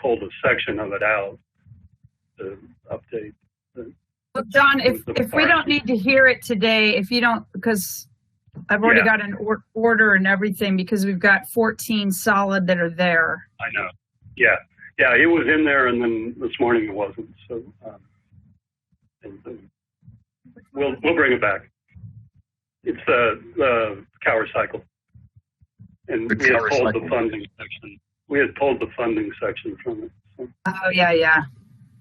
pulled a section of it out to update. Well, John, if we don't need to hear it today, if you don't, because I've already got an order and everything, because we've got 14 solid that are there. I know. Yeah, it was in there, and then this morning it wasn't. So we'll bring it back. It's the Cower cycle, and we had pulled the funding section. We had pulled the funding section from it. So. Oh yeah.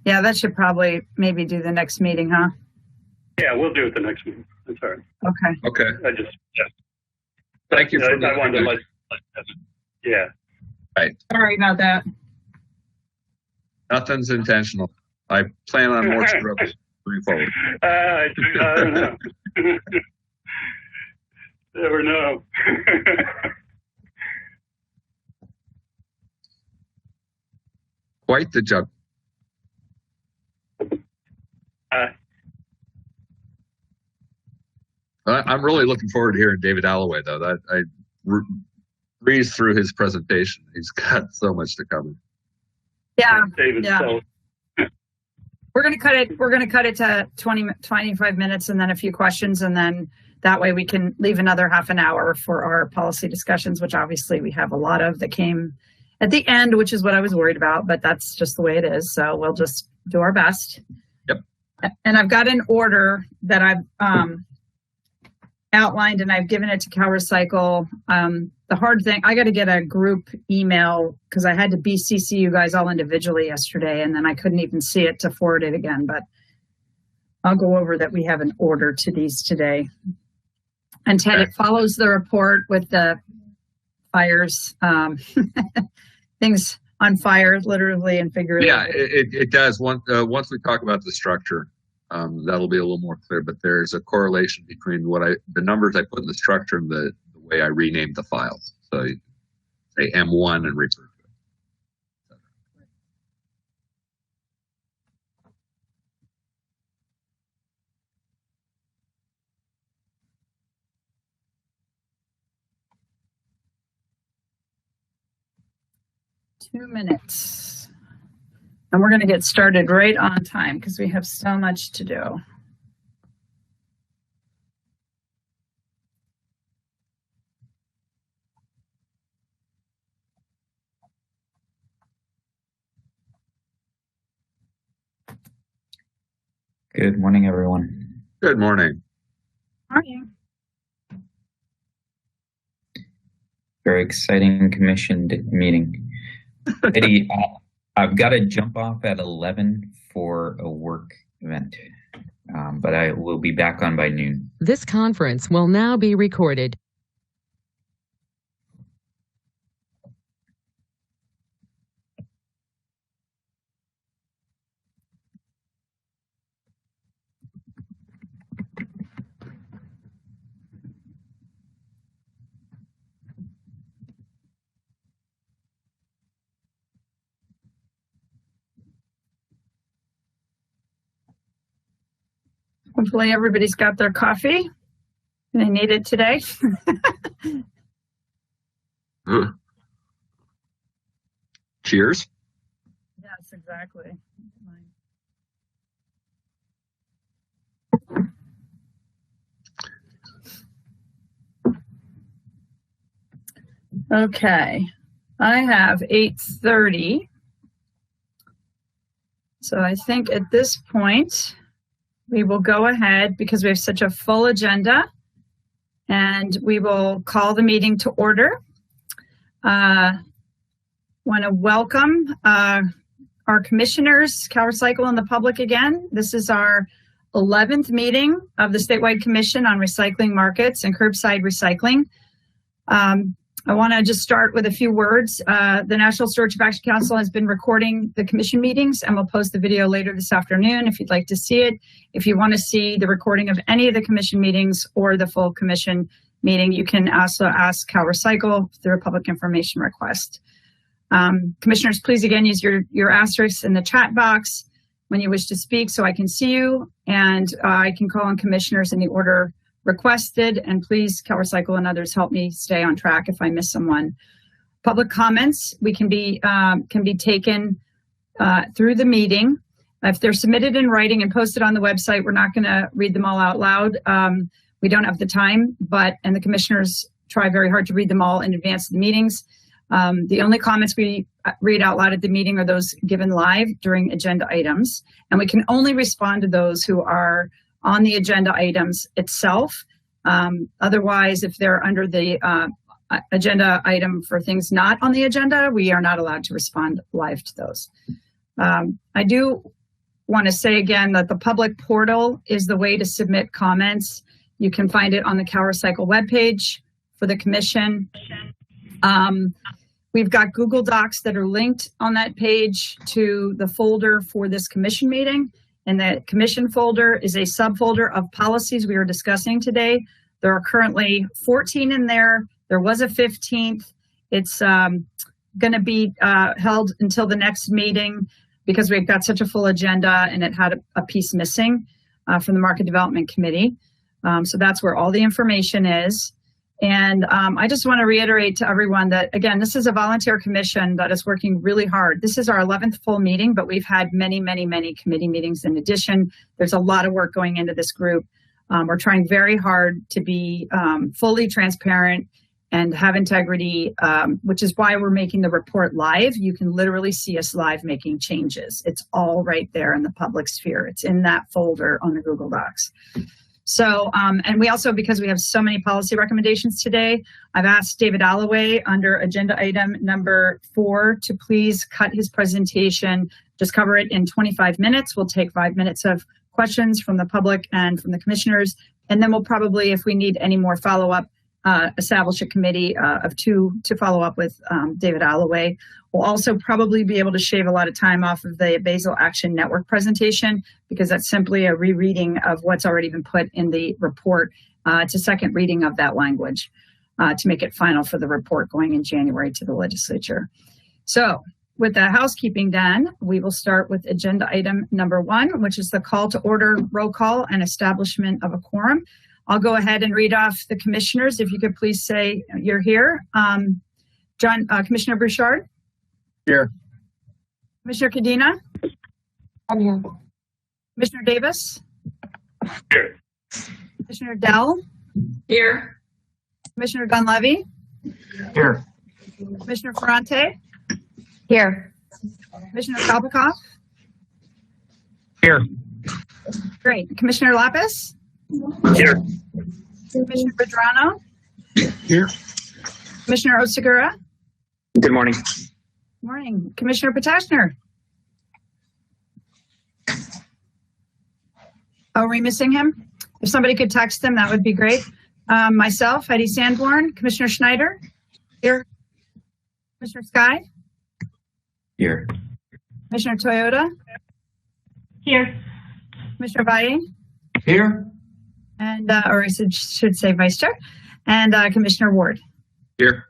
That should probably maybe do the next meeting, huh? Yeah, we'll do it the next meeting. That's all right. Okay. Thank you. I wanted to yeah. Right. Sorry about that. Nothing's intentional. I plan on more scrubs moving forward. I don't know. Never know. Quite the jump. I'm really looking forward to hearing David Alloway, though. I breezed through his presentation. He's got so much to cover. Yeah. David, so. We're going to cut it to 25 minutes and then a few questions. And then that way we can leave another half an hour for our policy discussions, which obviously we have a lot of that came at the end, which is what I was worried about, but that's just the way it is. So we'll just do our best. Yep. And I've got an order that I've outlined, and I've given it to Cower Cycle. The hard thing, I got to get a group email because I had to BCC you guys all individually yesterday, and then I couldn't even see it to forward it again. But I'll go over that we have an order to these today. And Ted, it follows the report with the fires, things on fire, literally and figuratively. Yeah, it does. Once we talk about the structure, that'll be a little more clear. But there's a correlation between the numbers I put in the structure and the way I renamed the file. So you say M1 and refer to it. 2 minutes. And we're going to get started right on time because we have so much to do. Good morning, everyone. Good morning. Morning. Very exciting commission meeting. Eddie, I've got to jump off at 11 for a work event, but I will be back on by noon. This conference will now be recorded. Hopefully everybody's got their coffee. They need it today. Cheers. Yes, exactly. Okay, I have 8:30. So I think at this point, we will go ahead because we have such a full agenda and we will call the meeting to order. Want to welcome our commissioners, Cower Cycle, and the public again. This is our 11th meeting of the Statewide Commission on Recycling Markets and Curbside Recycling. I want to just start with a few words. The National Stewardship Action Council has been recording the commission meetings and will post the video later this afternoon if you'd like to see it. If you want to see the recording of any of the commission meetings or the full commission meeting, you can also ask Cower Cycle through a public information request. Commissioners, please again use your asterisks in the chat box when you wish to speak so I can see you, and I can call on commissioners in the order requested, and please, Cower Cycle and others, help me stay on track if I miss someone. Public comments can be taken through the meeting. If they're submitted in writing and posted on the website, we're not going to read them all out loud. We don't have the time, and the commissioners try very hard to read them all in advance of the meetings. The only comments we read out loud at the meeting are those given live during agenda items, and we can only respond to those who are on the agenda items itself. Otherwise, if they're under the agenda item for things not on the agenda, we are not allowed to respond live to those. I do want to say again that the public portal is the way to submit comments. You can find it on the CowerCycle webpage for the commission. We've got Google Docs that are linked on that page to the folder for this commission meeting. And that commission folder is a subfolder of policies we are discussing today. There are currently 14 in there. There was a 15th. It's going to be held until the next meeting because we've got such a full agenda and it had a piece missing from the Market Development Committee. So that's where all the information is. And I just want to reiterate to everyone that, again, this is a volunteer commission that is working really hard. This is our 11th full meeting, but we've had many, many, many committee meetings in addition. There's a lot of work going into this group. We're trying very hard to be fully transparent and have integrity, which is why we're making the report live. You can literally see us live making changes. It's all right there in the public sphere. It's in that folder on the Google Docs. So, and we also, because we have so many policy recommendations today, I've asked David Alloway under agenda item number 4 to please cut his presentation, just cover it in 25 minutes. We'll take 5 minutes of questions from the public and from the commissioners. And then we'll probably, if we need any more follow-up, establish a committee of 2 to follow up with David Alloway. We'll also probably be able to shave a lot of time off of the Basal Action Network presentation because that's simply a rereading of what's already been put in the report. It's a second reading of that language to make it final for the report going in January to the legislature. So with the housekeeping done, we will start with agenda item number 1, which is the call to order, roll call, and establishment of a quorum. I'll go ahead and read off the commissioners. If you could please say you're here. Commissioner Bouchard? Here. Commissioner Cadena? I'm here. Commissioner Davis? Here. Commissioner Dell? Here. Commissioner Dunleavy? Here. Commissioner Ferrante? Here. Commissioner Kalpakoff? Here. Great. Commissioner Lapis? Here. Commissioner Pedrano? Here. Commissioner Osagura? Good morning. Morning. Commissioner Potashner? Oh, are we missing him? If somebody could text him, that would be great. Myself, Heidi Sanborn. Commissioner Schneider? Here. Commissioner Sky? Here. Commissioner Toyota? Here. Commissioner Valle? Here. And, or I should say Vice Chair. And Commissioner Ward. Here.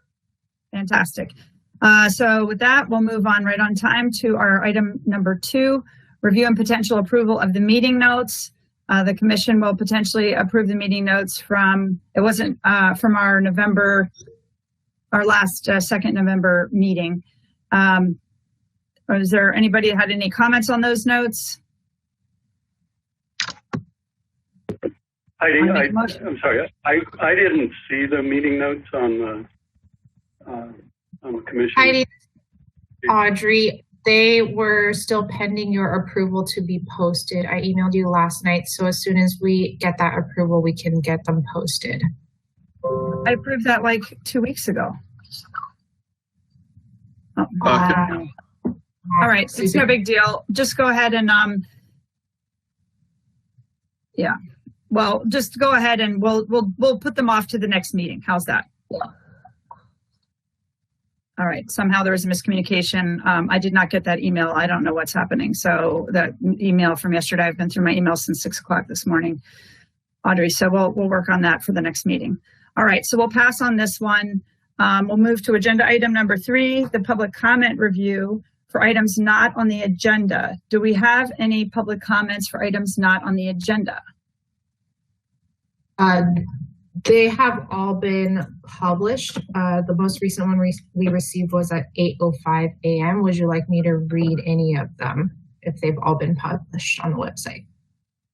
Fantastic. So with that, we'll move on right on time to our item number 2, review and potential approval of the meeting notes. The commission will potentially approve the meeting notes from, it wasn't from our last 2nd November meeting. Is there anybody that had any comments on those notes? Heidi, I'm sorry. I didn't see the meeting notes on the commission. Heidi, Audrey, they were still pending your approval to be posted. I emailed you last night, so as soon as we get that approval, we can get them posted. I approved that like 2 weeks ago. Oh. All right, it's no big deal. Just go ahead and yeah. Well, just go ahead and we'll put them off to the next meeting. How's that? All right. Somehow there was a miscommunication. I did not get that email. I don't know what's happening. So that email from yesterday, I've been through my email since 6 o'clock this morning, Audrey. So we'll work on that for the next meeting. All right. So we'll pass on this one. We'll move to agenda item number 3, the public comment review for items not on the agenda. Do we have any public comments for items not on the agenda? They have all been published. The most recent one we received was at 8:05 a.m. Would you like me to read any of them if they've all been published on the website?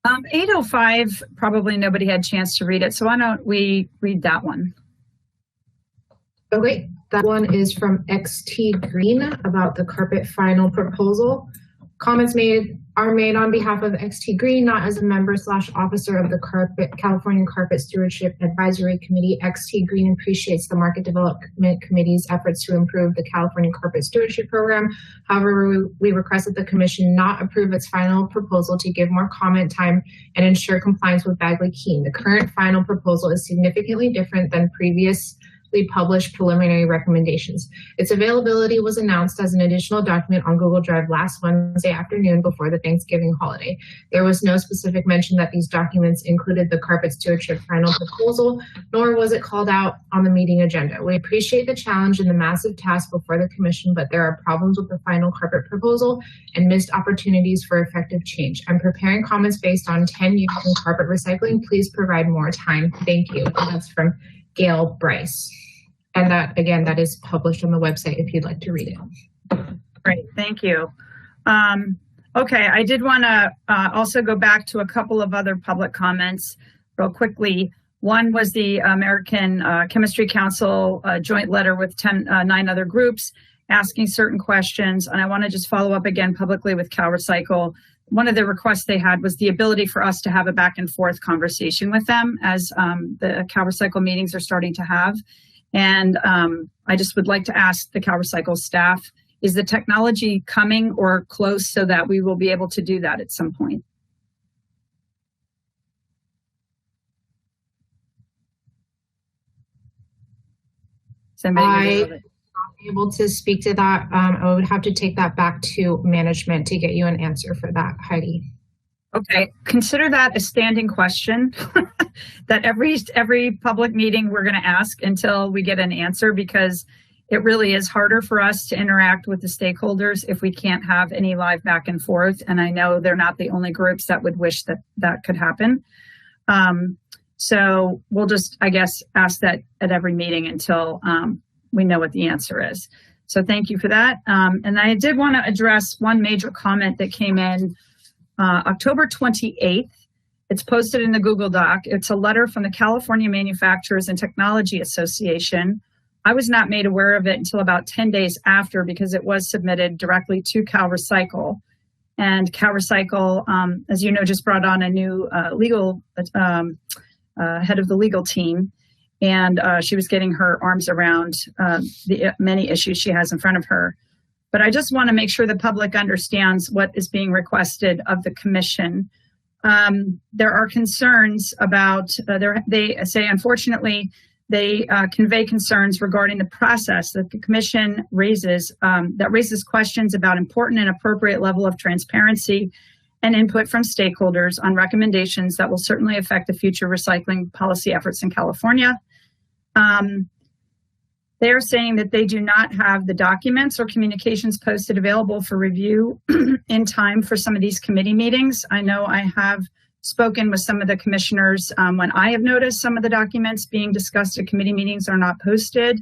8:05, probably nobody had a chance to read it, so why don't we read that one? Okay, that one is from XT Green about the carpet final proposal. Comments are made on behalf of XT Green, not as a member / officer of the California Carpet Stewardship Advisory Committee. XT Green appreciates the Market Development Committee's efforts to improve the California Carpet Stewardship Program. However, we request that the Commission not approve its final proposal to give more comment time and ensure compliance with Bagley-Keene. The current final proposal is significantly different than previously published preliminary recommendations. Its availability was announced as an additional document on Google Drive last Wednesday afternoon before the Thanksgiving holiday. There was no specific mention that these documents included the carpet stewardship final proposal, nor was it called out on the meeting agenda. We appreciate the challenge and the massive task before the Commission, but there are problems with the final carpet proposal and missed opportunities for effective change. I'm preparing comments based on 10 years in carpet recycling. Please provide more time. Thank you. And that's from Gail Bryce. And that, again, that is published on the website if you'd like to read it. Great, thank you. Okay, I did want to also go back to a couple of other public comments real quickly. One was the American Chemistry Council joint letter with 9 other groups asking certain questions. And I want to just follow up again publicly with CalRecycle. One of the requests they had was the ability for us to have a back and forth conversation with them as the CalRecycle meetings are starting to have. And I just would like to ask the CalRecycle staff, is the technology coming or close so that we will be able to do that at some point? I'm not able to speak to that. I would have to take that back to management to get you an answer for that, Heidi. Okay, consider that a standing question that every public meeting we're going to ask until we get an answer, because it really is harder for us to interact with the stakeholders if we can't have any live back and forth. And I know they're not the only groups that would wish that that could happen. So we'll just, I guess, ask that at every meeting until we know what the answer is. So thank you for that. And I did want to address one major comment that came in October 28th. It's posted in the Google Doc. It's a letter from the California Manufacturers and Technology Association. I was not made aware of it until about 10 days after, because it was submitted directly to CalRecycle. And CalRecycle, as you know, just brought on a new legal head of the legal team. And she was getting her arms around the many issues she has in front of her. But I just want to make sure the public understands what is being requested of the Commission. There are concerns about, they say, unfortunately, they convey concerns regarding the process that the Commission raises, that raises questions about important and appropriate level of transparency and input from stakeholders on recommendations that will certainly affect the future recycling policy efforts in California. They're saying that they do not have the documents or communications posted available for review in time for some of these committee meetings. I know I have spoken with some of the commissioners when I have noticed some of the documents being discussed at committee meetings are not posted.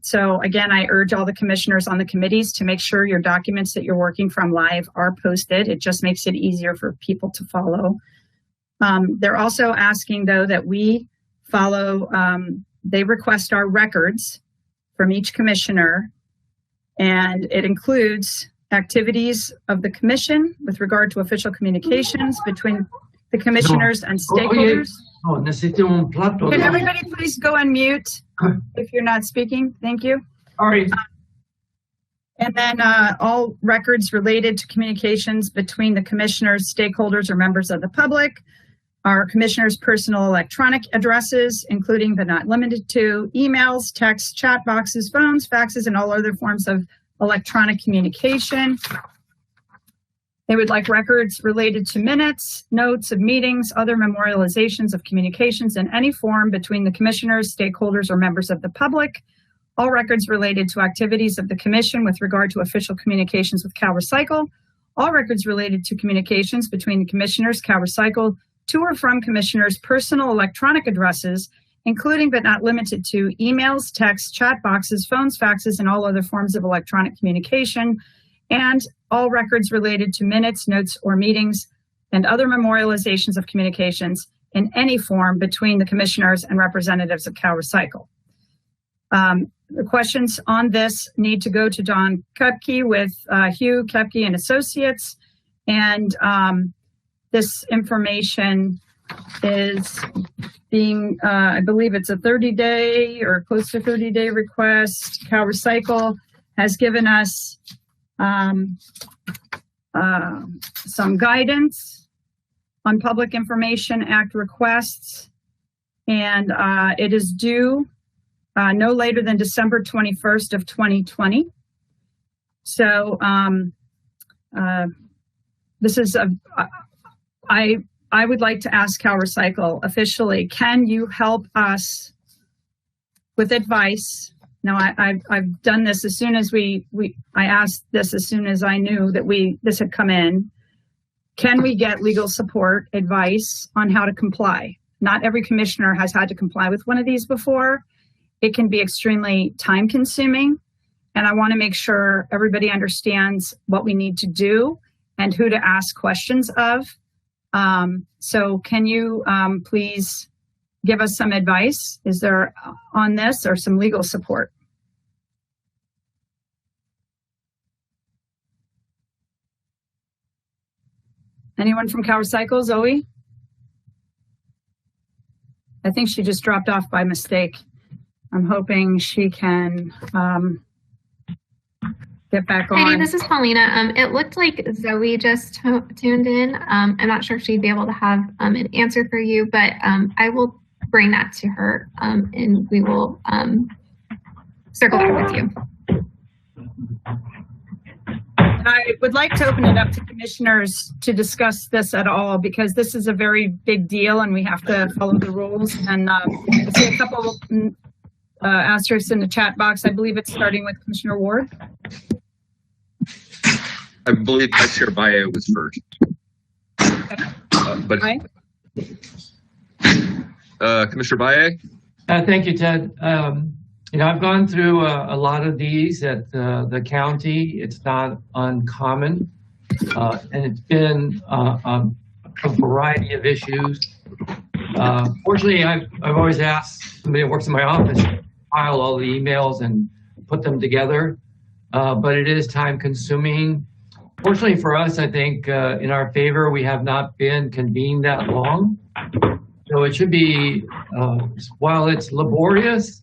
So again, I urge all the commissioners on the committees to make sure your documents that you're working from live are posted. It just makes it easier for people to follow. They're also asking, though, that we follow, they request our records from each commissioner, and it includes activities of the Commission with regard to official communications between the commissioners and stakeholders. Can everybody please go on mute if you're not speaking? Thank you. All right. And then all records related to communications between the commissioners, stakeholders, or members of the public, our commissioners' personal electronic addresses, including but not limited to emails, texts, chat boxes, phones, faxes, and all other forms of electronic communication. They would like records related to minutes, notes of meetings, other memorializations of communications in any form between the commissioners, stakeholders, or members of the public. All records related to activities of the Commission with regard to official communications with CalRecycle. All records related to communications between the commissioners, CalRecycle, to or from commissioners' personal electronic addresses, including but not limited to emails, texts, chat boxes, phones, faxes, and all other forms of electronic communication, and all records related to minutes, notes, or meetings, and other memorializations of communications in any form between the commissioners and representatives of CalRecycle. The questions on this need to go to Don Kepke with Hugh Kepke and Associates, and this information is being, I believe it's a 30-day or close to 30-day request. CalRecycle has given us some guidance on Public Information Act requests, and it is due no later than December 21st of 2020. So this is I would like to ask CalRecycle officially, can you help us with advice? Now, I've done this as soon as I asked this as soon as I knew that this had come in. Can we get legal support, advice on how to comply? Not every commissioner has had to comply with one of these before. It can be extremely time consuming, and I want to make sure everybody understands what we need to do and who to ask questions of. So can you please give us some advice? Is there on this or some legal support? Anyone from CalRecycle? Zoe? I think she just dropped off by mistake. I'm hoping she can get back on. Heidi, this is Paulina. It looked like Zoe just tuned in. I'm not sure if she'd be able to have an answer for you, but I will bring that to her and we will circle back with you. I would like to open it up to commissioners to discuss this at all, because this is a very big deal and we have to follow the rules. And I see a couple asterisks in the chat box. I believe it's starting with Commissioner Ward. I believe Vice Chair Baye was first. Okay. Commissioner Baye? Thank you, Ted. I've gone through a lot of these at the county. It's not uncommon, and it's been a variety of issues. Fortunately, I've always asked somebody that works in my office to file all the emails and put them together, but it is time consuming. Fortunately for us, I think in our favor, we have not been convened that long. So it should be, while it's laborious,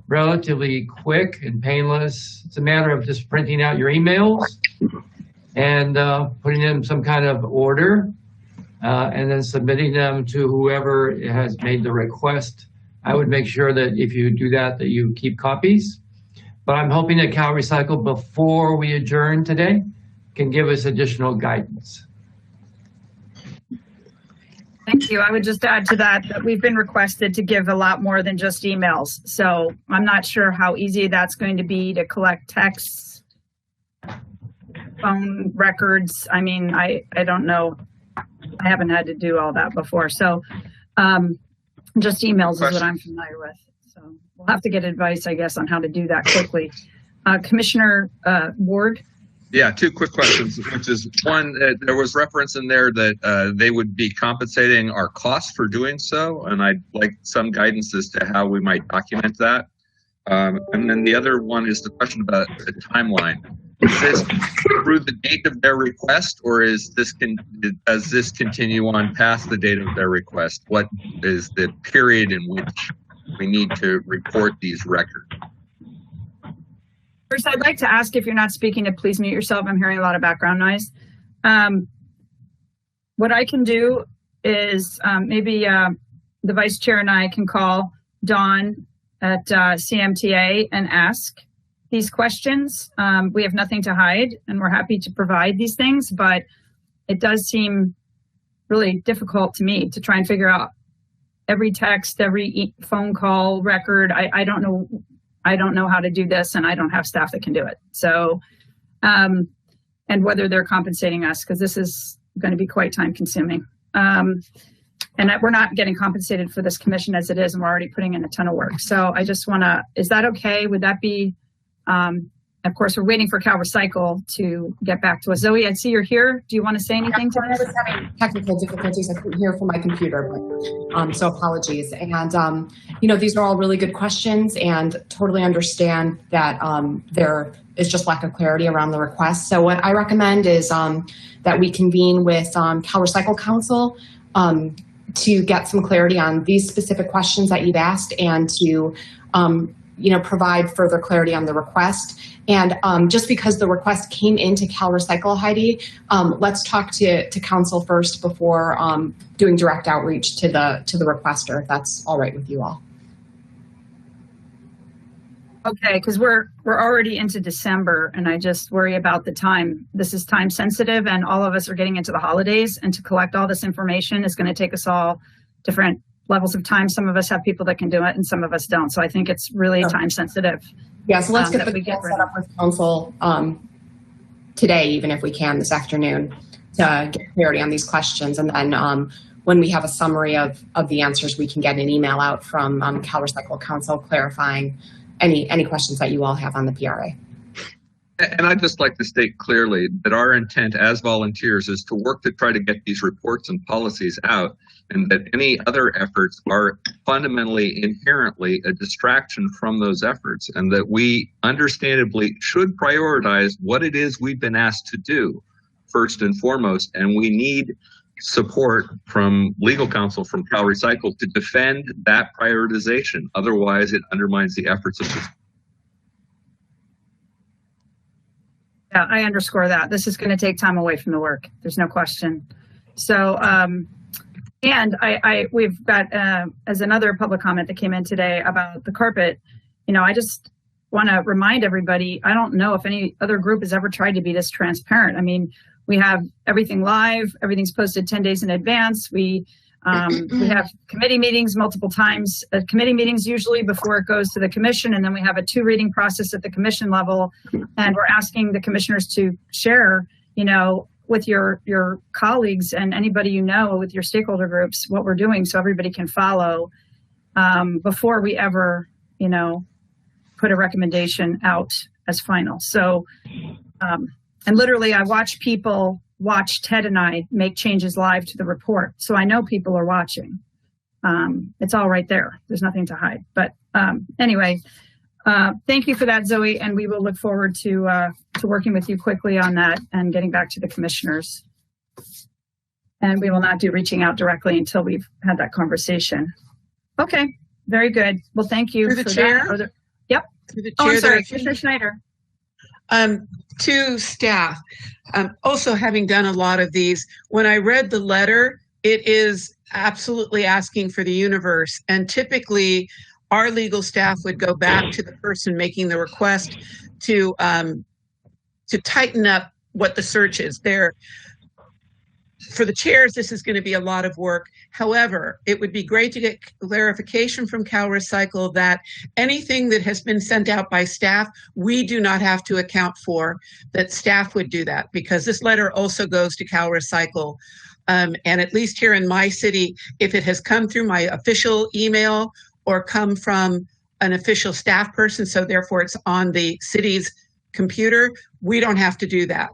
relatively quick and painless. It's a matter of just printing out your emails and putting them in some kind of order and then submitting them to whoever has made the request. I would make sure that if you do that, that you keep copies. But I'm hoping that CalRecycle, before we adjourn today, can give us additional guidance. Thank you. I would just add to that we've been requested to give a lot more than just emails. So I'm not sure how easy that's going to be to collect texts, phone records. I mean, I don't know. I haven't had to do all that before. So just emails is what I'm familiar with. So we'll have to get advice, I guess, on how to do that quickly. Commissioner Ward? Yeah, two quick questions, which is one, there was reference in there that they would be compensating our costs for doing so, and I'd like some guidance as to how we might document that. And then the other one is the question about the timeline. Is this through the date of their request, or is this does this continue on past the date of their request? What is the period in which we need to report these records? First, I'd like to ask, if you're not speaking, to please mute yourself. I'm hearing a lot of background noise. What I can do is maybe the vice chair and I can call Dawn at CMTA and ask these questions. We have nothing to hide and we're happy to provide these things, but it does seem really difficult to me to try and figure out every text, every phone call record. I don't know how to do this, and I don't have staff that can do it. So, and whether they're compensating us, because this is going to be quite time consuming. we're not getting compensated for this commission as it is, and we're already putting in a ton of work. So I just want to, is that okay? Would that be, of course, we're waiting for Cal Recycle to get back to us. Zoe, I see you're here. Do you want to say anything to I was having technical difficulties. I couldn't hear from my computer, but so apologies. And, these are all really good questions, and totally understand that there is just lack of clarity around the request. So what I recommend is that we convene with Cal Recycle Council to get some clarity on these specific questions that you've asked, and to provide further clarity on the request. And just because the request came into Cal Recycle, Heidi, let's talk to council first before doing direct outreach to the requester, if that's all right with you all. Okay, because we're already into December, and I just worry about the time. This is time sensitive, and all of us are getting into the holidays, and to collect all this information is going to take us all different levels of time. Some of us have people that can do it, and some of us don't. So I think it's really time sensitive. Yeah, so let's get the call set up with council today, even if we can this afternoon, to get clarity on these questions. And then when we have a summary of the answers, we can get an email out from Cal Recycle Council clarifying any questions that you all have on the PRA. And I'd just like to state clearly that our intent as volunteers is to work to try to get these reports and policies out, and that any other efforts are fundamentally, inherently a distraction from those efforts, and that we understandably should prioritize what it is we've been asked to do first and foremost. And we need support from legal counsel from Cal Recycle to defend that prioritization. Otherwise, it undermines the efforts of this. Yeah, I underscore that. This is going to take time away from the work. There's no question. So, and we've got, as another public comment that came in today about the carpet, I just want to remind everybody, I don't know if any other group has ever tried to be this transparent. I mean, we have everything live, everything's posted 10 days in advance. We have committee meetings multiple times, committee meetings usually before it goes to the commission, and then we have a 2-reading process at the commission level, and we're asking the commissioners to share, with your colleagues and anybody with your stakeholder groups, what we're doing, so everybody can follow before we ever, put a recommendation out as final. So, and literally I watch Ted and I make changes live to the report. So I know people are watching. It's all right there. There's nothing to hide. But anyway, thank you for that, Zoe. And we will look forward to working with you quickly on that and getting back to the commissioners. And we will not do reaching out directly until we've had that conversation. Okay, very good. Well, thank you. Through the chair? Yep. Through the chair, I'm sorry, Commissioner Schneider. To staff, also having done a lot of these, when I read the letter, it is absolutely asking for the universe. And typically our legal staff would go back to the person making the request to tighten up what the search is. For the chairs, this is going to be a lot of work. However, it would be great to get clarification from Cal Recycle that anything that has been sent out by staff, we do not have to account for, that staff would do that, because this letter also goes to Cal Recycle. And at least here in my city, if it has come through my official email or come from an official staff person, so therefore it's on the city's computer, we don't have to do that.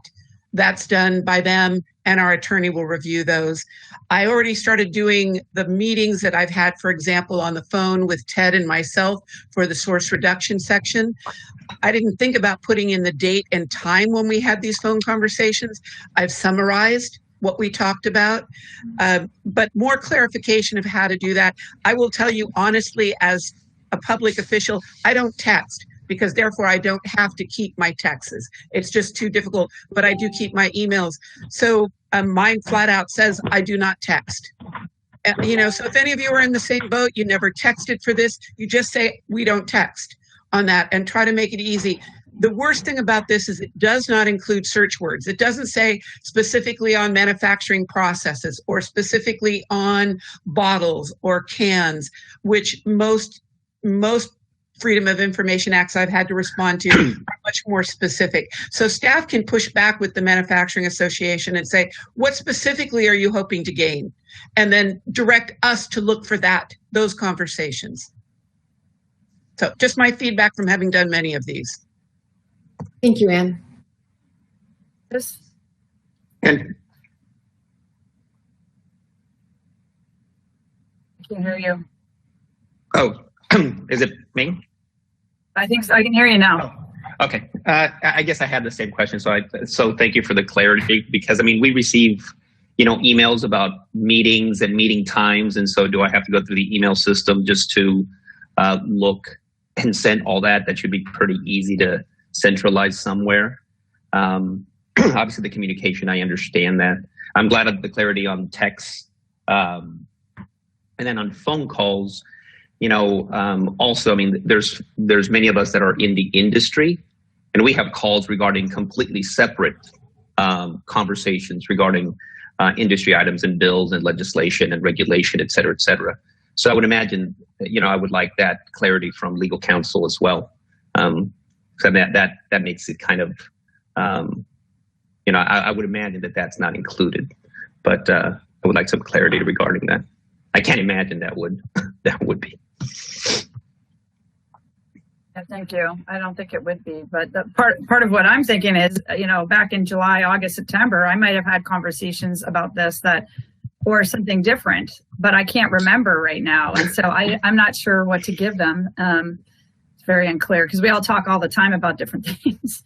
That's done by them, and our attorney will review those. I already started doing the meetings that I've had, for example, on the phone with Ted and myself for the source reduction section. I didn't think about putting in the date and time when we had these phone conversations. I've summarized what we talked about, but more clarification of how to do that. I will tell you honestly, as a public official, I don't text, because therefore I don't have to keep my texts. It's just too difficult, but I do keep my emails. So mine flat out says I do not text. So if any of you are in the same boat, you never texted for this, you just say we don't text on that and try to make it easy. The worst thing about this is it does not include search words. It doesn't say specifically on manufacturing processes or specifically on bottles or cans, which most Freedom of Information Acts I've had to respond to are much more specific. So staff can push back with the Manufacturing Association and say, what specifically are you hoping to gain? And then direct us to look for those conversations. So just my feedback from having done many of these. Thank you, Anne. This, And I can hear you. oh, is it me? I think so. I can hear you now. Okay. I guess I had the same question. So thank you for the clarity, because I mean, we receive, emails about meetings and meeting times. And so do I have to go through the email system just to look and send all that? That should be pretty easy to centralize somewhere. Obviously the communication, I understand that. I'm glad of the clarity on text. And then on phone calls, also, I mean, there's many of us that are in the industry, and we have calls regarding completely separate conversations regarding industry items and bills and legislation and regulation, et cetera, et cetera. So I would imagine, I would like that clarity from legal counsel as well. So that makes it kind of, I would imagine that that's not included, but I would like some clarity regarding that. I can't imagine that would be. Yeah, thank you. I don't think it would be, but the part of what I'm thinking is, back in July, August, September, I might have had conversations about this or something different, but I can't remember right now. And so I'm not sure what to give them. It's very unclear because we all talk all the time about different things.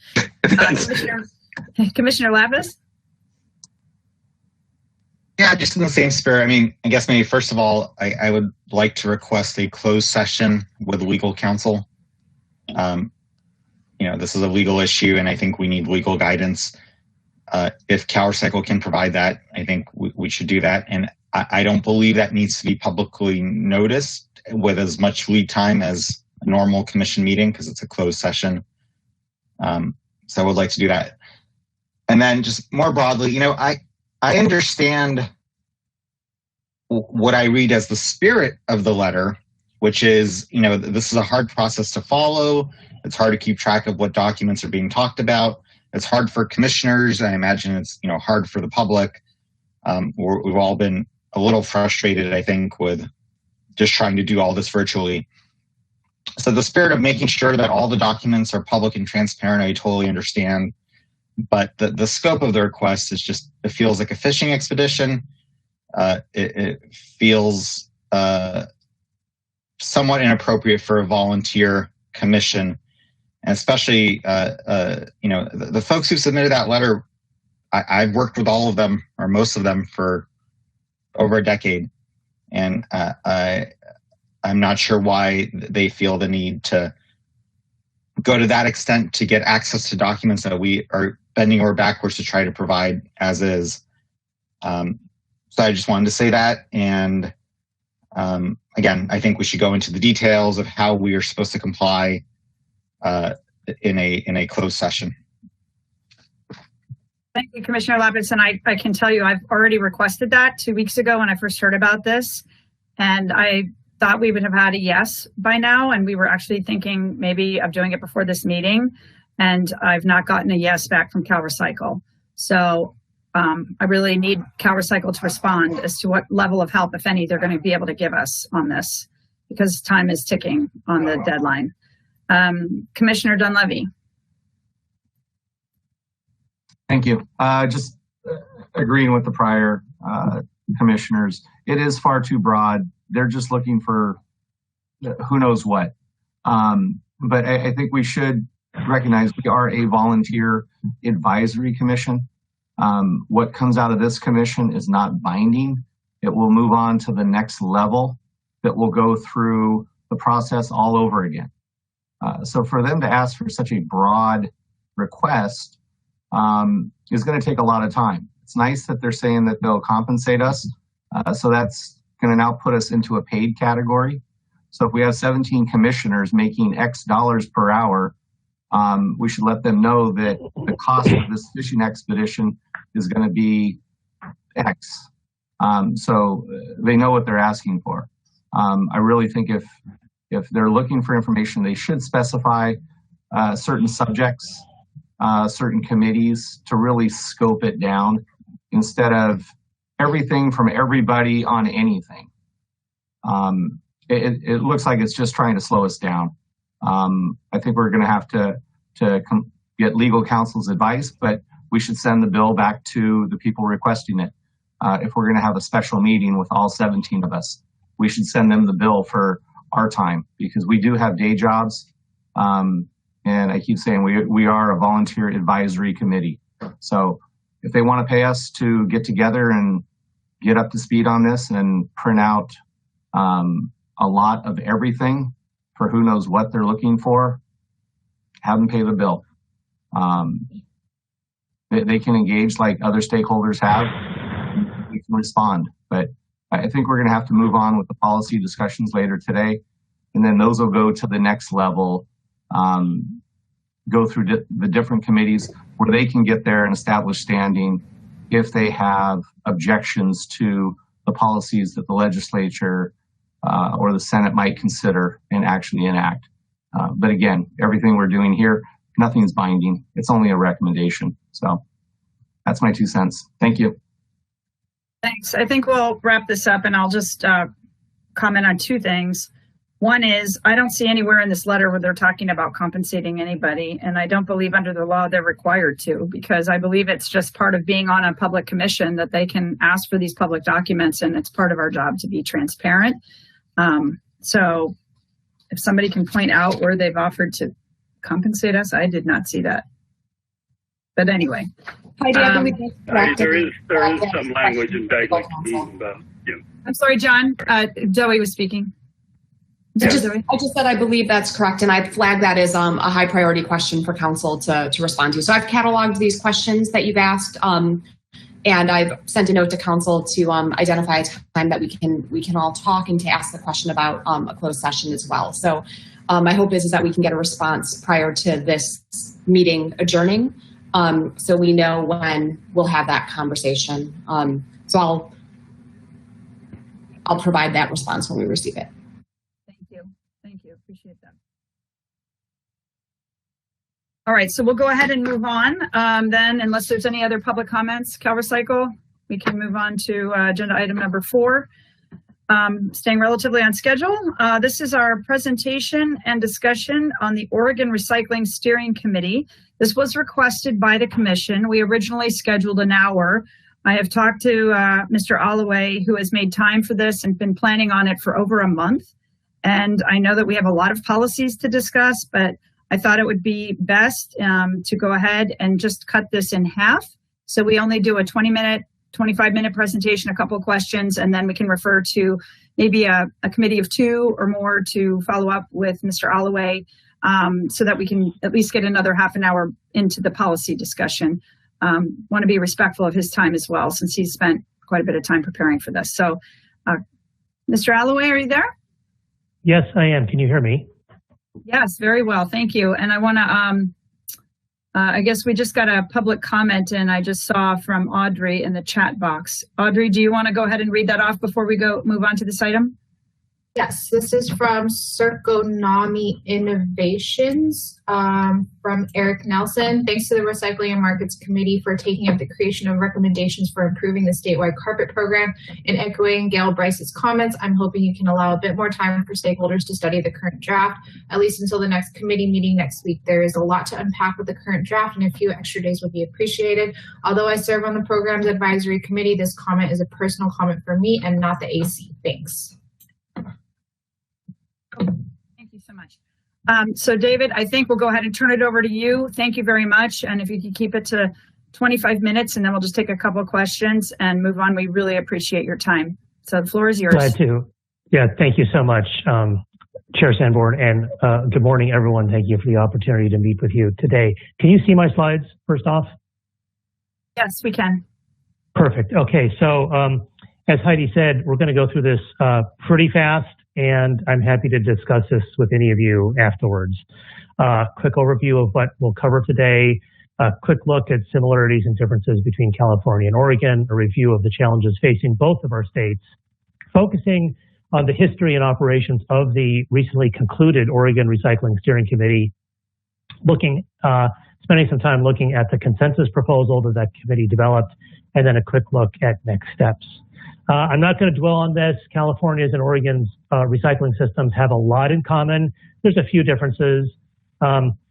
Commissioner Lapis? Yeah, just in the same spirit. I mean, I guess maybe first of all, I would like to request a closed session with legal counsel. This is a legal issue, and I think we need legal guidance. If CalRecycle can provide that, I think we should do that. And I don't believe that needs to be publicly noticed with as much lead time as a normal commission meeting because it's a closed session. So I would like to do that. And then just more broadly, I understand what I read as the spirit of the letter, which is, this is a hard process to follow. It's hard to keep track of what documents are being talked about. It's hard for commissioners. I imagine it's, hard for the public. We've all been a little frustrated, I think, with just trying to do all this virtually. So the spirit of making sure that all the documents are public and transparent, I totally understand. But the scope of the request is just, it feels like a fishing expedition. It feels somewhat inappropriate for a volunteer commission. And especially, the folks who submitted that letter, I've worked with all of them or most of them for over a decade. And I'm not sure why they feel the need to go to that extent to get access to documents that we are bending over backwards to try to provide as is. So I just wanted to say that. And again, I think we should go into the details of how we are supposed to comply in a closed session. Thank you, Commissioner Lapis. And I can tell you, I've already requested that 2 weeks ago when I first heard about this. And I thought we would have had a yes by now. And we were actually thinking maybe of doing it before this meeting. And I've not gotten a yes back from CalRecycle. So I really need CalRecycle to respond as to what level of help, if any, they're going to be able to give us on this, because time is ticking on the deadline. Commissioner Dunleavy. Thank you. Just agreeing with the prior commissioners, it is far too broad. They're just looking for who knows what. But I think we should recognize we are a volunteer advisory commission. What comes out of this commission is not binding. It will move on to the next level that will go through the process all over again. So for them to ask for such a broad request is going to take a lot of time. It's nice that they're saying that they'll compensate us. So that's going to now put us into a paid category. So if we have 17 commissioners making X dollars per hour, we should let them know that the cost of this fishing expedition is going to be X. So they know what they're asking for. I really think if If they're looking for information, they should specify certain subjects, certain committees to really scope it down instead of everything from everybody on anything. It looks like it's just trying to slow us down. I think we're going to have to get legal counsel's advice, but we should send the bill back to the people requesting it. If we're going to have a special meeting with all 17 of us, we should send them the bill for our time because we do have day jobs. And I keep saying we are a volunteer advisory committee. So if they want to pay us to get together and get up to speed on this and print out a lot of everything for who knows what they're looking for, have them pay the bill. They can engage like other stakeholders have. We can respond, but I think we're going to have to move on with the policy discussions later today, and then those will go to the next level, go through the different committees where they can get there and establish standing if they have objections to the policies that the legislature or the Senate might consider and actually enact. But again, everything we're doing here, nothing's binding. It's only a recommendation. So that's my 2 cents. Thank you. Thanks. I think we'll wrap this up and I'll just comment on 2 things. One is I don't see anywhere in this letter where they're talking about compensating anybody. And I don't believe under the law they're required to, because I believe it's just part of being on a public commission that they can ask for these public documents. And it's part of our job to be transparent. So if somebody can point out where they've offered to compensate us, I did not see that. But anyway. There is some language in Bagley about you. I'm sorry, John. Zoe was speaking. I just said I believe that's correct, and I'd flag that as a high priority question for council to respond to. So I've cataloged these questions that you've asked, and I've sent a note to council to identify a time that we can all talk and to ask the question about a closed session as well. So my hope is that we can get a response prior to this meeting adjourning, so we know when we'll have that conversation. So I'll provide that response when we receive it. Thank you. Appreciate that. All right, so we'll go ahead and move on then, unless there's any other public comments. CalRecycle, we can move on to agenda item number 4. Staying relatively on schedule. This is our presentation and discussion on the Oregon Recycling Steering Committee. This was requested by the commission. We originally scheduled an hour. I have talked to Mr. Alloway, who has made time for this and been planning on it for over a month. And I know that we have a lot of policies to discuss, but I thought it would be best to go ahead and just cut this in half. So we only do a 20-minute, 25-minute presentation, a couple of questions, and then we can refer to maybe a committee of 2 or more to follow up with Mr. Alloway so that we can at least get another half an hour into the policy discussion. Want to be respectful of his time as well, since he's spent quite a bit of time preparing for this. So Mr. Alloway, are you there? Yes, I am. Can you hear me? Yes, very well. Thank you. And I want to, I guess we just got a public comment and I just saw from Audrey in the chat box. Audrey, do you want to go ahead and read that off before we move on to this item? Yes, this is from Circonami Innovations from Eric Nelson. Thanks to the Recycling and Markets Committee for taking up the creation of recommendations for improving the statewide carpet program. And echoing Gail Bryce's comments, I'm hoping you can allow a bit more time for stakeholders to study the current draft, at least until the next committee meeting next week. There is a lot to unpack with the current draft and a few extra days would be appreciated. Although I serve on the program's advisory committee, this comment is a personal comment for me and not the AC. Thanks. Thank you so much. So David, I think we'll go ahead and turn it over to you. Thank you very much. And if you could keep it to 25 minutes and then we'll just take a couple of questions and move on. We really appreciate your time. So the floor is yours. Glad to. Yeah, thank you so much, Chair Sanborn, and good morning, everyone. Thank you for the opportunity to meet with you today. Can you see my slides first off? Yes, we can. Perfect. Okay, so as Heidi said, we're going to go through this pretty fast, and I'm happy to discuss this with any of you afterwards. Quick overview of what we'll cover today, a quick look at similarities and differences between California and Oregon, a review of the challenges facing both of our states, focusing on the history and operations of the recently concluded Oregon Recycling Steering Committee, spending some time looking at the consensus proposal that committee developed, and then a quick look at next steps. I'm not going to dwell on this. California's and Oregon's recycling systems have a lot in common. There's a few differences.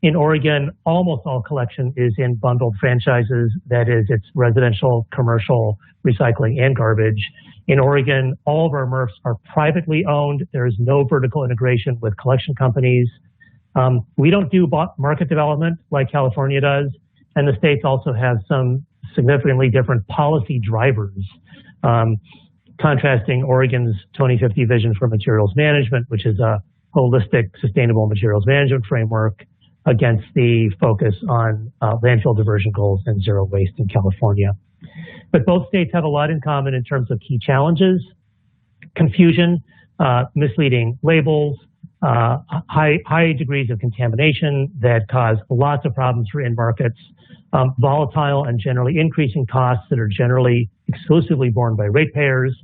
In Oregon, almost all collection is in bundled franchises. That is, it's residential, commercial, recycling, and garbage. In Oregon, all of our MRFs are privately owned. There is no vertical integration with collection companies. We don't do market development like California does, and the states also have some significantly different policy drivers, contrasting Oregon's 2050 vision for materials management, which is a holistic, sustainable materials management framework, against the focus on landfill diversion goals and zero waste in California. But both states have a lot in common in terms of key challenges: confusion, misleading labels, high degrees of contamination that cause lots of problems for end markets, volatile and generally increasing costs that are generally exclusively borne by ratepayers,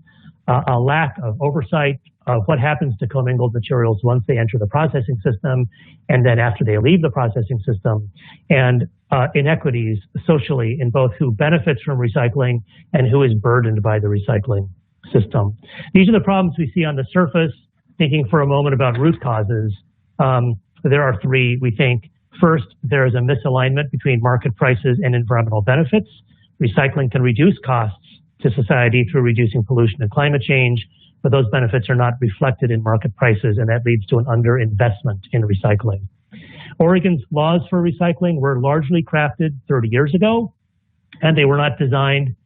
a lack of oversight of what happens to commingled materials once they enter the processing system and then after they leave the processing system, and inequities socially in both who benefits from recycling and who is burdened by the recycling system. These are the problems we see on the surface. Thinking for a moment about root causes, there are three, we think. First, there is a misalignment between market prices and environmental benefits. Recycling can reduce costs to society through reducing pollution and climate change, but those benefits are not reflected in market prices, and that leads to an underinvestment in recycling. Oregon's laws for recycling were largely crafted 30 years ago, and they were not designed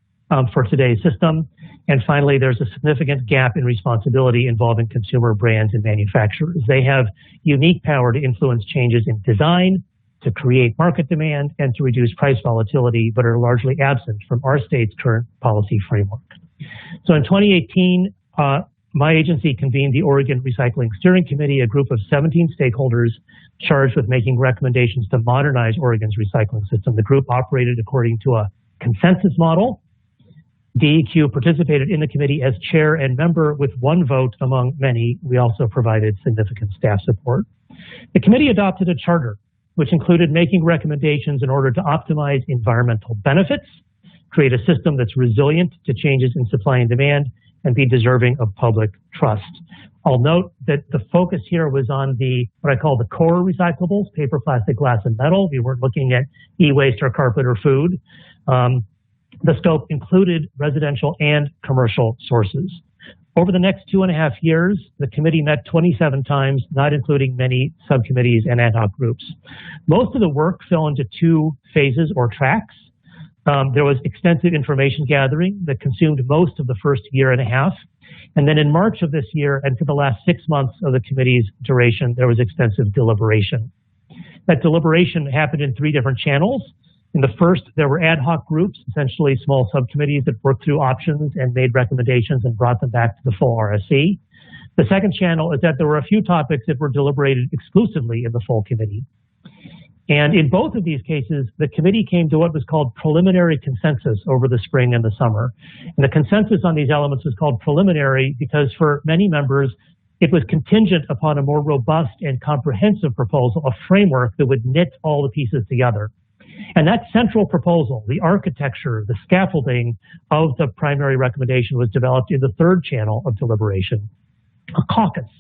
for today's system. And finally, there's a significant gap in responsibility involving consumer brands and manufacturers. They have unique power to influence changes in design, to create market demand, and to reduce price volatility, but are largely absent from our state's current policy framework. So in 2018, my agency convened the Oregon Recycling Steering Committee, a group of 17 stakeholders charged with making recommendations to modernize Oregon's recycling system. The group operated according to a consensus model. DEQ participated in the committee as chair and member with one vote among many. We also provided significant staff support. The committee adopted a charter, which included making recommendations in order to optimize environmental benefits, create a system that's resilient to changes in supply and demand, and be deserving of public trust. I'll note that the focus here was on what I call the core recyclables: paper, plastic, glass, and metal. We weren't looking at e-waste or carpet or food. The scope included residential and commercial sources. Over the next 2.5 years, the committee met 27 times, not including many subcommittees and ad hoc groups. Most of the work fell into two phases or tracks. There was extensive information gathering that consumed most of the first 1.5 years. And then in March of this year, and for the last 6 months of the committee's duration, there was extensive deliberation. That deliberation happened in 3 different channels. In the first, there were ad hoc groups, essentially small subcommittees that worked through options and made recommendations and brought them back to the full RSC. The second channel is that there were a few topics that were deliberated exclusively in the full committee. And in both of these cases, the committee came to what was called preliminary consensus over the spring and the summer. And the consensus on these elements was called preliminary because for many members, it was contingent upon a more robust and comprehensive proposal, a framework that would knit all the pieces together. And that central proposal, the architecture, the scaffolding of the primary recommendation, was developed in the third channel of deliberation. A caucus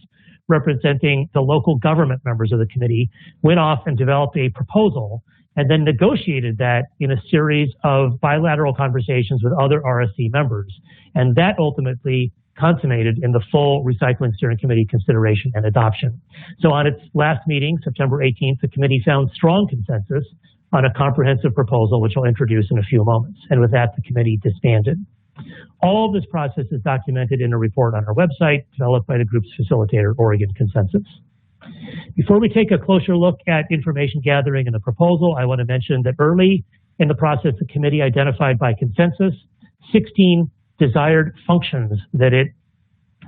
representing the local government members of the committee went off and developed a proposal and then negotiated that in a series of bilateral conversations with other RSC members. And that ultimately consummated in the full Recycling Steering Committee consideration and adoption. So on its last meeting, September 18th, the committee found strong consensus on a comprehensive proposal, which I'll introduce in a few moments. And with that, the committee disbanded. All of this process is documented in a report on our website, developed by the group's facilitator, Oregon Consensus. Before we take a closer look at information gathering and the proposal, I want to mention that early in the process, the committee identified by consensus 16 desired functions that it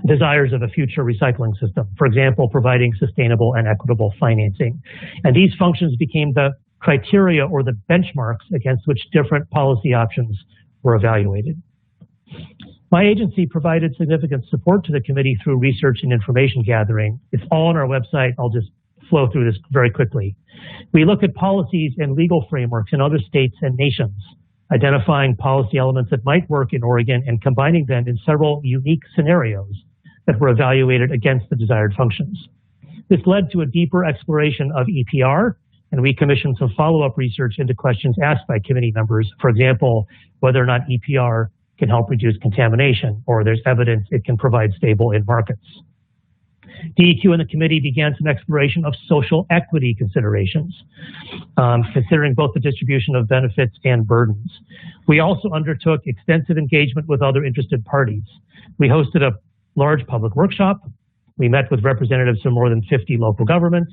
desires of a future recycling system. For example, providing sustainable and equitable financing. And these functions became the criteria or the benchmarks against which different policy options were evaluated. My agency provided significant support to the committee through research and information gathering. It's all on our website. I'll just flow through this very quickly. We look at policies and legal frameworks in other states and nations, identifying policy elements that might work in Oregon and combining them in several unique scenarios that were evaluated against the desired functions. This led to a deeper exploration of EPR, and we commissioned some follow-up research into questions asked by committee members. For example, whether or not EPR can help reduce contamination, or there's evidence it can provide stable in markets. DEQ and the committee began some exploration of social equity considerations, considering both the distribution of benefits and burdens. We also undertook extensive engagement with other interested parties. We hosted a large public workshop. We met with representatives from more than 50 local governments.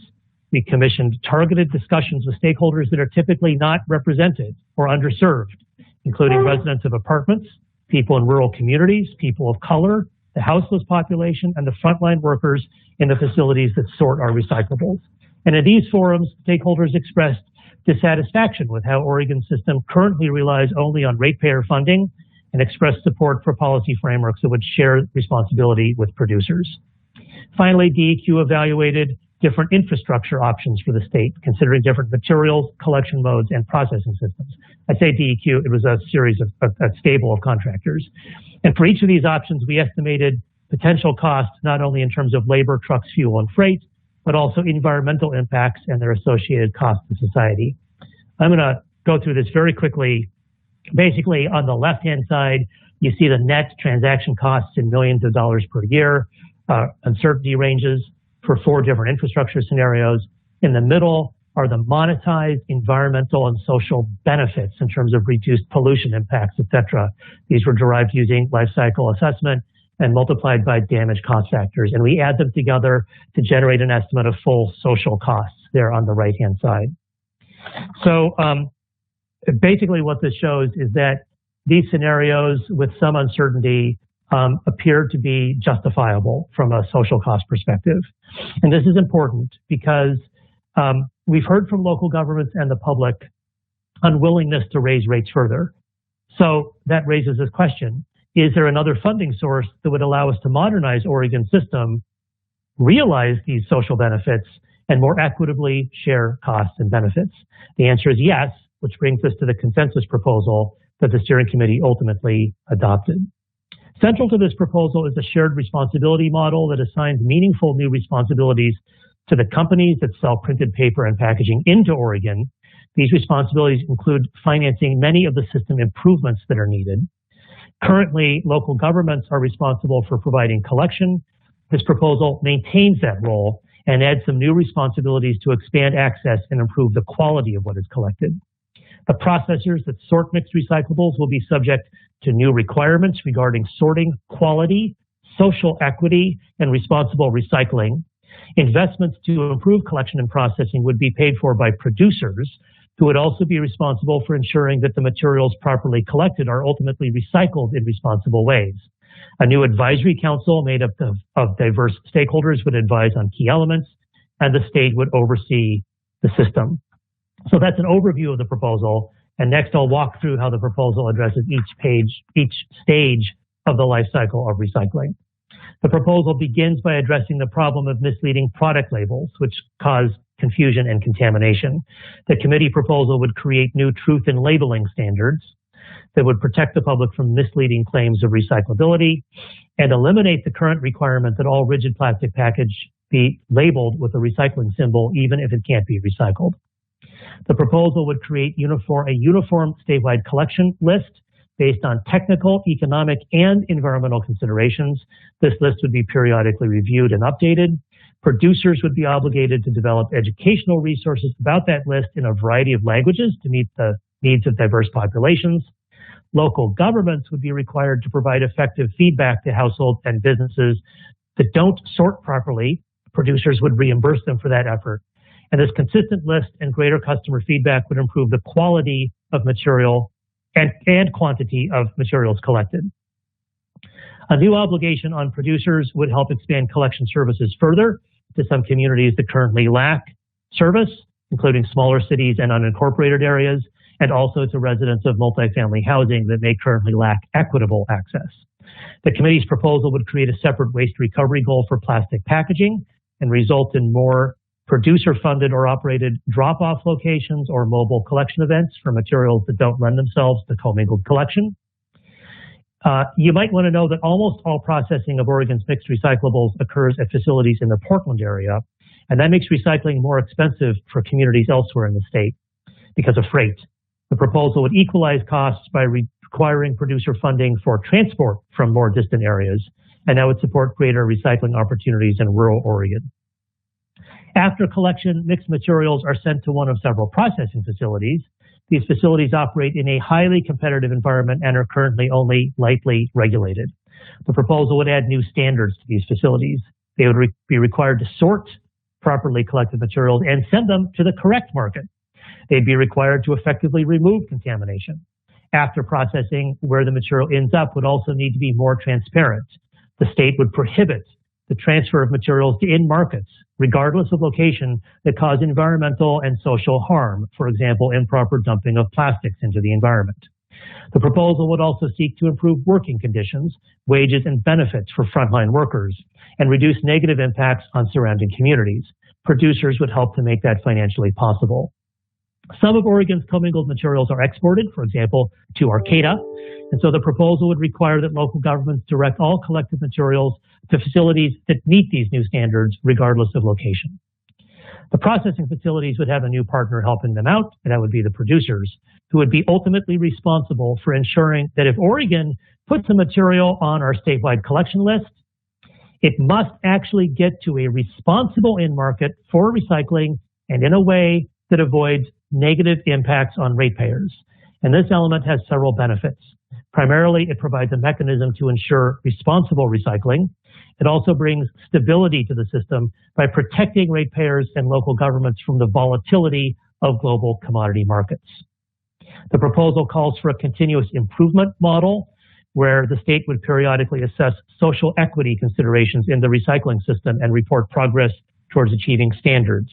We commissioned targeted discussions with stakeholders that are typically not represented or underserved, including residents of apartments, people in rural communities, people of color, the houseless population, and the frontline workers in the facilities that sort our recyclables. And in these forums, stakeholders expressed dissatisfaction with how Oregon's system currently relies only on ratepayer funding and expressed support for policy frameworks that would share responsibility with producers. Finally, DEQ evaluated different infrastructure options for the state, considering different materials, collection modes, and processing systems. I say DEQ, it was a series of a stable of contractors. And for each of these options, we estimated potential costs, not only in terms of labor, trucks, fuel, and freight, but also environmental impacts and their associated costs to society. I'm going to go through this very quickly. Basically, on the left-hand side, you see the net transaction costs in millions of dollars per year, uncertainty ranges for 4 different infrastructure scenarios. In the middle are the monetized environmental and social benefits in terms of reduced pollution impacts, et cetera. These were derived using life cycle assessment and multiplied by damage cost factors. And we add them together to generate an estimate of full social costs there on the right-hand side. So basically what this shows is that these scenarios with some uncertainty appear to be justifiable from a social cost perspective. And this is important because we've heard from local governments and the public unwillingness to raise rates further. So that raises this question: is there another funding source that would allow us to modernize Oregon's system, realize these social benefits, and more equitably share costs and benefits? The answer is yes, which brings us to the consensus proposal that the steering committee ultimately adopted. Central to this proposal is a shared responsibility model that assigns meaningful new responsibilities to the companies that sell printed paper and packaging into Oregon. These responsibilities include financing many of the system improvements that are needed. Currently, local governments are responsible for providing collection. This proposal maintains that role and adds some new responsibilities to expand access and improve the quality of what is collected. The processors that sort mixed recyclables will be subject to new requirements regarding sorting, quality, social equity, and responsible recycling. Investments to improve collection and processing would be paid for by producers, who would also be responsible for ensuring that the materials properly collected are ultimately recycled in responsible ways. A new advisory council made up of diverse stakeholders would advise on key elements, and the state would oversee the system. So that's an overview of the proposal. And next I'll walk through how the proposal addresses each stage of the life cycle of recycling. The proposal begins by addressing the problem of misleading product labels, which cause confusion and contamination. The committee proposal would create new truth in labeling standards that would protect the public from misleading claims of recyclability and eliminate the current requirement that all rigid plastic package be labeled with a recycling symbol, even if it can't be recycled. The proposal would create a uniform statewide collection list based on technical, economic, and environmental considerations. This list would be periodically reviewed and updated. Producers would be obligated to develop educational resources about that list in a variety of languages to meet the needs of diverse populations. Local governments would be required to provide effective feedback to households and businesses that don't sort properly. Producers would reimburse them for that effort. And this consistent list and greater customer feedback would improve the quality of material and quantity of materials collected. A new obligation on producers would help expand collection services further to some communities that currently lack service, including smaller cities and unincorporated areas, and also to residents of multifamily housing that may currently lack equitable access. The committee's proposal would create a separate waste recovery goal for plastic packaging and result in more producer-funded or operated drop-off locations or mobile collection events for materials that don't lend themselves to commingled collection. You might want to know that almost all processing of Oregon's mixed recyclables occurs at facilities in the Portland area, and that makes recycling more expensive for communities elsewhere in the state because of freight. The proposal would equalize costs by requiring producer funding for transport from more distant areas, and that would support greater recycling opportunities in rural Oregon. After collection, mixed materials are sent to one of several processing facilities. These facilities operate in a highly competitive environment and are currently only lightly regulated. The proposal would add new standards to these facilities. They would be required to sort properly collected materials and send them to the correct market. They'd be required to effectively remove contamination. After processing, where the material ends up would also need to be more transparent. The state would prohibit the transfer of materials to end markets, regardless of location, that cause environmental and social harm, for example, improper dumping of plastics into the environment. The proposal would also seek to improve working conditions, wages, and benefits for frontline workers, and reduce negative impacts on surrounding communities. Producers would help to make that financially possible. Some of Oregon's commingled materials are exported, for example, to Arcata, and so the proposal would require that local governments direct all collected materials to facilities that meet these new standards, regardless of location. The processing facilities would have a new partner helping them out, and that would be the producers, who would be ultimately responsible for ensuring that if Oregon puts a material on our statewide collection list, it must actually get to a responsible end market for recycling and in a way that avoids negative impacts on ratepayers. And this element has several benefits. Primarily, it provides a mechanism to ensure responsible recycling. It also brings stability to the system by protecting ratepayers and local governments from the volatility of global commodity markets. The proposal calls for a continuous improvement model where the state would periodically assess social equity considerations in the recycling system and report progress towards achieving standards.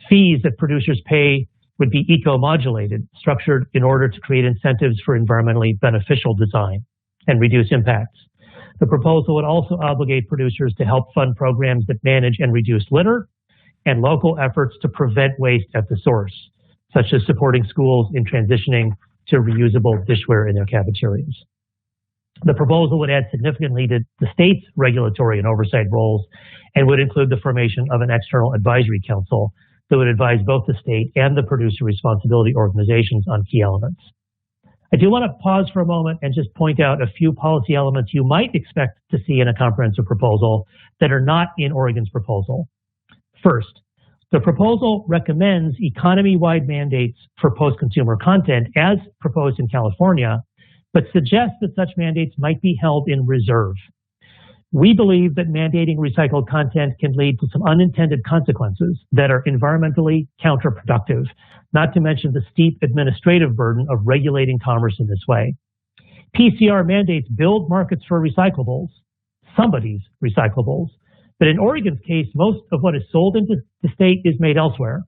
Fees that producers pay would be eco-modulated, structured in order to create incentives for environmentally beneficial design and reduce impacts. The proposal would also obligate producers to help fund programs that manage and reduce litter and local efforts to prevent waste at the source, such as supporting schools in transitioning to reusable dishware in their cafeterias. The proposal would add significantly to the state's regulatory and oversight roles and would include the formation of an external advisory council that would advise both the state and the producer responsibility organizations on key elements. I do want to pause for a moment and just point out a few policy elements you might expect to see in a comprehensive proposal that are not in Oregon's proposal. First, the proposal recommends economy-wide mandates for post-consumer content as proposed in California, but suggests that such mandates might be held in reserve. We believe that mandating recycled content can lead to some unintended consequences that are environmentally counterproductive, not to mention the steep administrative burden of regulating commerce in this way. PCR mandates build markets for recyclables, somebody's recyclables, but in Oregon's case, most of what is sold into the state is made elsewhere.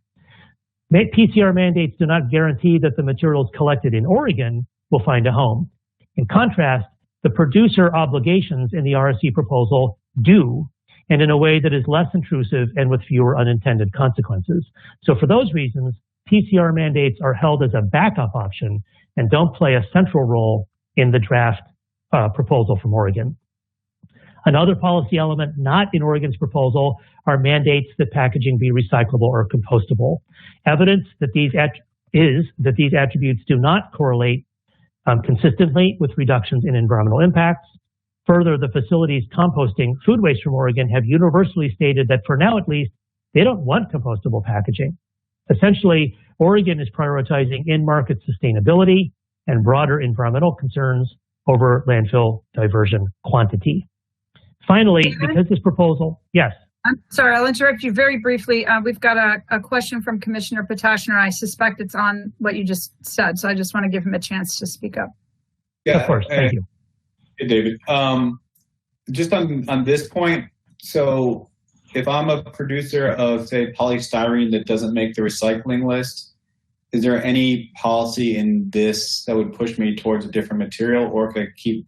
PCR mandates do not guarantee that the materials collected in Oregon will find a home. In contrast, the producer obligations in the RSC proposal do, and in a way that is less intrusive and with fewer unintended consequences. So for those reasons, PCR mandates are held as a backup option and don't play a central role in the draft proposal from Oregon. Another policy element not in Oregon's proposal are mandates that packaging be recyclable or compostable. Evidence that these attributes do not correlate consistently with reductions in environmental impacts. Further, the facilities composting food waste from Oregon have universally stated that for now at least, they don't want compostable packaging. Essentially, Oregon is prioritizing in-market sustainability and broader environmental concerns over landfill diversion quantity. Finally, because this proposal, yes. I'm sorry, I'll interrupt you very briefly. We've got a question from Commissioner Potashner. I suspect it's on what you just said, so I just want to give him a chance to speak up. Yeah, of course. Thank you. Hey, David. Just on this point, so if I'm a producer of, say, polystyrene that doesn't make the recycling list, is there any policy in this that would push me towards a different material, or if I keep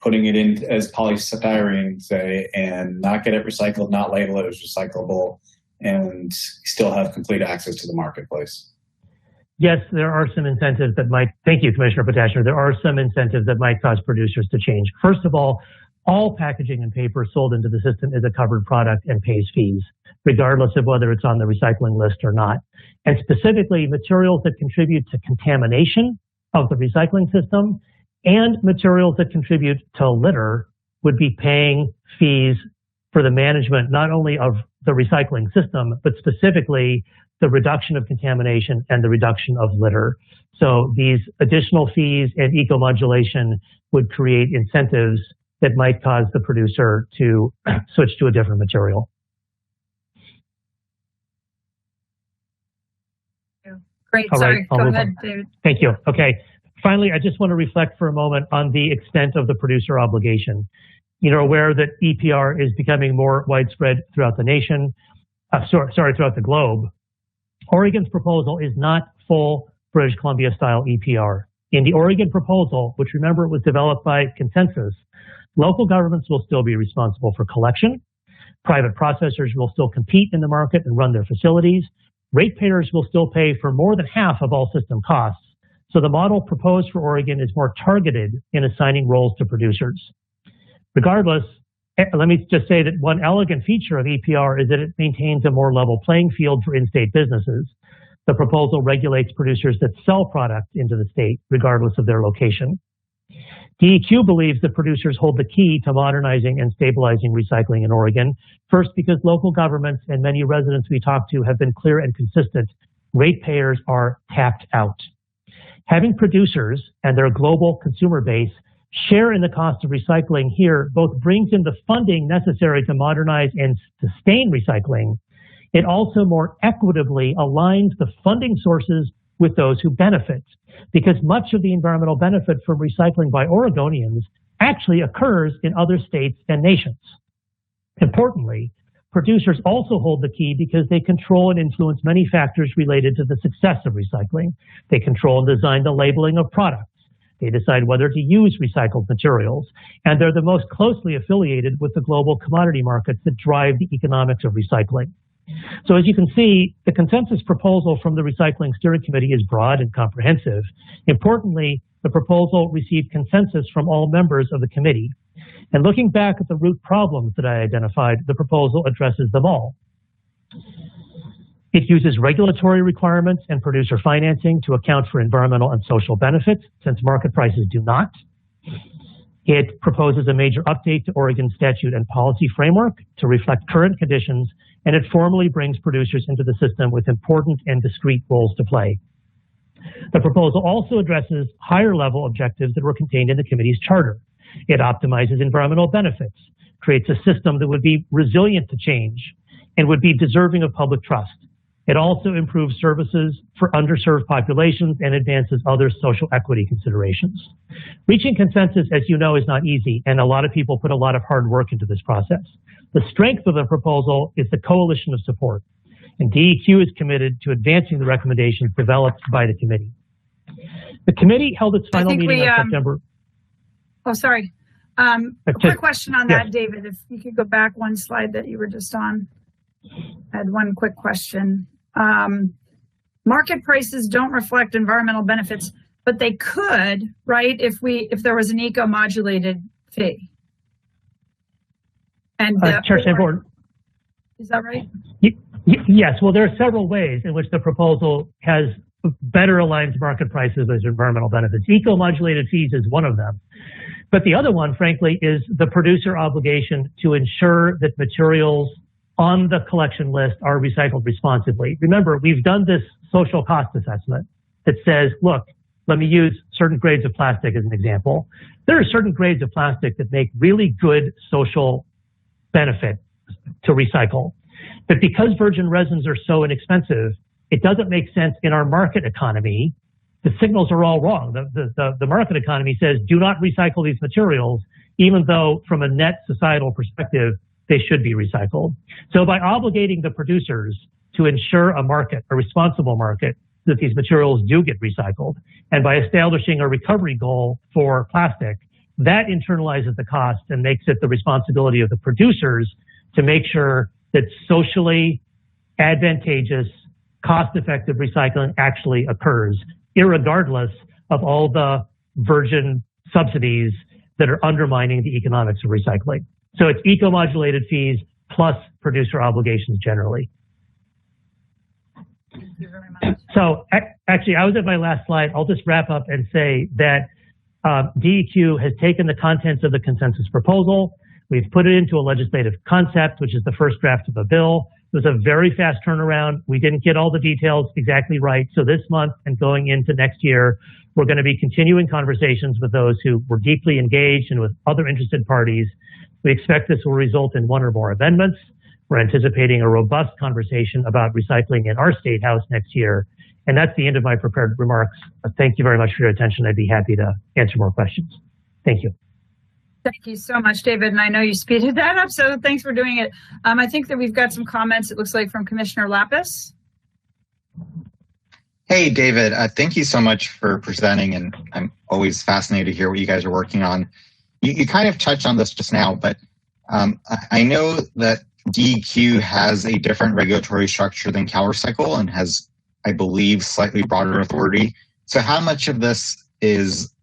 putting it in as polystyrene, say, and not get it recycled, not label it as recyclable, and still have complete access to the marketplace? Yes, there are some incentives that might, thank you, Commissioner Potashner, there are some incentives that might cause producers to change. First of all packaging and paper sold into the system is a covered product and pays fees, regardless of whether it's on the recycling list or not. And specifically, materials that contribute to contamination of the recycling system and materials that contribute to litter would be paying fees for the management not only of the recycling system, but specifically the reduction of contamination and the reduction of litter. So these additional fees and eco-modulation would create incentives that might cause the producer to switch to a different material. Great. All Sorry. right, Go ahead, David. Thank you. Okay. Finally, I just want to reflect for a moment on the extent of the producer obligation. You're aware that EPR is becoming more widespread throughout the nation, throughout the globe. Oregon's proposal is not full British Columbia style EPR. In the Oregon proposal, which remember was developed by consensus, local governments will still be responsible for collection. Private processors will still compete in the market and run their facilities. Ratepayers will still pay for more than half of all system costs. So the model proposed for Oregon is more targeted in assigning roles to producers. Regardless, let me just say that one elegant feature of EPR is that it maintains a more level playing field for in-state businesses. The proposal regulates producers that sell products into the state, regardless of their location. DEQ believes that producers hold the key to modernizing and stabilizing recycling in Oregon. First, because local governments and many residents we talk to have been clear and consistent. Ratepayers are tapped out. Having producers and their global consumer base share in the cost of recycling here both brings in the funding necessary to modernize and sustain recycling. It also more equitably aligns the funding sources with those who benefit, because much of the environmental benefit from recycling by Oregonians actually occurs in other states and nations. Importantly, producers also hold the key because they control and influence many factors related to the success of recycling. They control and design the labeling of products. They decide whether to use recycled materials, and they're the most closely affiliated with the global commodity markets that drive the economics of recycling. So as you can see, the consensus proposal from the Recycling Steering Committee is broad and comprehensive. Importantly, the proposal received consensus from all members of the committee. And looking back at the root problems that I identified, the proposal addresses them all. It uses regulatory requirements and producer financing to account for environmental and social benefits, since market prices do not. It proposes a major update to Oregon statute and policy framework to reflect current conditions, and it formally brings producers into the system with important and discrete roles to play. The proposal also addresses higher level objectives that were contained in the committee's charter. It optimizes environmental benefits, creates a system that would be resilient to change, and would be deserving of public trust. It also improves services for underserved populations and advances other social equity considerations. Reaching consensus, as you know, is not easy, and a lot of people put a lot of hard work into this process. The strength of the proposal is the coalition of support, and DEQ is committed to advancing the recommendations developed by the committee. The committee held its final meeting on September. Oh, sorry. A quick question on that, David. If you could go back one slide that you were just on. I had one quick question. Market prices don't reflect environmental benefits, but they could, right? If there was an eco-modulated fee. And Chair Sanborn. Is that right? Yes. Well, there are several ways in which the proposal has better aligns market prices with environmental benefits. Eco-modulated fees is one of them. But the other one, frankly, is the producer obligation to ensure that materials on the collection list are recycled responsibly. Remember, we've done this social cost assessment that says, look, let me use certain grades of plastic as an example. There are certain grades of plastic that make really good social benefit to recycle. But because virgin resins are so inexpensive, it doesn't make sense in our market economy. The signals are all wrong. The market economy says, do not recycle these materials, even though from a net societal perspective, they should be recycled. So by obligating the producers to ensure a market, a responsible market, that these materials do get recycled, and by establishing a recovery goal for plastic, that internalizes the cost and makes it the responsibility of the producers to make sure that socially advantageous, cost-effective recycling actually occurs, irregardless of all the virgin subsidies that are undermining the economics of recycling. So it's eco-modulated fees plus producer obligations generally. Thank you very much. So actually, I was at my last slide. I'll just wrap up and say that DEQ has taken the contents of the consensus proposal. We've put it into a legislative concept, which is the first draft of a bill. It was a very fast turnaround. We didn't get all the details exactly right. So this month and going into next year, we're going to be continuing conversations with those who were deeply engaged and with other interested parties. We expect this will result in one or more amendments. We're anticipating a robust conversation about recycling in our state house next year. And that's the end of my prepared remarks. Thank you very much for your attention. I'd be happy to answer more questions. Thank you. Thank you so much, David. And I know you speeded that up, so thanks for doing it. I think that we've got some comments, it looks like, from Commissioner Lapis. Hey, David, thank you so much for presenting, and I'm always fascinated to hear what you guys are working on. You kind of touched on this just now, but I know that DEQ has a different regulatory structure than CalRecycle and has, I believe, slightly broader authority. So how much of this is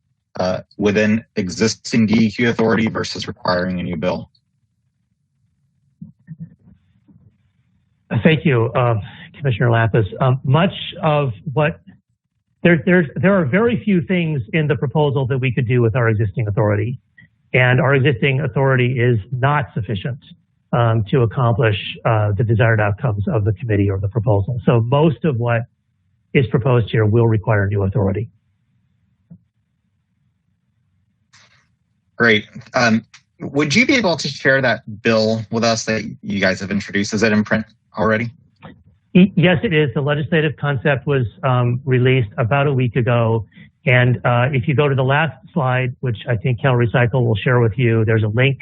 within existing DEQ authority versus requiring a new bill? Thank you, Commissioner Lapis. Much of what there are very few things in the proposal that we could do with our existing authority, and our existing authority is not sufficient to accomplish the desired outcomes of the committee or the proposal. So most of what is proposed here will require new authority. Great. Would you be able to share that bill with us that you guys have introduced? Is it in print already? Yes, it is. The legislative concept was released about a week ago. And if you go to the last slide, which I think CalRecycle will share with you, there's a link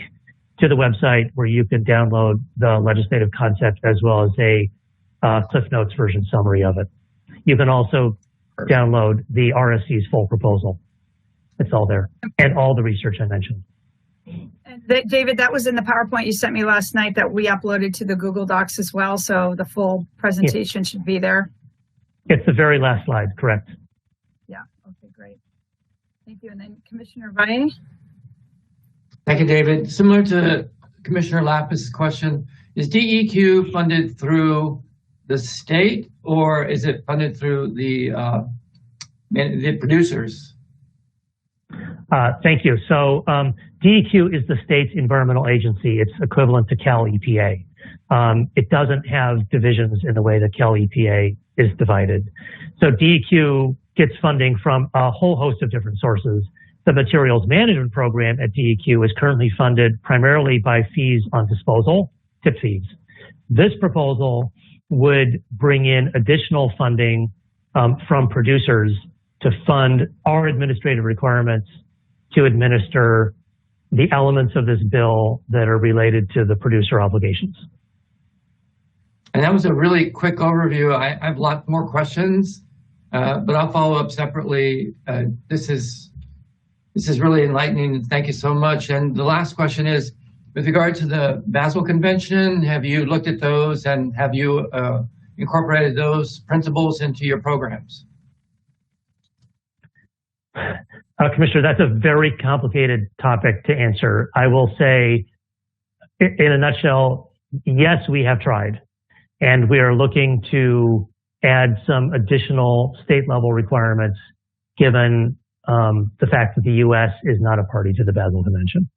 to the website where you can download the legislative concept as well as a Cliff Notes version summary of it. You can also download the RSC's full proposal. It's all there, and all the research I mentioned. And David, that was in the PowerPoint you sent me last night that we uploaded to the Google Docs as well, so the full presentation should be there. It's the very last slide, correct. Yeah, okay, great. Thank you. And then Commissioner Valle. Thank you, David. Similar to Commissioner Lapis' question, is DEQ funded through the state or is it funded through the producers? Thank you. So DEQ is the state's environmental agency. It's equivalent to Cal EPA. It doesn't have divisions in the way that Cal EPA is divided. So DEQ gets funding from a whole host of different sources. The materials management program at DEQ is currently funded primarily by fees on disposal, tip fees. This proposal would bring in additional funding from producers to fund our administrative requirements to administer the elements of this bill that are related to the producer obligations. And that was a really quick overview. I have lots more questions, but I'll follow up separately. This is really enlightening. Thank you so much. And the last question is, with regard to the Basel Convention, have you looked at those and have you incorporated those principles into your programs? Commissioner, that's a very complicated topic to answer. I will say, in a nutshell, yes, we have tried. And we are looking to add some additional state-level requirements given the fact that the U.S. is not a party to the Basel Convention.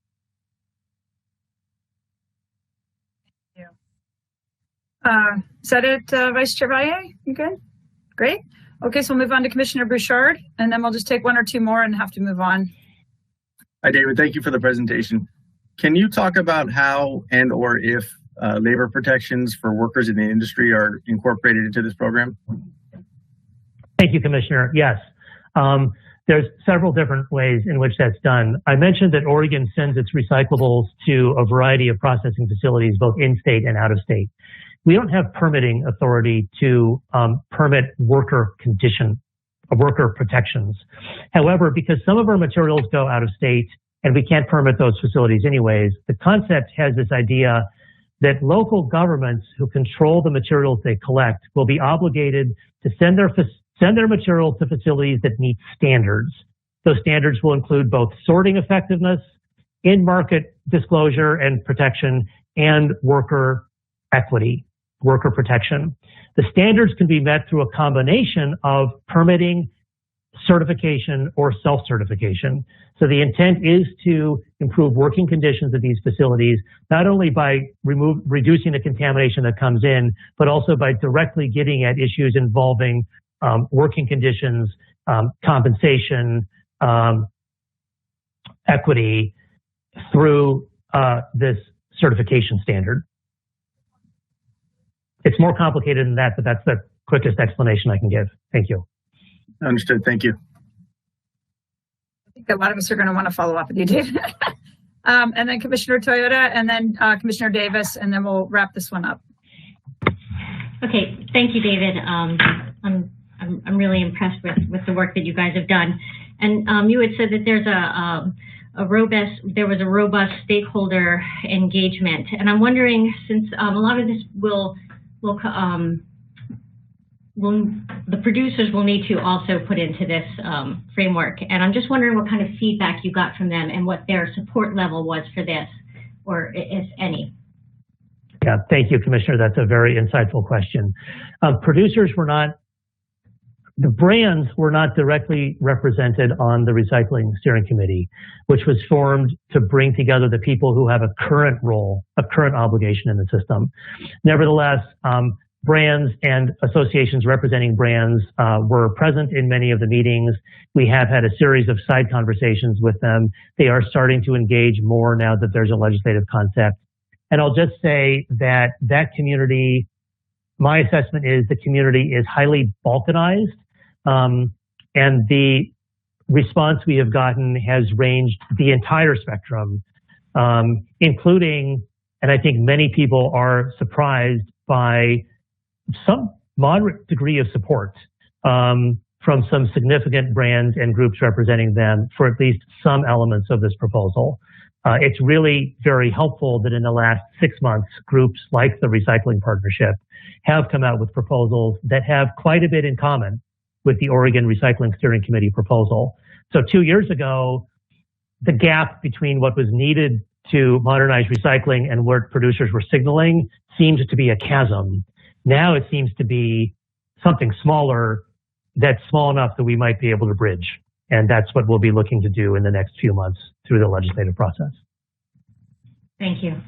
Thank you. Is that it, Vice Chair Valle? You good? Great. Okay, so we'll move on to Commissioner Bouchard, and then we'll just take one or two more and have to move on. Hi, David. Thank you for the presentation. Can you talk about how and or if labor protections for workers in the industry are incorporated into this program? Thank you, Commissioner. Yes. There's several different ways in which that's done. I mentioned that Oregon sends its recyclables to a variety of processing facilities, both in-state and out-of-state. We don't have permitting authority to permit worker protections. However, because some of our materials go out of state and we can't permit those facilities anyways. The concept has this idea that local governments who control the materials they collect will be obligated to send their materials to facilities that meet standards. Those standards will include both sorting effectiveness, in-market disclosure and protection, and worker equity, worker protection. The standards can be met through a combination of permitting, certification, or self-certification. So the intent is to improve working conditions of these facilities, not only by reducing the contamination that comes in, but also by directly getting at issues involving working conditions, compensation, equity through this certification standard. It's more complicated than that, but that's the quickest explanation I can give. Thank you. Understood. Thank you. I think a lot of us are going to want to follow up with you, David. And then Commissioner Toyota, and then Commissioner Davis, and then we'll wrap this one up. Okay, thank you, David. I'm really impressed with the work that you guys have done. And you had said that there's there was a robust stakeholder engagement, and I'm wondering, since a lot of this the producers will need to also put into this framework, and I'm just wondering what kind of feedback you got from them and what their support level was for this, or if any. Yeah, thank you, Commissioner. That's a very insightful question. Producers were not, the brands were not directly represented on the Recycling Steering Committee, which was formed to bring together the people who have a current role, a current obligation in the system. Nevertheless, brands and associations representing brands were present in many of the meetings. We have had a series of side conversations with them. They are starting to engage more now that there's a legislative concept. And I'll just say that that community, my assessment is the community is highly balkanized. And the response we have gotten has ranged the entire spectrum, including, and I think many people are surprised by some moderate degree of support from some significant brands and groups representing them for at least some elements of this proposal. It's really very helpful that in the last 6 months, groups like the Recycling Partnership have come out with proposals that have quite a bit in common with the Oregon Recycling Steering Committee proposal. So 2 years ago, the gap between what was needed to modernize recycling and what producers were signaling seemed to be a chasm. Now it seems to be something smaller that's small enough that we might be able to bridge. And that's what we'll be looking to do in the next few months through the legislative process. Thank you.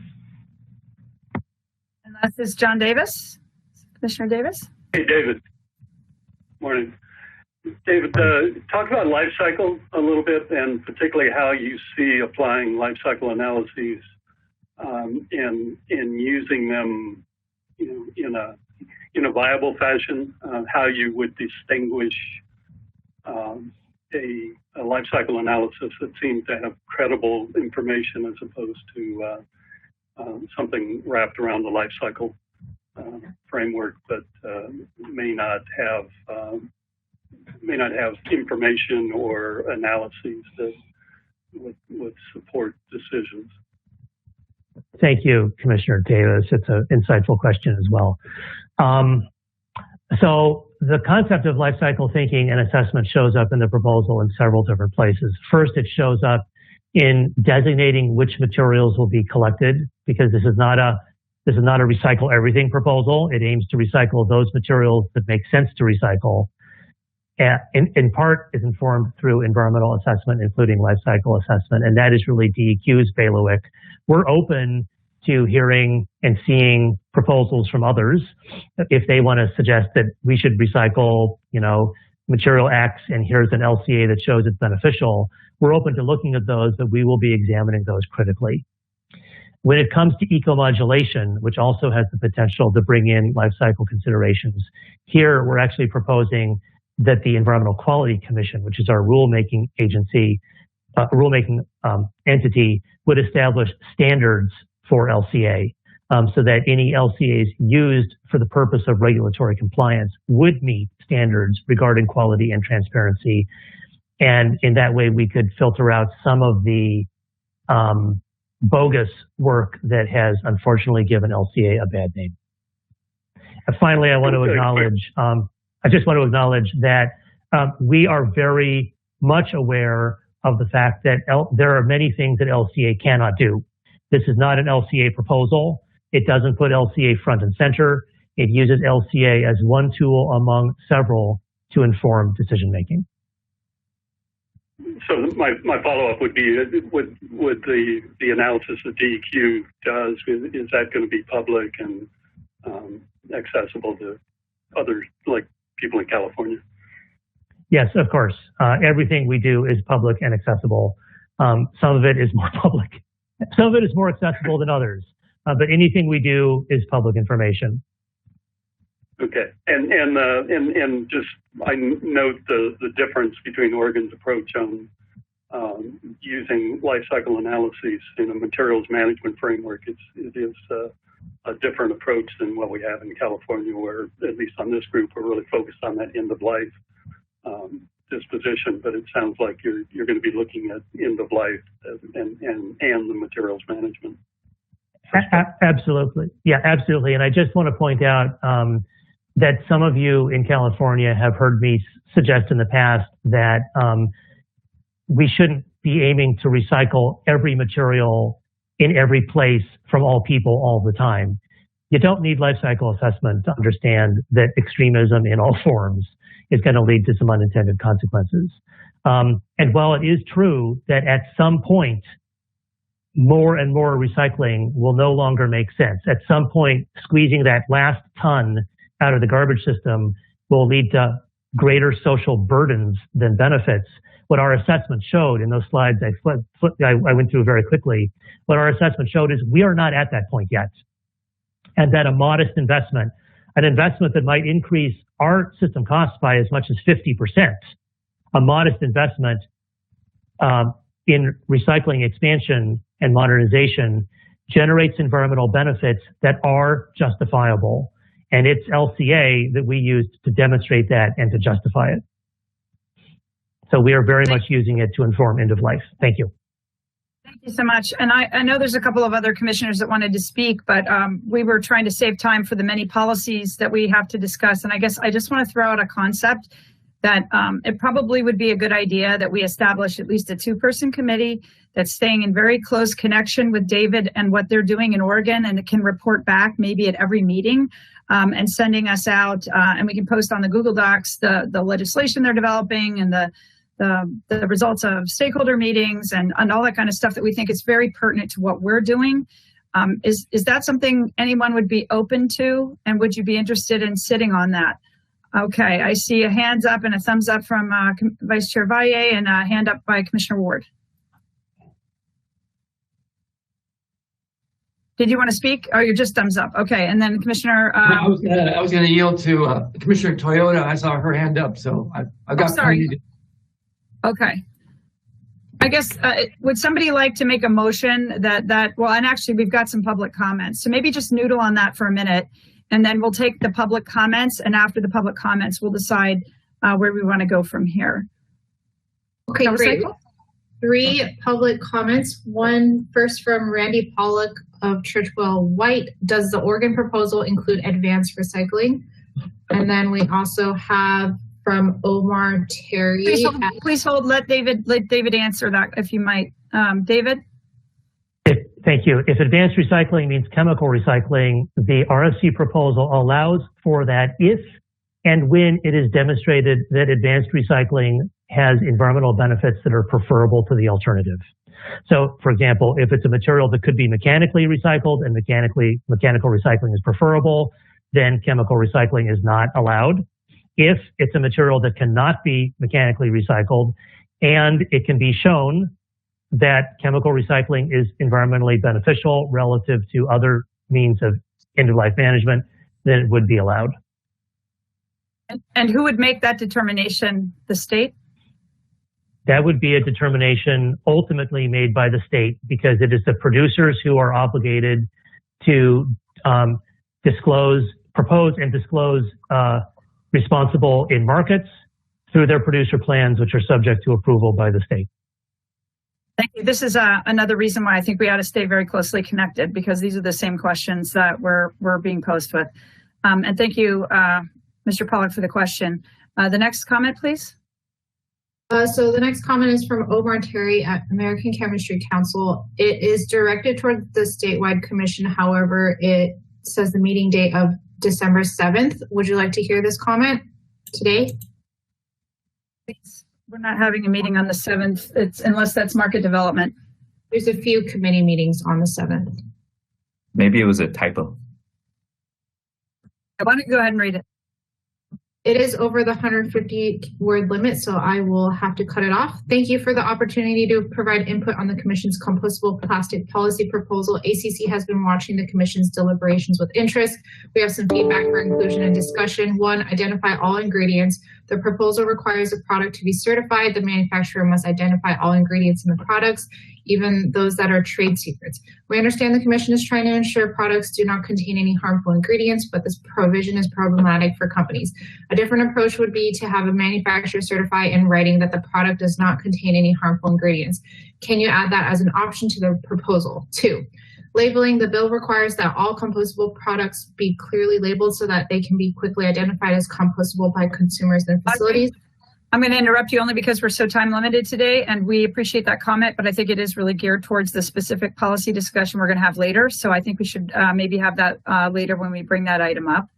And this is John Davis, Commissioner Davis. Hey, David. Morning. David, talk about life cycle a little bit, and particularly how you see applying life cycle analyses and using them, in a viable fashion. How you would distinguish a life cycle analysis that seems to have credible information as opposed to something wrapped around the life cycle framework, but may not have information or analyses that would support decisions. Thank you, Commissioner Davis. It's an insightful question as well. So the concept of life cycle thinking and assessment shows up in the proposal in several different places. First, it shows up in designating which materials will be collected, because this is not a recycle everything proposal. It aims to recycle those materials that make sense to recycle. In part is informed through environmental assessment, including life cycle assessment, and that is really DEQ's bailiwick. We're open to hearing and seeing proposals from others if they want to suggest that we should recycle, material X, and here's an LCA that shows it's beneficial. We're open to looking at those, but we will be examining those critically. When it comes to eco-modulation, which also has the potential to bring in life cycle considerations, here we're actually proposing that the Environmental Quality Commission, which is our rulemaking agency, entity, would establish standards for LCA, so that any LCAs used for the purpose of regulatory compliance would meet standards regarding quality and transparency. And in that way, we could filter out some of the bogus work that has unfortunately given LCA a bad name. And finally, I want to acknowledge, I just want to acknowledge that we are very much aware of the fact that there are many things that LCA cannot do. This is not an LCA proposal. It doesn't put LCA front and center. It uses LCA as one tool among several to inform decision making. So my follow-up would be, would the analysis that DEQ does, is that going to be public and accessible to others, like people in California? Yes, of course. Everything we do is public and accessible. Some of it is more public. Some of it is more accessible than others. But anything we do is public information. Okay, and just I note the difference between Oregon's approach on using life cycle analyses in a materials management framework. It is a different approach than what we have in California, where at least on this group we're really focused on that end of life disposition. But it sounds like you're going to be looking at end of life and the materials management. Absolutely, yeah, absolutely. And I just want to point out that some of you in California have heard me suggest in the past that we shouldn't be aiming to recycle every material in every place from all people all the time. You don't need life cycle assessment to understand that extremism in all forms is going to lead to some unintended consequences. And while it is true that at some point, more and more recycling will no longer make sense, at some point, squeezing that last ton out of the garbage system will lead to greater social burdens than benefits. What our assessment showed in those slides I went through very quickly, what our assessment showed is we are not at that point yet. And that a modest investment, an investment that might increase our system costs by as much as 50%, a modest investment in recycling expansion and modernization generates environmental benefits that are justifiable. And it's LCA that we used to demonstrate that and to justify it. So we are very much using it to inform end of life. Thank you. Thank you so much. And I know there's a couple of other commissioners that wanted to speak, but we were trying to save time for the many policies that we have to discuss. And I guess I just want to throw out a concept that it probably would be a good idea that we establish at least a two-person committee that's staying in very close connection with David and what they're doing in Oregon, and it can report back maybe at every meeting and sending us out, and we can post on the Google Docs the legislation they're developing and the results of stakeholder meetings and all that kind of stuff that we think is very pertinent to what we're doing. Is that something anyone would be open to, and would you be interested in sitting on that? Okay, I see a hands up and a thumbs up from Vice Chair Valle and a hand up by Commissioner Ward. Did you want to speak? Oh, you're just thumbs up. Okay, and then Commissioner. I was going to yield to Commissioner Toyota. I saw her hand up, so I got. Oh, sorry. Okay. I guess would somebody like to make a motion that well, and actually we've got some public comments, so maybe just noodle on that for a minute. And then we'll take the public comments, and after the public comments, we'll decide where we want to go from here. Okay, great. 3 public comments. One first from Randy Pollock of Churchwell White. Does the Oregon proposal include advanced recycling? And then we also have from Omar Terry. Please hold. Let David answer that, if you might. David? Thank you. If advanced recycling means chemical recycling, the RFC proposal allows for that if and when it is demonstrated that advanced recycling has environmental benefits that are preferable to the alternative. So, for example, if it's a material that could be mechanically recycled and mechanical recycling is preferable, then chemical recycling is not allowed. If it's a material that cannot be mechanically recycled and it can be shown that chemical recycling is environmentally beneficial relative to other means of end-of-life management, then it would be allowed. And who would make that determination? The state? That would be a determination ultimately made by the state, because it is the producers who are obligated to propose and disclose responsible in markets through their producer plans, which are subject to approval by the state. Thank you. This is another reason why I think we ought to stay very closely connected, because these are the same questions that we're being posed with. And thank you, Mr. Pollack, for the question. The next comment, please. So the next comment is from Omar Terry at American Chemistry Council. It is directed toward the statewide commission. However, it says the meeting date of December 7th. Would you like to hear this comment today? Please. We're not having a meeting on the 7th, unless that's market development. There's a few committee meetings on the 7th. Maybe it was a typo. Why don't you go ahead and read it? It is over the 150-word limit, so I will have to cut it off. Thank you for the opportunity to provide input on the Commission's compostable plastic policy proposal. ACC has been watching the Commission's deliberations with interest. We have some feedback for inclusion and discussion. 1, identify all ingredients. The proposal requires a product to be certified. The manufacturer must identify all ingredients in the products, even those that are trade secrets. We understand the Commission is trying to ensure products do not contain any harmful ingredients, but this provision is problematic for companies. A different approach would be to have a manufacturer certify in writing that the product does not contain any harmful ingredients. Can you add that as an option to the proposal? 2, labeling. The bill requires that all compostable products be clearly labeled so that they can be quickly identified as compostable by consumers and facilities. I'm going to interrupt you only because we're so time limited today, and we appreciate that comment, but I think it is really geared towards the specific policy discussion we're going to have later. So I think we should maybe have that later when we bring that item up.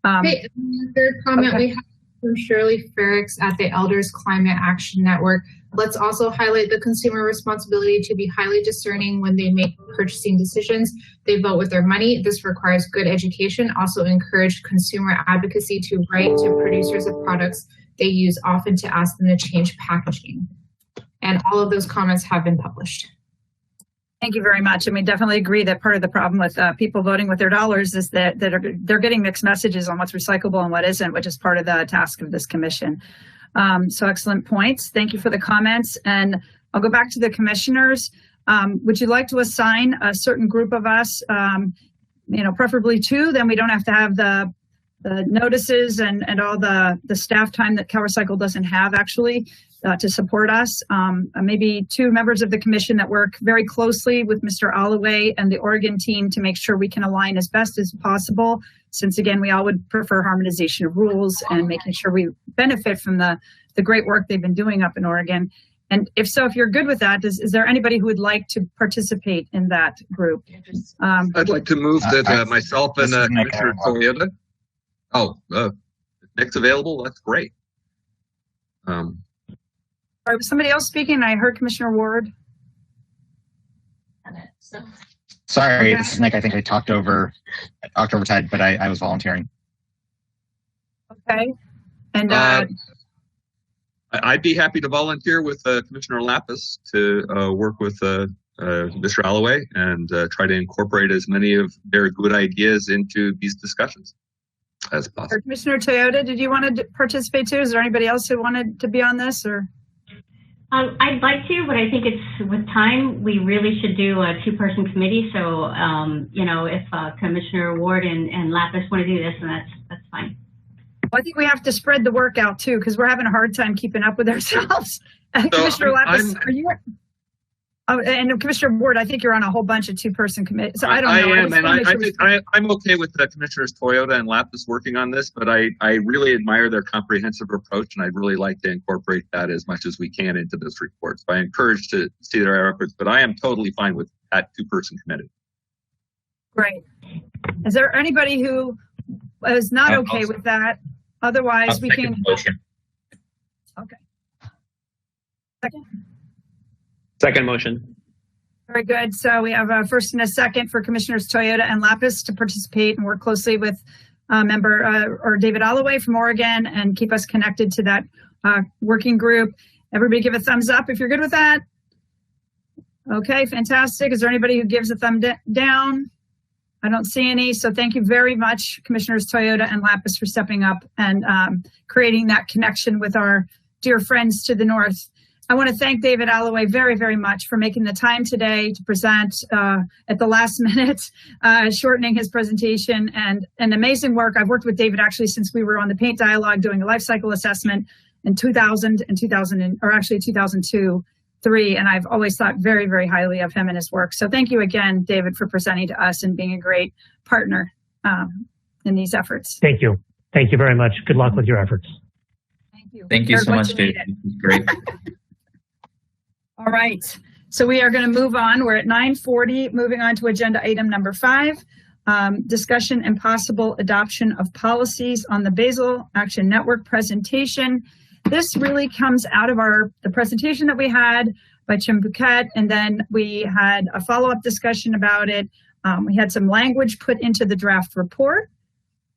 Okay, and the third comment we have from Shirley Ferrix at the Elders Climate Action Network. Let's also highlight the consumer responsibility to be highly discerning when they make purchasing decisions. They vote with their money. This requires good education. Also encourage consumer advocacy to write to producers of products they use, often to ask them to change packaging. And all of those comments have been published. Thank you very much. And we definitely agree that part of the problem with people voting with their dollars is that they're getting mixed messages on what's recyclable and what isn't, which is part of the task of this commission. So excellent points. Thank you for the comments. And I'll go back to the commissioners. Would you like to assign a certain group of us, preferably 2, then we don't have to have the notices and all the staff time that CalRecycle doesn't have actually to support us. Maybe 2 members of the commission that work very closely with Mr. Alloway and the Oregon team to make sure we can align as best as possible. Since again, we all would prefer harmonization of rules and making sure we benefit from the great work they've been doing up in Oregon. And if so, if you're good with that, is there anybody who would like to participate in that group? I'd like to move that myself and Commissioner Toyota. If Nick's available, that's great. Was somebody else speaking? I heard Commissioner Ward. Sorry, this is Nick. I think I talked over Ted, but I was volunteering. Okay. And I'd be happy to volunteer with Commissioner Lapis to work with Mr. Alloway and try to incorporate as many of their good ideas into these discussions as possible. Commissioner Toyota, did you want to participate too? Is there anybody else who wanted to be on this? Or I'd like to, but I think it's with time, we really should do a 2-person committee. So, if Commissioner Ward and Lapis want to do this, then that's fine. Well, I think we have to spread the work out too, because we're having a hard time keeping up with ourselves. So Commissioner Lapis, are you? Oh, and Commissioner Ward, I think you're on a whole bunch of 2-person committees. So I don't know. I am, and I'm okay with Commissioners Toyota and Lapis working on this, but I really admire their comprehensive approach, and I'd really like to incorporate that as much as we can into this report. So I encourage to see their efforts, but I am totally fine with that 2-person committee. Great. Is there anybody who is not okay with that? Otherwise, we can. Motion. Okay. Second motion. Very good. So we have a first and a second for Commissioners Toyota and Lapis to participate and work closely with member or David Alloway from Oregon and keep us connected to that working group. Everybody give a thumbs up if you're good with that. Okay, fantastic. Is there anybody who gives a thumb down? I don't see any. So thank you very much, Commissioners Toyota and Lapis, for stepping up and creating that connection with our dear friends to the north. I want to thank David Alloway very, very much for making the time today to present at the last minute, shortening his presentation, and an amazing work. I've worked with David actually since we were on the Paint Dialogue doing a life cycle assessment in 2002. 3, and I've always thought very, very highly of him and his work. So thank you again, David, for presenting to us and being a great partner in these efforts. Thank you. Thank you very much. Good luck with your efforts. Thank you. Thank you so much, David. Great. All right. So we are going to move on. We're at 9:40, moving on to agenda item number 5, discussion and possible adoption of policies on the Basal Action Network presentation. This really comes out of the presentation that we had by Jim Bouquet, and then we had a follow-up discussion about it. We had some language put into the draft report,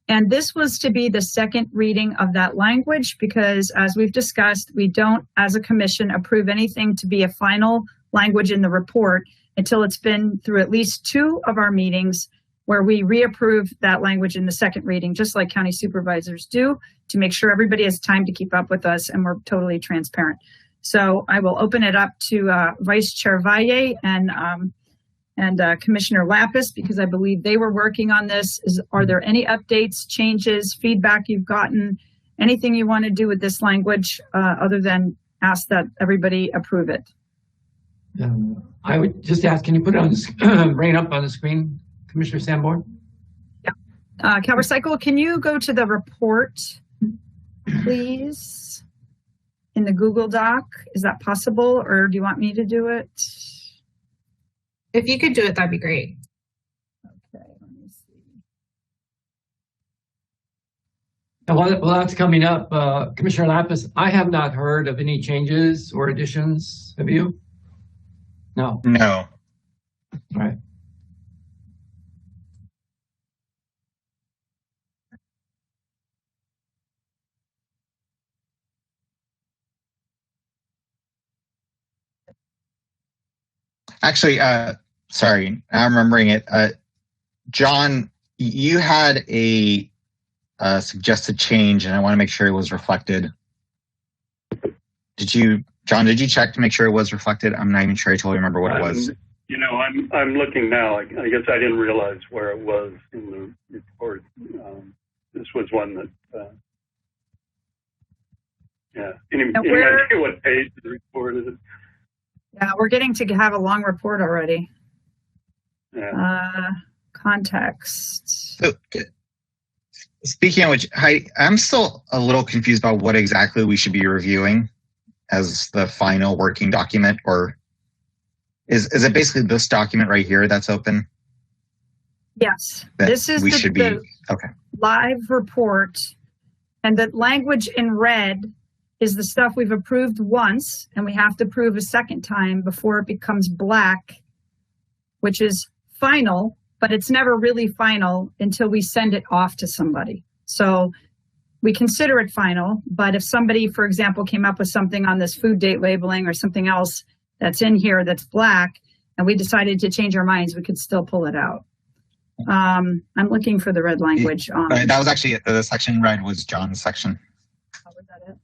and this was to be the second reading of that language because, as we've discussed, we don't, as a commission, approve anything to be a final language in the report until it's been through at least 2 of our meetings where we reapprove that language in the second reading, just like county supervisors do, to make sure everybody has time to keep up with us and we're totally transparent. So I will open it up to Vice Chair Valle and Commissioner Lapis, because I believe they were working on this. Are there any updates, changes, feedback you've gotten, anything you want to do with this language other than ask that everybody approve it? I would just ask, can you put it on bring it up on the screen, Commissioner Sanborn? Yeah. CalRecycle, can you go to the report, please, in the Google Doc? Is that possible, or do you want me to do it? If you could do it, that'd be great. Okay, let me see. And while that's coming up, Commissioner Lapis, I have not heard of any changes or additions. Have you? No. No. All right. Actually, sorry, I'm remembering it. John, you had a suggested change, and I want to make sure it was reflected. John, did you check to make sure it was reflected? I'm not even sure I totally remember what it was. You know, I'm looking now. I guess I didn't realize where it was in the report. This was one that, yeah. Any idea what page the report is? Yeah, we're getting to have a long report already. Yeah. Context. So, speaking of which, I'm still a little confused about what exactly we should be reviewing as the final working document, or is it basically this document right here that's open? Yes, this is the live report, and the language in red is the stuff we've approved once, and we have to approve a second time before it becomes black, which is final, but it's never really final until we send it off to somebody. So we consider it final, but if somebody, for example, came up with something on this food date labeling or something else that's in here that's black, and we decided to change our minds, we could still pull it out. I'm looking for the red language. That was actually the section red was John's section. Oh, was that it?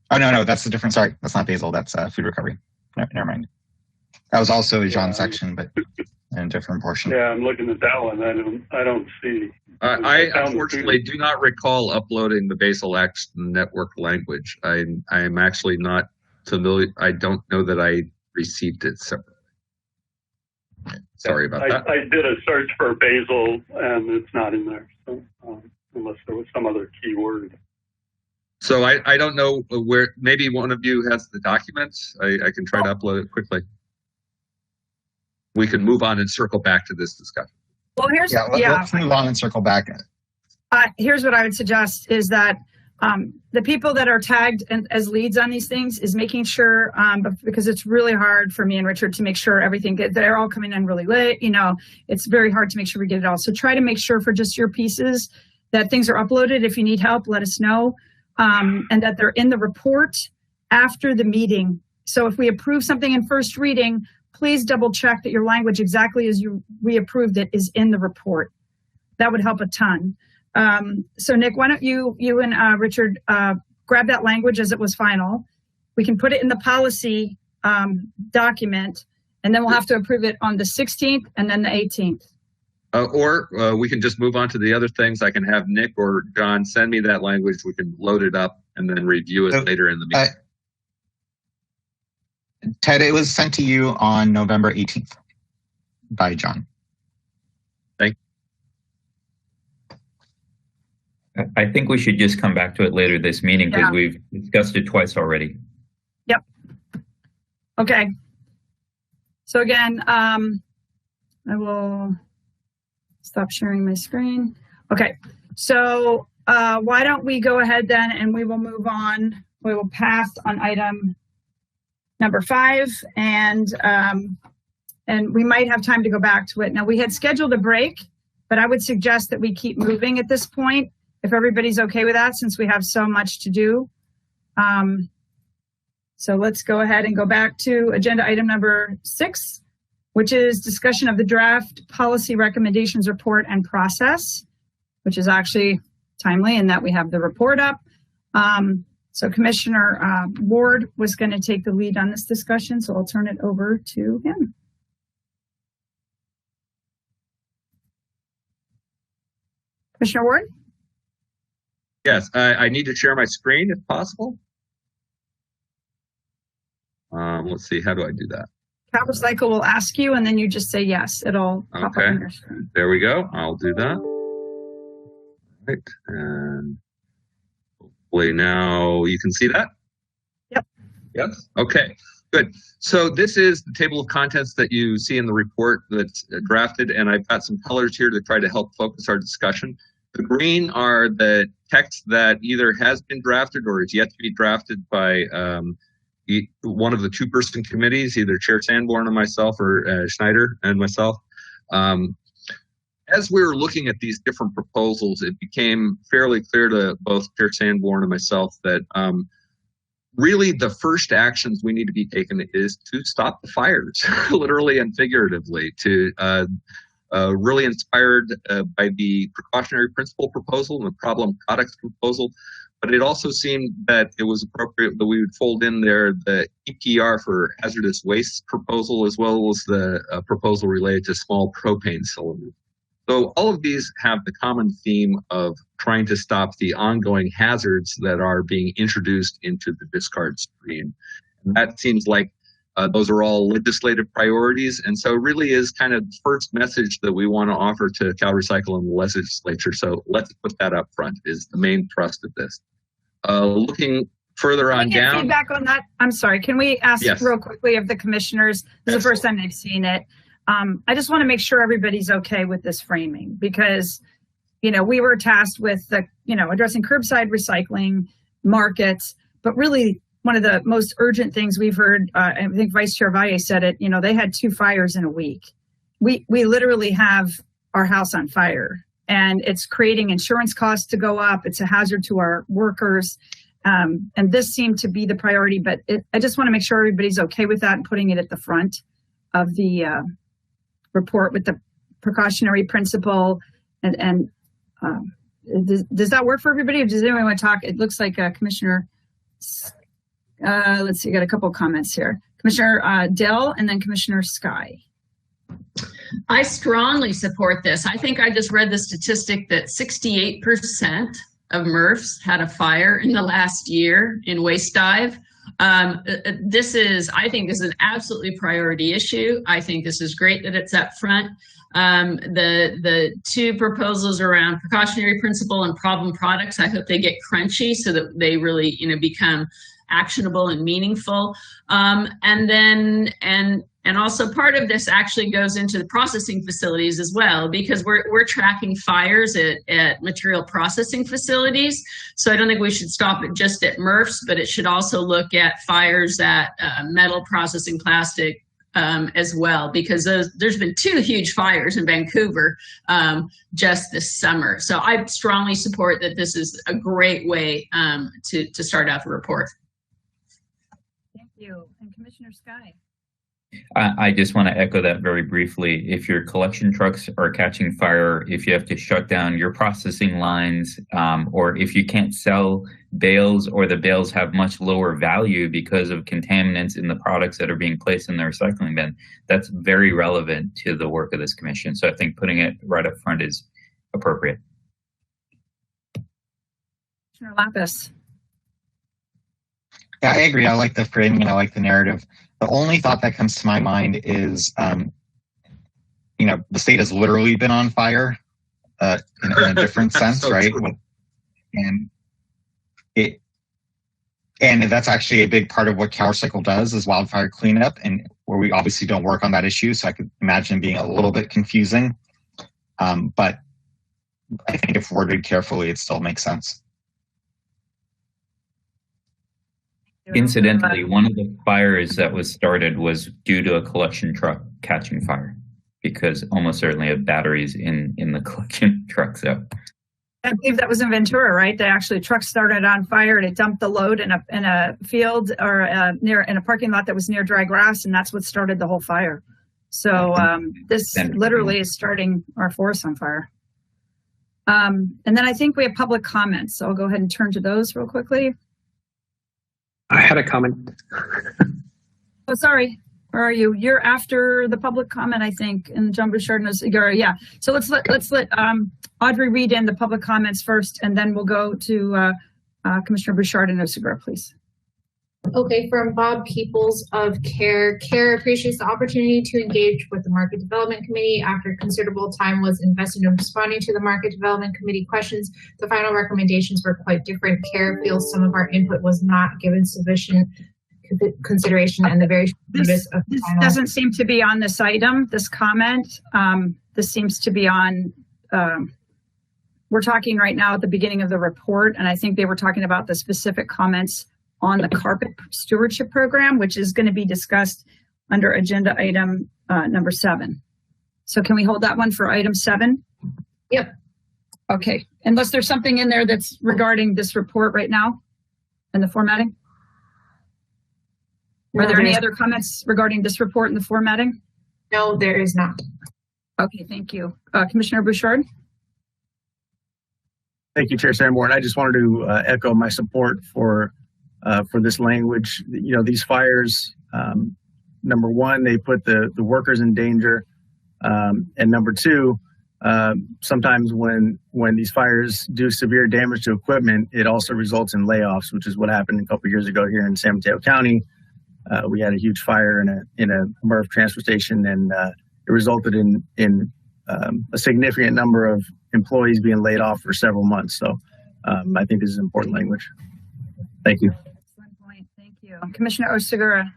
Oh, no, that's a different, sorry, that's not Basal, that's food recovery. Never mind. That was also a John section, but in a different portion. Yeah, I'm looking at that one. I don't see. I unfortunately do not recall uploading the Basal Action Network language. I am actually not familiar. I don't know that I received it separately. Sorry about that. I did a search for Basal, and it's not in there. So unless there was some other keyword. So I don't know where. Maybe one of you has the documents. I can try to upload it quickly. We can move on and circle back to this discussion. Well, let's move on and circle back. Here's what I would suggest is that the people that are tagged as leads on these things is making sure, because it's really hard for me and Richard to make sure everything, they're all coming in really late. You know, it's very hard to make sure we get it all. So try to make sure for just your pieces that things are uploaded. If you need help, let us know. And that they're in the report after the meeting. So if we approve something in first reading, please double check that your language exactly as we approved it is in the report. That would help a ton. So Nick, why don't you and Richard grab that language as it was final. We can put it in the policy document, and then we'll have to approve it on the 16th and then the 18th. Or we can just move on to the other things. I can have Nick or John send me that language. We can load it up and then review it later in the meeting. Ted, it was sent to you on November 18th by John. I think we should just come back to it later this meeting because we've discussed it twice already. Yep. Okay. So again, I will stop sharing my screen. Okay. So why don't we go ahead then and we will move on. We will pass on item number 5 and we might have time to go back to it. Now we had scheduled a break, but I would suggest that we keep moving at this point. If everybody's okay with that, since we have so much to do. So let's go ahead and go back to agenda item number 6, which is discussion of the draft policy recommendations report and process, which is actually timely in that we have the report up. So Commissioner Ward was going to take the lead on this discussion, so I'll turn it over to him. Commissioner Ward? Yes, I need to share my screen if possible. Let's see, how do I do that? CalRecycle will ask you, and then you just say yes. It'll pop up on your screen. There we go. I'll do that. All right, and hopefully now you can see that. Yep. Yes. Okay. Good. So this is the table of contents that you see in the report that's drafted, and I've got some colors here to try to help focus our discussion. The green are the text that either has been drafted or is yet to be drafted by one of the 2-person committees, either Chair Sanborn and myself or Schneider and myself. As we were looking at these different proposals, it became fairly clear to both Chair Sanborn and myself that really the first actions we need to be taken is to stop the fires, literally and figuratively, to really inspired by the precautionary principle proposal and the problem products proposal. But it also seemed that it was appropriate that we would fold in there the EPR for hazardous waste proposal, as well as the proposal related to small propane cylinders. So all of these have the common theme of trying to stop the ongoing hazards that are being introduced into the discard stream. And that seems like those are all legislative priorities, and so really is kind of the first message that we want to offer to CalRecycle and the legislature. So let's put that up front, is the main thrust of this. Looking further on down. Feedback on that? I'm sorry, can we ask real quickly of the commissioners? This is the first time they've seen it. I just want to make sure everybody's okay with this framing because, we were tasked with the, addressing curbside recycling markets, but really one of the most urgent things we've heard, I think Vice Chair Valle said it, they had 2 fires in a week. We literally have our house on fire and it's creating insurance costs to go up. It's a hazard to our workers. And this seemed to be the priority, but I just want to make sure everybody's okay with that and putting it at the front of the report with the precautionary principle. And does that work for everybody? Or does anyone want to talk? It looks like Commissioner... let's see, got a couple of comments here. Commissioner Dell and then Commissioner Sky. I strongly support this. I think I just read the statistic that 68% of MRFs had a fire in the last year in waste dive. I think this is an absolutely priority issue. I think this is great that it's up front. The 2 proposals around precautionary principle and problem products, I hope they get crunchy so that they really, become actionable and meaningful. And also part of this actually goes into the processing facilities as well, because we're tracking fires at material processing facilities. So I don't think we should stop it just at MRFs, but it should also look at fires at metal processing, plastic as well, because there's been 2 huge fires in Vancouver just this summer. So I strongly support that. This is a great way to start out the report. Thank you. And Commissioner Sky. I just want to echo that very briefly. If your collection trucks are catching fire, if you have to shut down your processing lines, or if you can't sell bales or the bales have much lower value because of contaminants in the products that are being placed in the recycling bin, that's very relevant to the work of this commission. So I think putting it right up front is appropriate. Commissioner Lapis. Yeah, I agree. I like the framing and I like the narrative. The only thought that comes to my mind is, the state has literally been on fire in a different sense, so right? True. And that's actually a big part of what CalRecycle does is wildfire cleanup, and where we obviously don't work on that issue. So I could imagine being a little bit confusing. But I think if worded carefully, it still makes sense. Incidentally, one of the fires that was started was due to a collection truck catching fire, because almost certainly have batteries in the collection truck. So I believe that was in Ventura, right? They actually, truck started on fire and it dumped the load in a field or in a parking lot that was near dry grass, and that's what started the whole fire. So this literally is starting our forest on fire. And then I think we have public comments, so I'll go ahead and turn to those real quickly. I had a comment. Oh, sorry. Where are you? You're after the public comment, I think, and John Bouchard knows. Yeah. So let's let Audrey read in the public comments first, and then we'll go to Commissioner Bouchard and Osagura, please. Okay, from Bob Peoples of CARE. CARE appreciates the opportunity to engage with the Market Development Committee. After considerable time was invested in responding to the Market Development Committee questions, the final recommendations were quite different. CARE feels some of our input was not given sufficient consideration, and the very this doesn't seem to be on this item, this comment. This seems to be on, we're talking right now at the beginning of the report, and I think they were talking about the specific comments on the carpet stewardship program, which is going to be discussed under agenda item number 7. So can we hold that one for item 7? Yep. Okay, unless there's something in there that's regarding this report right now and the formatting. Are there any other comments regarding this report and the formatting? No, there is not. Okay, thank you. Commissioner Bouchard? Thank you, Chair Sanborn. I just wanted to echo my support for this language. You know, these fires, number one, they put the workers in danger. And number two, sometimes when these fires do severe damage to equipment, it also results in layoffs, which is what happened a couple of years ago here in San Mateo County. We had a huge fire in a MRF transfer station, and it resulted in a significant number of employees being laid off for several months. So I think this is important language. Thank you. Excellent point. Thank you. Commissioner Osagura.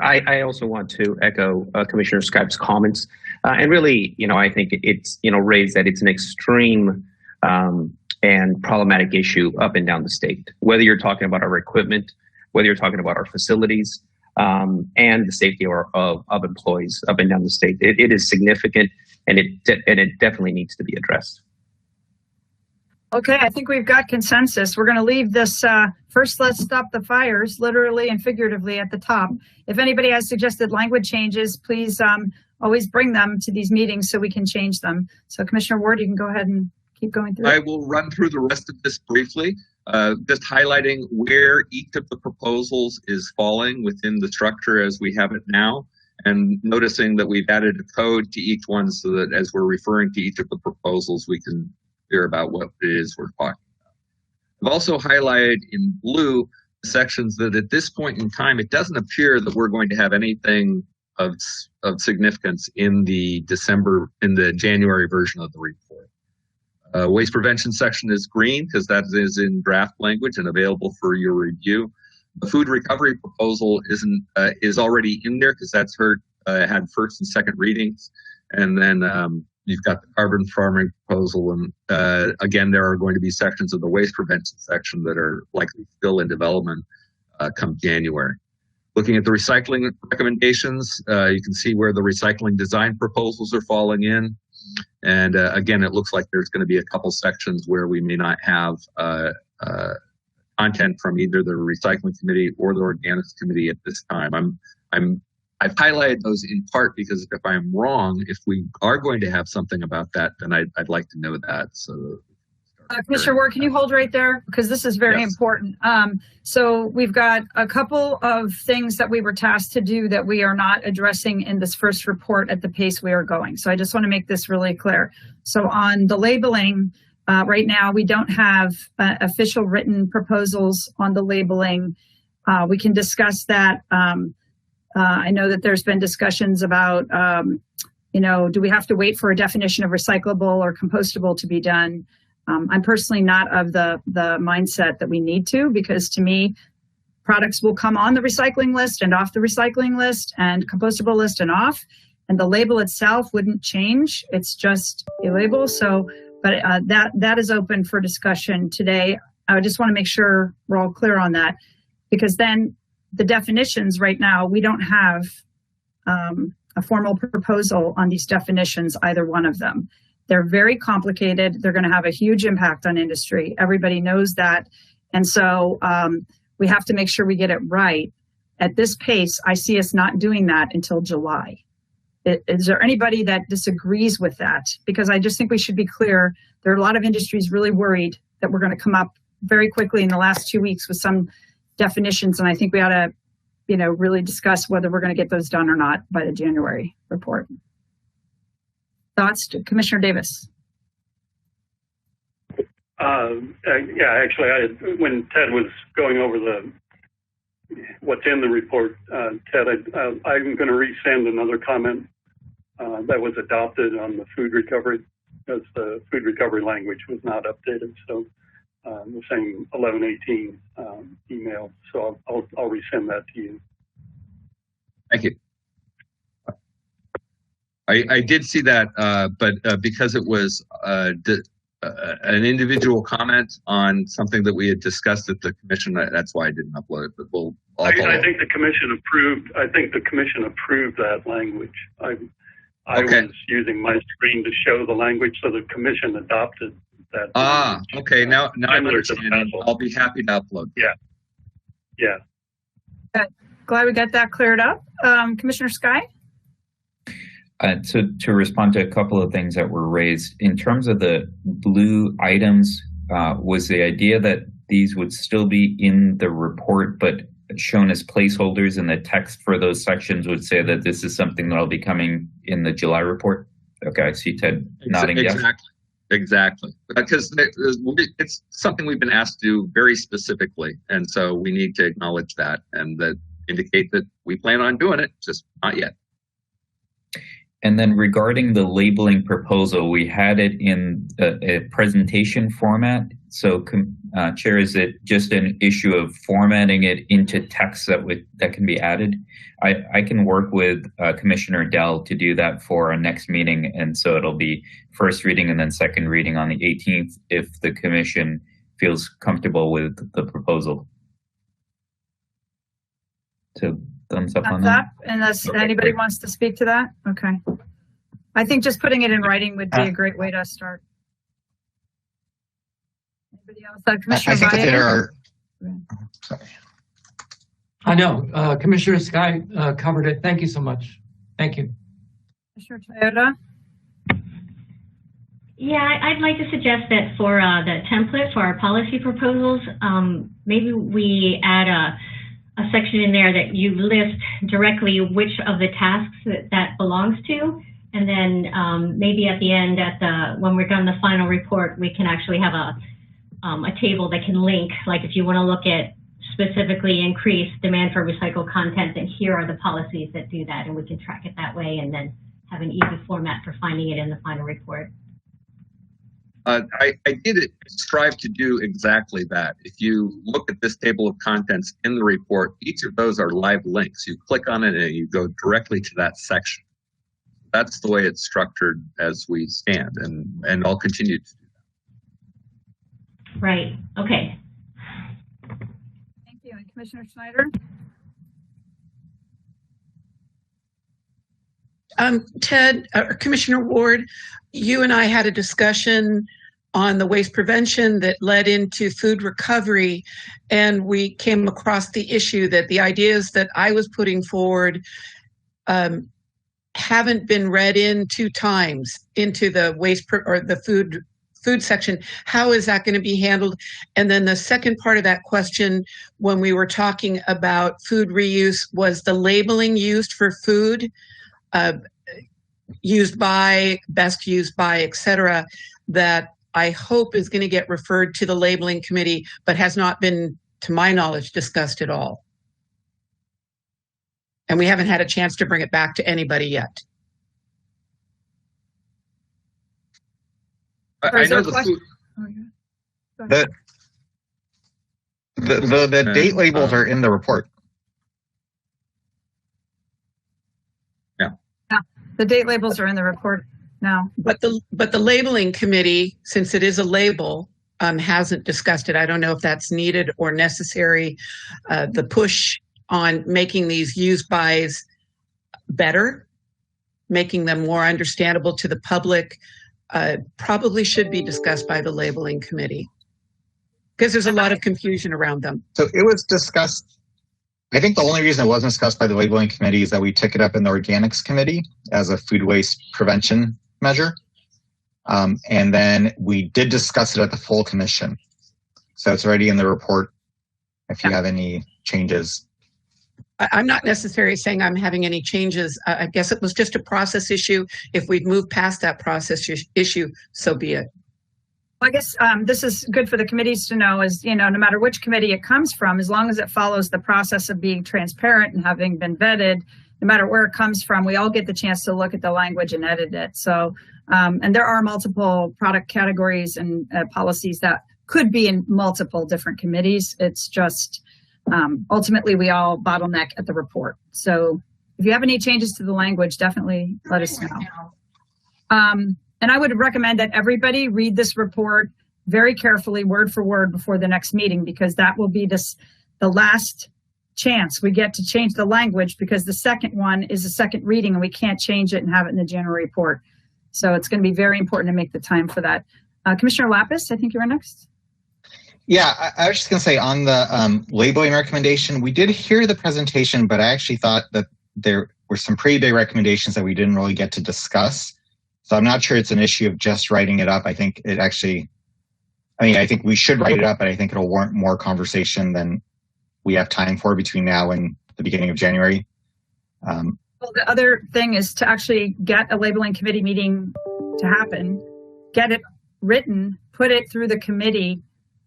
I also want to echo Commissioner Skype's comments. And really, I think it's, raised that it's an extreme and problematic issue up and down the state, whether you're talking about our equipment, whether you're talking about our facilities, and the safety of employees up and down the state. It is significant, and it definitely needs to be addressed. Okay, I think we've got consensus. We're going to leave this first, let's stop the fires, literally and figuratively, at the top. If anybody has suggested language changes, please always bring them to these meetings so we can change them. So Commissioner Ward, you can go ahead and keep going through. I will run through the rest of this briefly, just highlighting where each of the proposals is falling within the structure as we have it now, and noticing that we've added a code to each one so that as we're referring to each of the proposals, we can hear about what it is we're talking about. I've also highlighted in blue sections that at this point in time, it doesn't appear that we're going to have anything of significance in the January version of the report. Waste prevention section is green because that is in draft language and available for your review. The food recovery proposal is already in there because that's had first and second readings, and then you've got the carbon farming proposal, and again, there are going to be sections of the waste prevention section that are likely still in development come January. Looking at the recycling recommendations, you can see where the recycling design proposals are falling in. And again, it looks like there's going to be a couple sections where we may not have content from either the recycling committee or the organics committee at this time. I've highlighted those in part because if I'm wrong, if we are going to have something about that, then I'd like to know that. So, Commissioner Ward, can you hold right there? Because this is very important. So we've got a couple of things that we were tasked to do that we are not addressing in this first report at the pace we are going. So I just want to make this really clear. So on the labeling, right now we don't have official written proposals on the labeling. We can discuss that I know that there's been discussions about, do we have to wait for a definition of recyclable or compostable to be done? I'm personally not of the mindset that we need to, because to me, products will come on the recycling list and off the recycling list and compostable list and off, and the label itself wouldn't change. It's just a label. So, but that is open for discussion today. I just want to make sure we're all clear on that, because then the definitions right now, we don't have a formal proposal on these definitions, either one of them. They're very complicated. They're going to have a huge impact on industry. Everybody knows that. And so we have to make sure we get it right. At this pace, I see us not doing that until July. Is there anybody that disagrees with that? Because I just think we should be clear. There are a lot of industries really worried that we're going to come up very quickly in the last 2 weeks with some definitions. And I think we ought to, really discuss whether we're going to get those done or not by the January report. Thoughts, Commissioner Davis? Yeah, actually, when Ted was going over what's in the report, Ted, I'm going to resend another comment that was adopted on the food recovery, because the food recovery language was not updated. So the same 1118 email. So I'll resend that to you. Thank you. I did see that, but because it was an individual comment on something that we had discussed at the commission, that's why I didn't upload it. But I think the commission approved. I think the commission approved that language. I was using my screen to show the language, so the commission adopted that. Ah, okay. Now I'm understanding. I'll be happy to upload. Yeah. Glad we got that cleared up. Commissioner Sky? So to respond to a couple of things that were raised, in terms of the blue items, was the idea that these would still be in the report, but shown as placeholders, and the text for those sections would say that this is something that'll be coming in the July report? Okay, I see Ted nodding yes. Exactly. Because it's something we've been asked to do very specifically, and so we need to acknowledge that and that indicate that we plan on doing it, just not yet. And then regarding the labeling proposal, we had it in a presentation format. So, Chair, is it just an issue of formatting it into text that can be added? I can work with Commissioner Dell to do that for our next meeting, and so it'll be first reading and then second reading on the 18th if the Commission feels comfortable with the proposal. So, thumbs up on that? Unless anybody wants to speak to that? Okay. I think just putting it in writing would be a great way to start. Anybody else? Commissioner I think that there are... Sorry. I know. Commissioner Sky covered it. Thank you so much. Thank you. Commissioner Toyota? Yeah, I'd like to suggest that for the template for our policy proposals, maybe we add a section in there that you list directly which of the tasks that belongs to, and then maybe at the end, when we're done the final report, we can actually have a table that can link. Like if you want to look at specifically increase demand for recycled content, then here are the policies that do that, and we can track it that way, and then have an easy format for finding it in the final report. I did strive to do exactly that. If you look at this table of contents in the report, each of those are live links. You click on it and you go directly to that section. That's the way it's structured as we stand, and I'll continue to do that. Right. Okay. Thank you. And Commissioner Schneider? Ted, Commissioner Ward, you and I had a discussion on the waste prevention that led into food recovery, and we came across the issue that the ideas that I was putting forward haven't been read in 2 times into the waste or the food section. How is that going to be handled? And then the second part of that question, when we were talking about food reuse, was the labeling used for food, used by, best used by, etc., that I hope is going to get referred to the labeling committee, but has not been, to my knowledge, discussed at all. And we haven't had a chance to bring it back to anybody yet. I know the food. The date labels are in the report. Yeah, the date labels are in the report now. But the labeling committee, since it is a label, hasn't discussed it. I don't know if that's needed or necessary. The push on making these use-bys better, making them more understandable to the public, probably should be discussed by the labeling committee, because there's a lot of confusion around them. So it was discussed. I think the only reason it wasn't discussed by the labeling committee is that we took it up in the organics committee as a food waste prevention measure. And then we did discuss it at the full commission. So it's already in the report if you have any changes. I'm not necessarily saying I'm having any changes. I guess it was just a process issue. If we've moved past that process issue, so be it. I guess this is good for the committees to know is, no matter which committee it comes from, as long as it follows the process of being transparent and having been vetted, no matter where it comes from, we all get the chance to look at the language and edit it. So, and there are multiple product categories and policies that could be in multiple different committees. It's just ultimately we all bottleneck at the report. So if you have any changes to the language, definitely let us know. And I would recommend that everybody read this report very carefully, word for word, before the next meeting, because that will be the last chance we get to change the language, because the second one is a second reading and we can't change it and have it in the January report. So it's going to be very important to make the time for that. Commissioner Lapis, I think you were next. Yeah, I was just going to say on the labeling recommendation, we did hear the presentation, but I actually thought that there were some pretty big recommendations that we didn't really get to discuss. So I'm not sure it's an issue of just writing it up. I think it actually, I think we should write it up, but I think it'll warrant more conversation than we have time for between now and the beginning of January. Well, the other thing is to actually get a labeling committee meeting to happen, get it written, put it through the committee,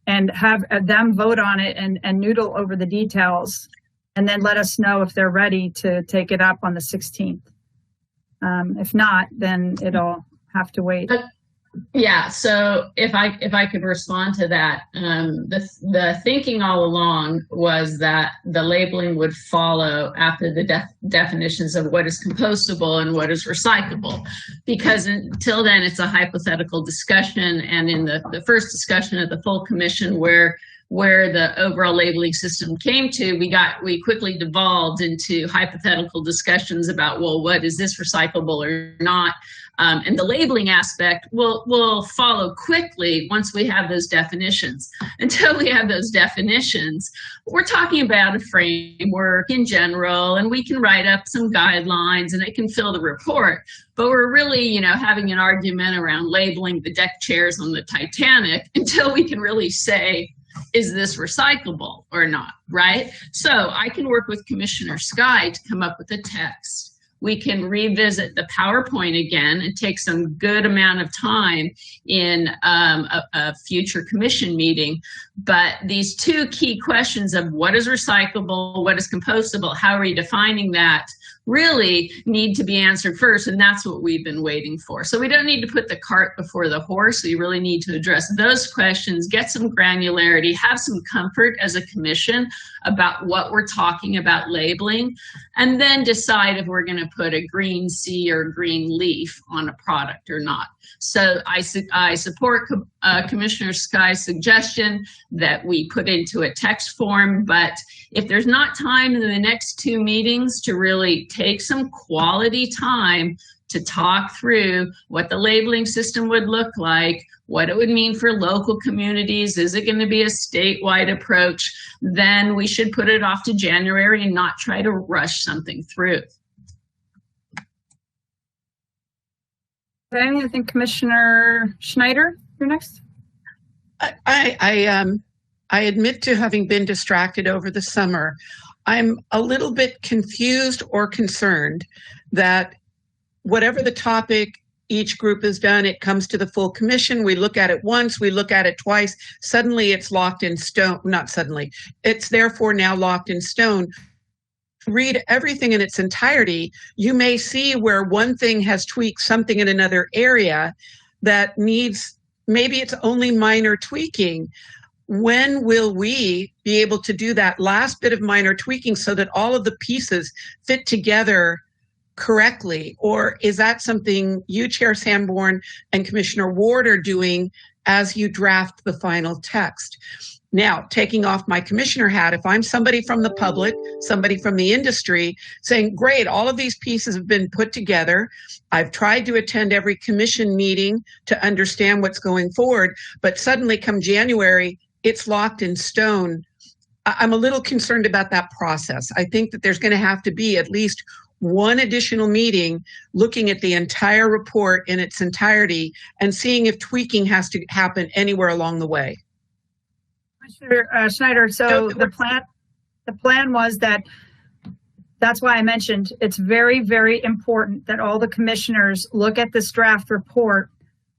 and have them vote on it and noodle over the details, and then let us know if they're ready to take it up on the 16th. If not, then it'll have to wait. Yeah, so if I could respond to that, the thinking all along was that the labeling would follow after the definitions of what is compostable and what is recyclable, because until then it's a hypothetical discussion. And in the first discussion at the full commission where the overall labeling system came to, we quickly devolved into hypothetical discussions about, well, what is this recyclable or not? And the labeling aspect will follow quickly once we have those definitions. Until we have those definitions, we're talking about a framework in general, and we can write up some guidelines and it can fill the report. But we're really, having an argument around labeling the deck chairs on the Titanic until we can really say, is this recyclable or not, right? So I can work with Commissioner Sky to come up with a text. We can revisit the PowerPoint again and take some good amount of time in a future commission meeting. But these two key questions of what is recyclable, what is compostable, how are we defining that, really need to be answered first, and that's what we've been waiting for. So we don't need to put the cart before the horse. We really need to address those questions, get some granularity, have some comfort as a commission about what we're talking about labeling, and then decide if we're going to put a green C or green leaf on a product or not. So I support Commissioner Sky's suggestion that we put into a text form, but if there's not time in the next two meetings to really take some quality time to talk through what the labeling system would look like, what it would mean for local communities, is it going to be a statewide approach, then we should put it off to January and not try to rush something through. Okay, I think Commissioner Schneider, you're next. I admit to having been distracted over the summer. I'm a little bit confused or concerned that whatever the topic each group has done, it comes to the full commission. We look at it once, we look at it twice. Suddenly it's locked in stone. Not suddenly. It's therefore now locked in stone. read everything in its entirety, you may see where one thing has tweaked something in another area that needs, maybe it's only minor tweaking. When will we be able to do that last bit of minor tweaking so that all of the pieces fit together correctly? Or is that something you, Chair Sanborn, and Commissioner Ward are doing as you draft the final text? Now, taking off my commissioner hat, if I'm somebody from the public, somebody from the industry saying, great, all of these pieces have been put together. I've tried to attend every commission meeting to understand what's going forward, but suddenly come January, it's locked in stone. I'm a little concerned about that process. I think that there's going to have to be at least one additional meeting looking at the entire report in its entirety and seeing if tweaking has to happen anywhere along the way. Commissioner Schneider, so the plan was that's why I mentioned it's very, very important that all the commissioners look at this draft report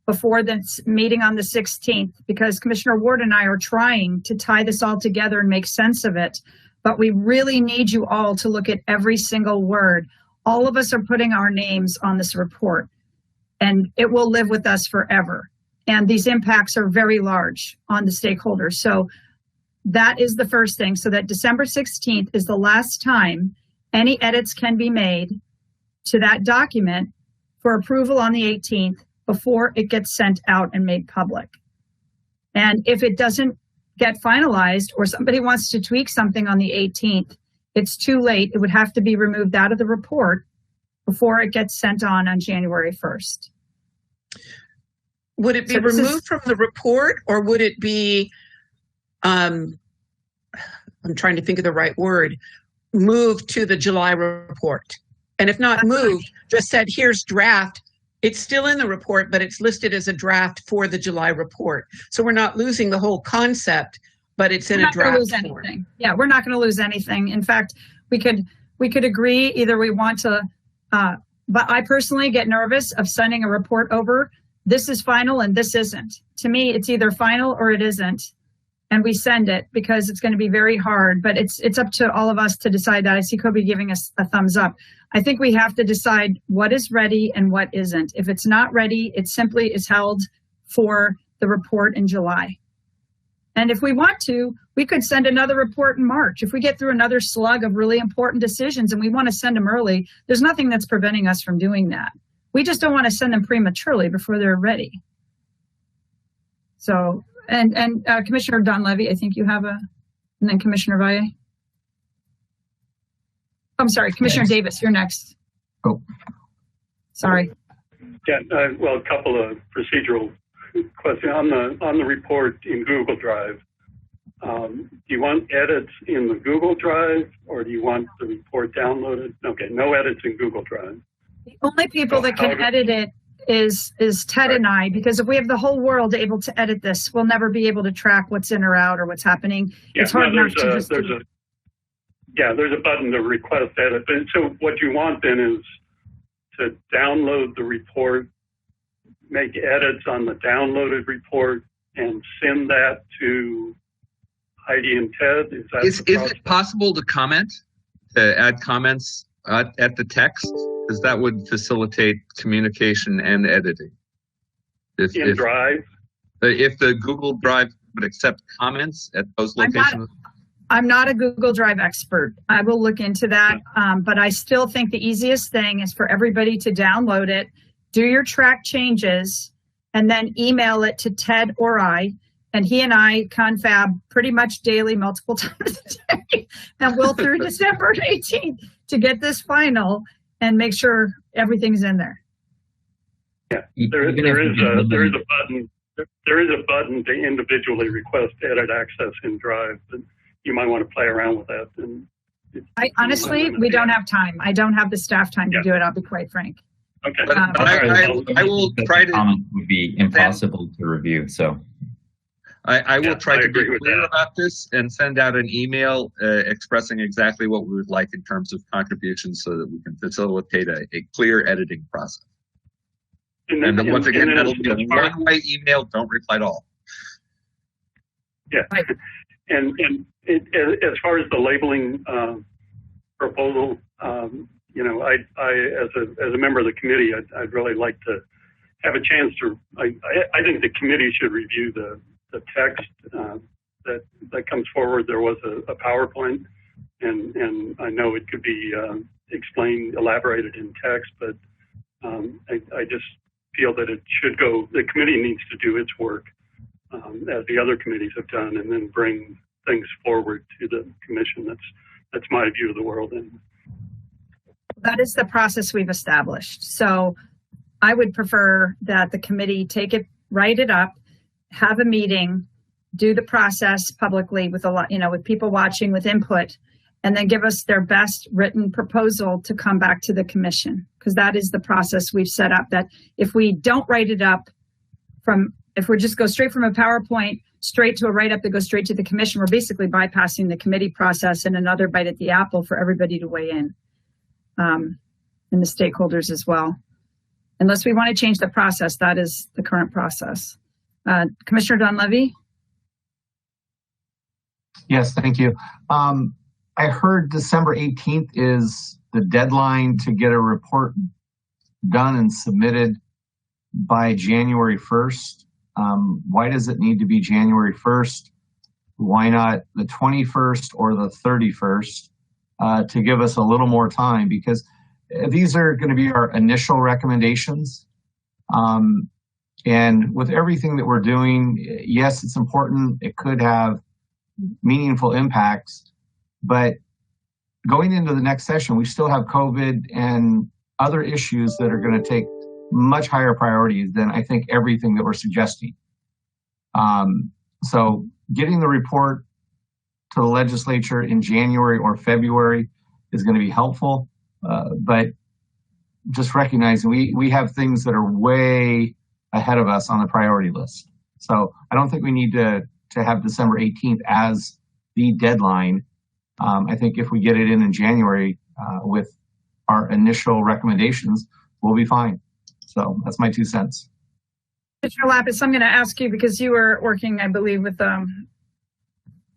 before the meeting on the 16th, because Commissioner Ward and I are trying to tie this all together and make sense of it. But we really need you all to look at every single word. All of us are putting our names on this report, and it will live with us forever. And these impacts are very large on the stakeholders. So that is the first thing. So that December 16th is the last time any edits can be made to that document for approval on the 18th before it gets sent out and made public. And if it doesn't get finalized or somebody wants to tweak something on the 18th, it's too late. It would have to be removed out of the report before it gets sent on January 1st. Would it be removed from the report, or would it be, I'm trying to think of the right word, moved to the July report? And if not moved, just said, here's draft. It's still in the report, but it's listed as a draft for the July report. So we're not losing the whole concept, but it's in a draft form. Yeah, we're not going to lose anything. In fact, we could agree either we want to, but I personally get nervous of sending a report over. This is final and this isn't. To me, it's either final or it isn't. And we send it because it's going to be very hard, but it's up to all of us to decide that. I see Kobe giving us a thumbs up. I think we have to decide what is ready and what isn't. If it's not ready, it simply is held for the report in July. And if we want to, we could send another report in March. If we get through another slug of really important decisions and we want to send them early, there's nothing that's preventing us from doing that. We just don't want to send them prematurely before they're ready. So, and Commissioner Donlevy, I think you have and then Commissioner Valle. I'm sorry, Commissioner Davis, you're next. Oh. Sorry. Yeah, well, a couple of procedural questions. On the report in Google Drive, do you want edits in the Google Drive, or do you want the report downloaded? Okay, no edits in Google Drive. The only people that can edit it is Ted and I, because if we have the whole world able to edit this, we'll never be able to track what's in or out or what's happening. Yeah, it's hard enough to just there's a button to request edit. But so what you want then is to download the report, make edits on the downloaded report, and send that to Heidi and Ted. Is it possible to add comments at the text? Because that would facilitate communication and editing. If Drive? If the Google Drive would accept comments at those locations? I'm not a Google Drive expert. I will look into that, but I still think the easiest thing is for everybody to download it, do your track changes, and then email it to Ted or I, and he and I confab pretty much daily, multiple times a day, and we'll through December 18th to get this final and make sure everything's in there. Yeah, there is a button to individually request edit access in Drive. You might want to play around with that. And honestly, we don't have time. I don't have the staff time to do it. I'll be quite frank. Okay. But I will try to. Comment would be impossible to review. So I will try to be clear about this and send out an email expressing exactly what we would like in terms of contributions, so that we can facilitate a clear editing process. And once again, that'll be a one-way email. Don't reply to all. Yeah. And as far as the labeling proposal. You know, I as a member of the committee, I'd really like to have a chance to. I think the committee should review the text that comes forward. There was a PowerPoint, and I know it could be explained, elaborated in text, but I just feel that it should go. The committee needs to do its work as the other committees have done, and then bring things forward to the commission. That's my view of the world. And that is the process we've established. So I would prefer that the committee take it, write it up, have a meeting, do the process publicly with a lot, you know, with people watching, with input, and then give us their best written proposal to come back to the commission. Because that is the process we've set up, that if we don't write it up if we just go straight from a PowerPoint straight to a write-up that goes straight to the commission, we're basically bypassing the committee process and another bite at the apple for everybody to weigh in, and the stakeholders as well. Unless we want to change the process, that is the current process. Commissioner Dunleavy? Yes, thank you. I heard December 18th is the deadline to get a report done and submitted by January 1st. Why does it need to be January 1st? Why not the 21st or the 31st to give us a little more time? Because these are going to be our initial recommendations. And with everything that we're doing, yes, it's important. It could have meaningful impacts. But going into the next session, we still have COVID and other issues that are going to take much higher priorities than I think everything that we're suggesting. So getting the report to the legislature in January or February is going to be helpful. But just recognizing we have things that are way ahead of us on the priority list. So I don't think we need to have December 18th as the deadline. I think if we get it in January with our initial recommendations, we'll be fine. So that's my 2 cents. Commissioner Lapis, I'm going to ask you, because you were working, I believe, with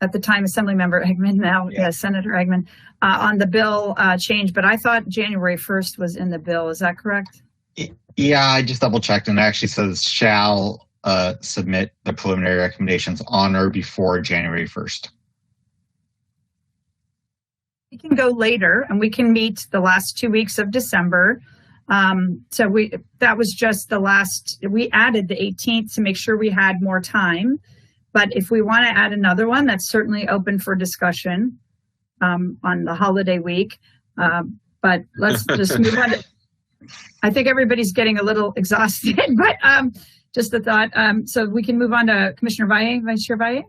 at the time Assemblymember Eggman, now Senator Eggman, on the bill change, but I thought January 1st was in the bill. Is that correct? Yeah, I just double checked, and it actually says shall submit the preliminary recommendations on or before January 1st. We can go later, and we can meet the last 2 weeks of December. So that was just the last, we added the 18th to make sure we had more time. But if we want to add another one, that's certainly open for discussion on the holiday week. But let's just move on. I think everybody's getting a little exhausted, but just a thought. So we can move on to Commissioner Valle, Vice Chair Valle.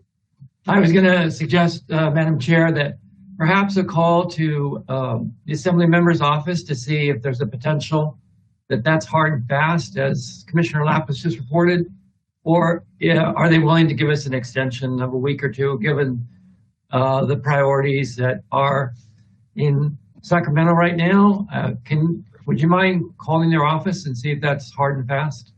I was going to suggest, Madam Chair, that perhaps a call to the Assembly Member's office to see if there's a potential that's hard and fast, as Commissioner Lapis just reported, or are they willing to give us an extension of a week or two, given the priorities that are in Sacramento right now? Would you mind calling their office and see if that's hard and fast?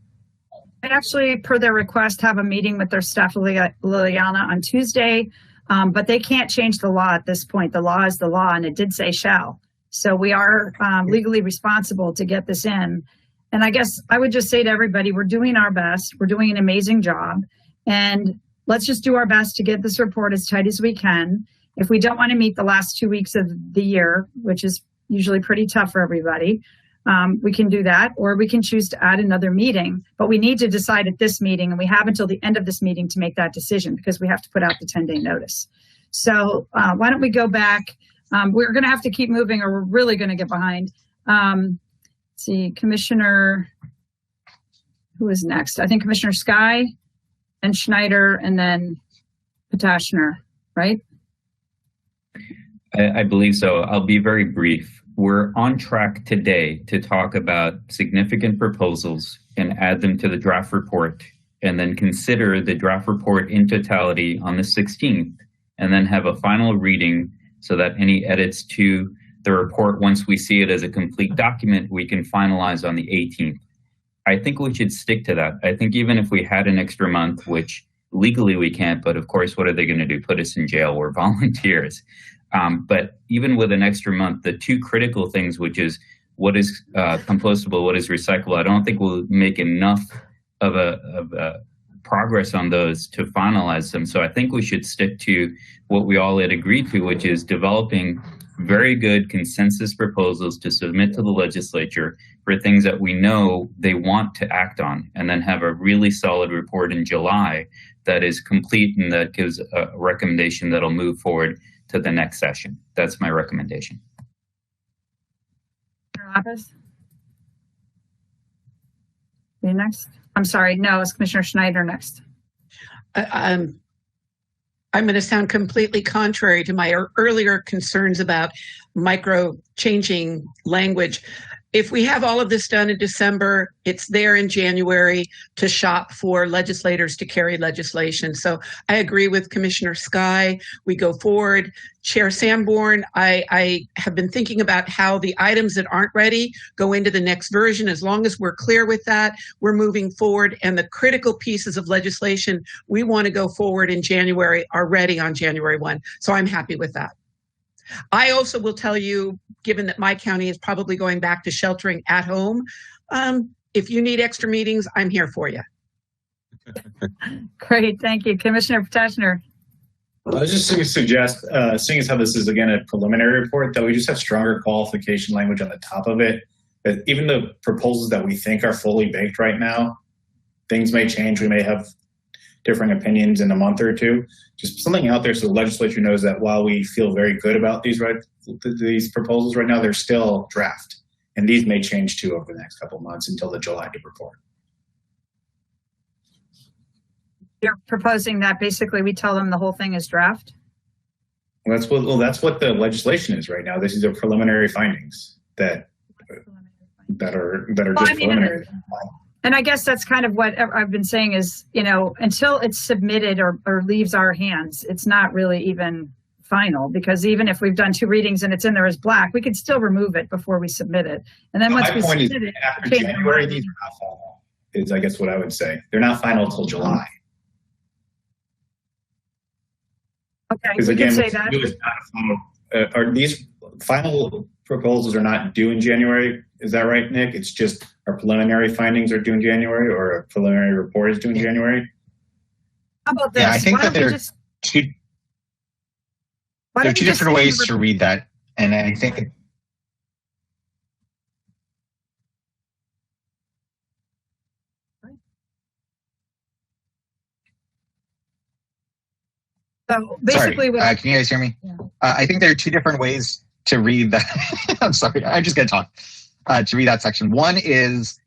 I actually, per their request, have a meeting with their staff, Liliana, on Tuesday. But they can't change the law at this point. The law is the law, and it did say shall. So we are legally responsible to get this in. And I guess I would just say to everybody, we're doing our best. We're doing an amazing job. And let's just do our best to get this report as tight as we can. If we don't want to meet the last 2 weeks of the year, which is usually pretty tough for everybody, we can do that, or we can choose to add another meeting. But we need to decide at this meeting, and we have until the end of this meeting to make that decision, because we have to put out the 10-day notice. So why don't we go back? We're going to have to keep moving, or we're really going to get behind. Let's see, Commissioner, who is next? I think Commissioner Sky and Schneider, and then Potashner, right? I believe so. I'll be very brief. We're on track today to talk about significant proposals and add them to the draft report, and then consider the draft report in totality on the 16th, and then have a final reading so that any edits to the report, once we see it as a complete document, we can finalize on the 18th. I think we should stick to that. I think even if we had an extra month, which legally we can't, but of course, what are they going to do? Put us in jail? We're volunteers. But even with an extra month, the two critical things, which is what is compostable, what is recyclable, I don't think we'll make enough of a progress on those to finalize them. So I think we should stick to what we all had agreed to, which is developing very good consensus proposals to submit to the legislature for things that we know they want to act on, and then have a really solid report in July that is complete and that gives a recommendation that'll move forward to the next session. That's my recommendation. You next? I'm sorry, no, it's Commissioner Schneider next. I'm going to sound completely contrary to my earlier concerns about micro changing language. If we have all of this done in December, it's there in January to shop for legislators to carry legislation. So I agree with Commissioner Sky. We go forward. Chair Sanborn, I have been thinking about how the items that aren't ready go into the next version. As long as we're clear with that, we're moving forward. And the critical pieces of legislation we want to go forward in January are ready on January 1. So I'm happy with that. I also will tell you, given that my county is probably going back to sheltering at home, if you need extra meetings, I'm here for you. Great, thank you. Commissioner Potashner. I was just going to suggest, seeing as how this is, again, a preliminary report, that we just have stronger qualification language on the top of it. That even the proposals that we think are fully baked right now, things may change. We may have differing opinions in a month or two. Just something out there so the legislature knows that while we feel very good about these proposals right now, they're still draft. And these may change too over the next couple of months until the July report. You're proposing that basically we tell them the whole thing is draft? That's what the legislation is right now. This is the preliminary findings that are just preliminary. And I guess that's kind of what I've been saying is, you know, until it's submitted or leaves our hands, it's not really even final, because even if we've done 2 readings and it's in there as black, we could still remove it before we submit it. And then once we submit it, after January, these are not final, is I guess what I would say. They're not final until July. Okay, because again, are these final proposals are not due in January? Is that right, Nick? It's just our preliminary findings are due in January, or a preliminary report is due in January? How about this? Yeah, I think that there are two different ways to read that. And I think so basically, sorry, can you guys hear me? Yeah. I think there are 2 different ways to read that. I'm sorry, I'm just going to talk. To read that section. One is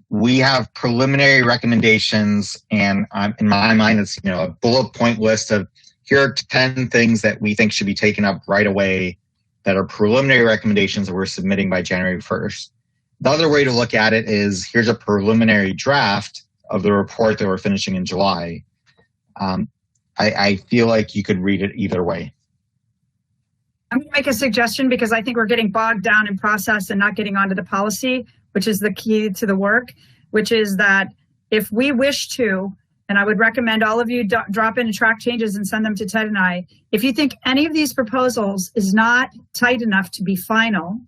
we have preliminary recommendations, and in my mind, it's a bullet point list of here are 10 things that we think should be taken up right away that are preliminary recommendations that we're submitting by January 1st. The other way to look at it is here's a preliminary draft of the report that we're finishing in July. I feel like you could read it either way. I'm going to make a suggestion because I think we're getting bogged down in process and not getting onto the policy, which is the key to the work, which is that if we wish to, and I would recommend all of you drop in and track changes and send them to Ted and I, if you think any of these proposals is not tight enough to be final,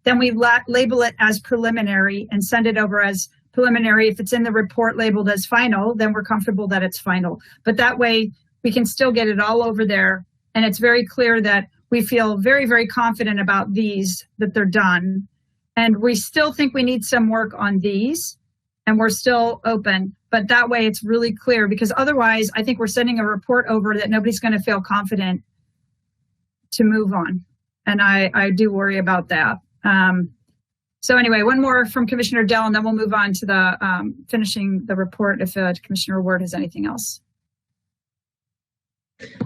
then we label it as preliminary and send it over as preliminary. If it's in the report labeled as final, then we're comfortable that it's final. But that way we can still get it all over there. And it's very clear that we feel very, very confident about these, that they're done. And we still think we need some work on these, and we're still open. But that way it's really clear, because otherwise I think we're sending a report over that nobody's going to feel confident to move on. And I do worry about that. So anyway, one more from Commissioner Dell, and then we'll move on to the finishing the report if Commissioner Ward has anything else.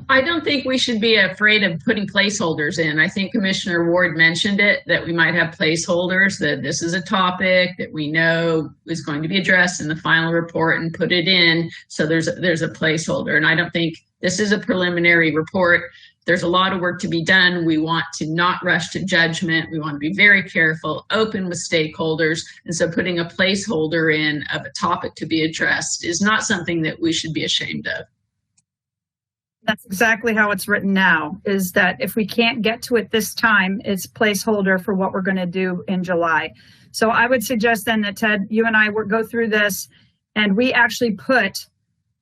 I don't think we should be afraid of putting placeholders in. I think Commissioner Ward mentioned it, that we might have placeholders, that this is a topic that we know is going to be addressed in the final report, and put it in. So there's a placeholder. And I don't think this is a preliminary report. There's a lot of work to be done. We want to not rush to judgment. We want to be very careful, open with stakeholders. And so putting a placeholder in of a topic to be addressed is not something that we should be ashamed of. That's exactly how it's written now, is that if we can't get to it this time, it's placeholder for what we're going to do in July. So I would suggest then that, Ted, you and I go through this and we actually put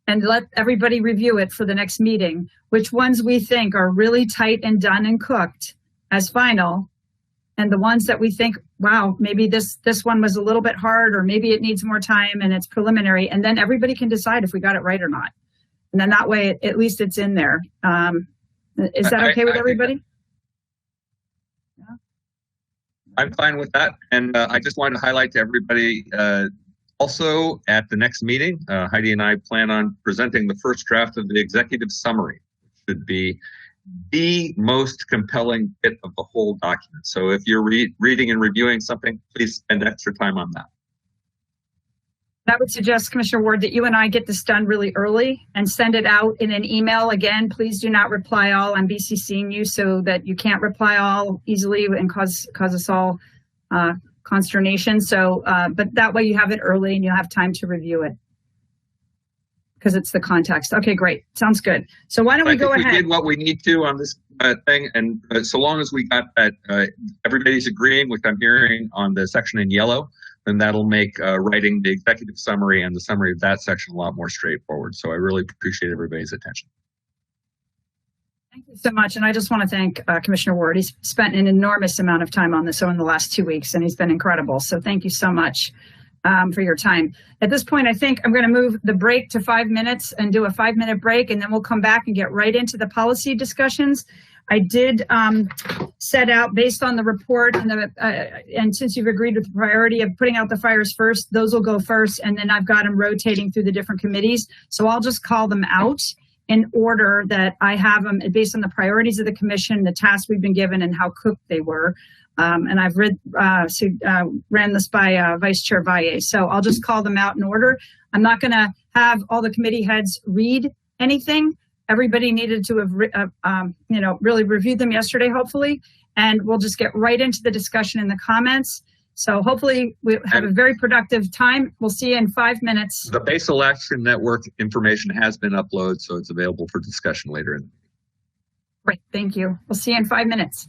and let everybody review it for the next meeting, which ones we think are really tight and done and cooked as final, and the ones that we think, wow, maybe this one was a little bit hard, or maybe it needs more time and it's preliminary, and then everybody can decide if we got it right or not. And then that way, at least it's in there. Is that okay with everybody? I'm fine with that. And I just wanted to highlight to everybody, also at the next meeting, Heidi and I plan on presenting the first draft of the executive summary, which should be the most compelling bit of the whole document. So if you're reading and reviewing something, please spend extra time on that. I would suggest, Commissioner Ward, that you and I get this done really early and send it out in an email. Again, please do not reply all. I'm BCCing you so that you can't reply all easily and cause us all consternation. So, but that way you have it early and you'll have time to review it because it's the context. Okay, great. Sounds good. So why don't we go ahead? We did what we need to on this thing, and so long as we got that, everybody's agreeing, which I'm hearing on the section in yellow, then that'll make writing the executive summary and the summary of that section a lot more straightforward. So I really appreciate everybody's attention. Thank you so much. And I just want to thank Commissioner Ward. He's spent an enormous amount of time on this in the last 2 weeks, and he's been incredible. So thank you so much for your time. At this point, I think I'm going to move the break to 5 minutes and do a 5-minute break, and then we'll come back and get right into the policy discussions. I did set out, based on the report, and since you've agreed with the priority of putting out the fires first, those will go first, and then I've got them rotating through the different committees. So I'll just call them out in order that I have them based on the priorities of the commission, the tasks we've been given, and how cooked they were. And I've ran this by Vice Chair Valle. So I'll just call them out in order. I'm not going to have all the committee heads read anything. Everybody needed to have, really reviewed them yesterday, hopefully, and we'll just get right into the discussion in the comments. So hopefully we have a very productive time. We'll see you in 5 minutes. The Base Election Network information has been uploaded, so it's available for discussion later in the meeting. Great, thank you. We'll see you in 5 minutes.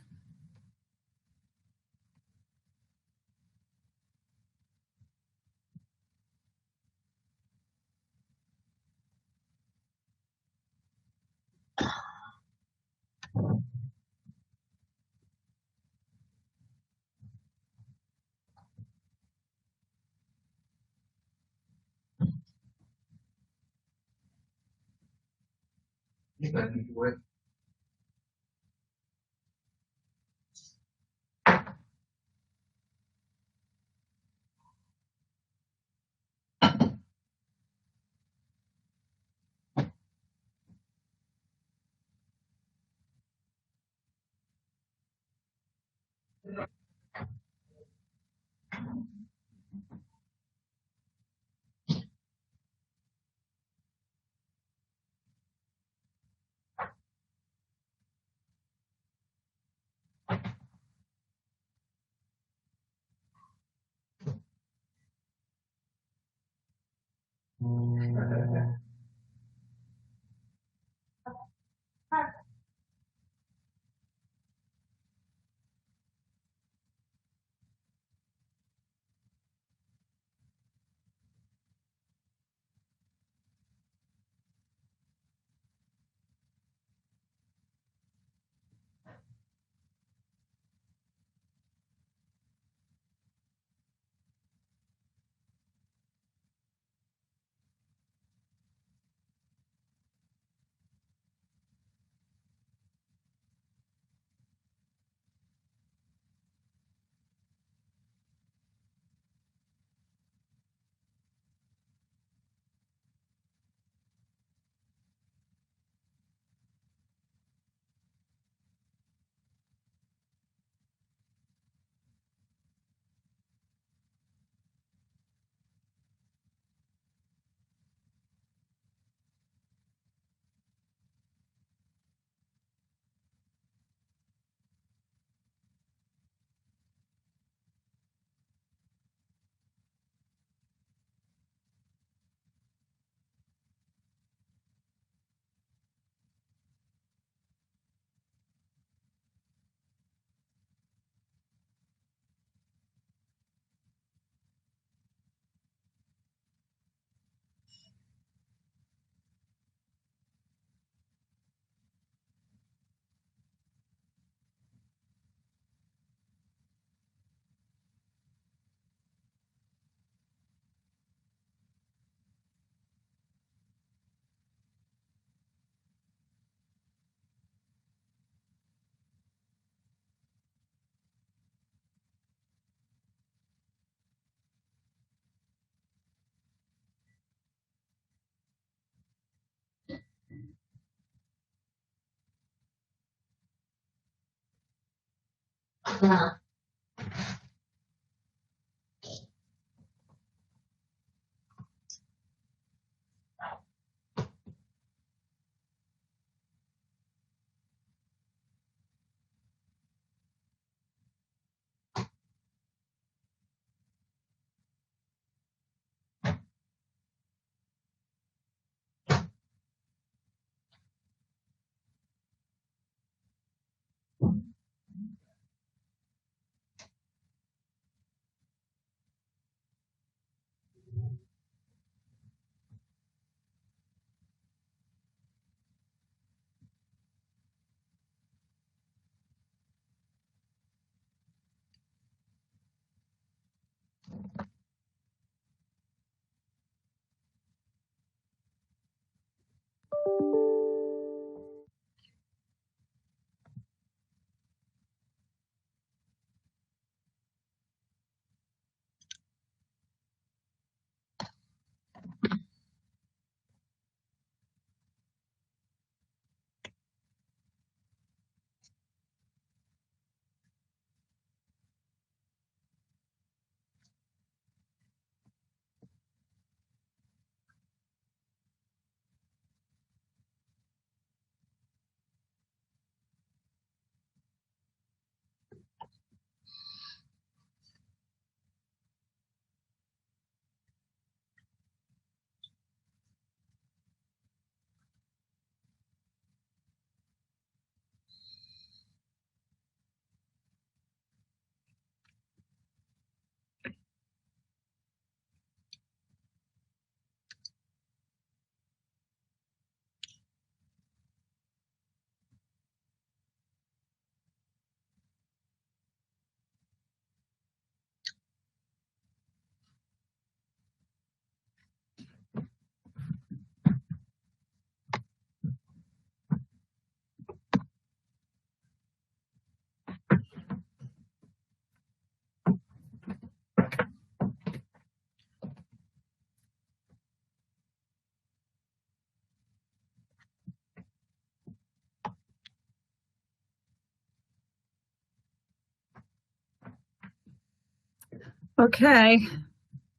Okay,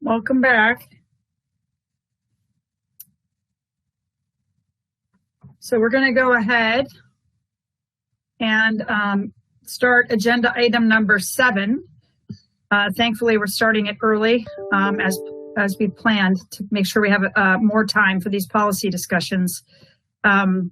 welcome back. So we're going to go ahead and start agenda item number 7. Thankfully, we're starting it early as we planned to make sure we have more time for these policy discussions. And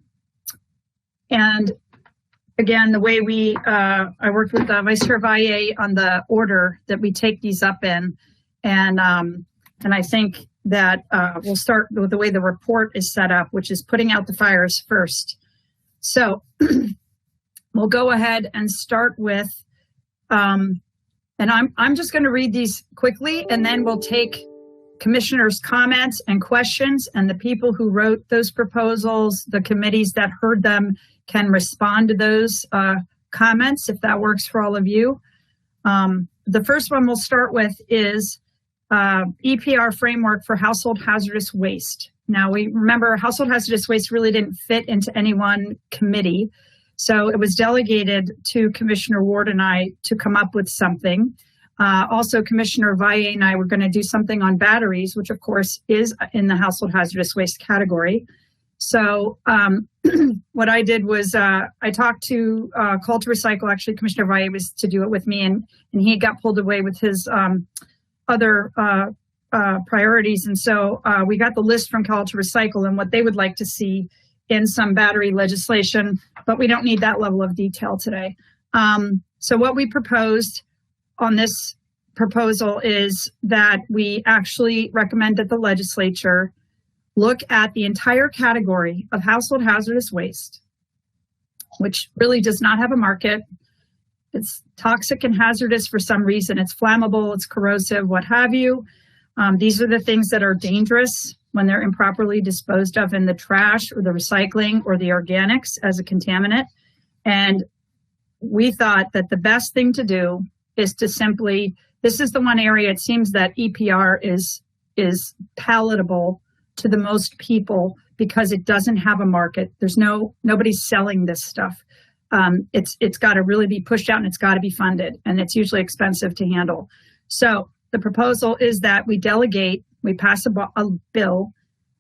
again, the way I worked with Vice Chair Valle on the order that we take these up in, and I think that we'll start with the way the report is set up, which is putting out the fires first. So we'll go ahead and start with, and I'm just going to read these quickly, and then we'll take commissioners' comments and questions, and the people who wrote those proposals, the committees that heard them, can respond to those comments if that works for all of you. The first one we'll start with is EPR framework for household hazardous waste. Now we remember household hazardous waste really didn't fit into any one committee. So it was delegated to Commissioner Ward and I to come up with something. Also, Commissioner Valle and I were going to do something on batteries, which of course is in the household hazardous waste category. So what I did was I talked to Call to Recycle. Actually, Commissioner Valle was to do it with me, and he got pulled away with his other priorities. And so we got the list from Call to Recycle and what they would like to see in some battery legislation, but we don't need that level of detail today. So what we proposed on this proposal is that we actually recommend that the legislature look at the entire category of household hazardous waste, which really does not have a market. It's toxic and hazardous for some reason. It's flammable, it's corrosive, what have you. These are the things that are dangerous when they're improperly disposed of in the trash or the recycling or the organics as a contaminant. And we thought that the best thing to do is to simply, this is the one area it seems that EPR is palatable to the most people because it doesn't have a market. There's nobody's selling this stuff. it's got to really be pushed out and it's got to be funded, and it's usually expensive to handle. So the proposal is that we pass a bill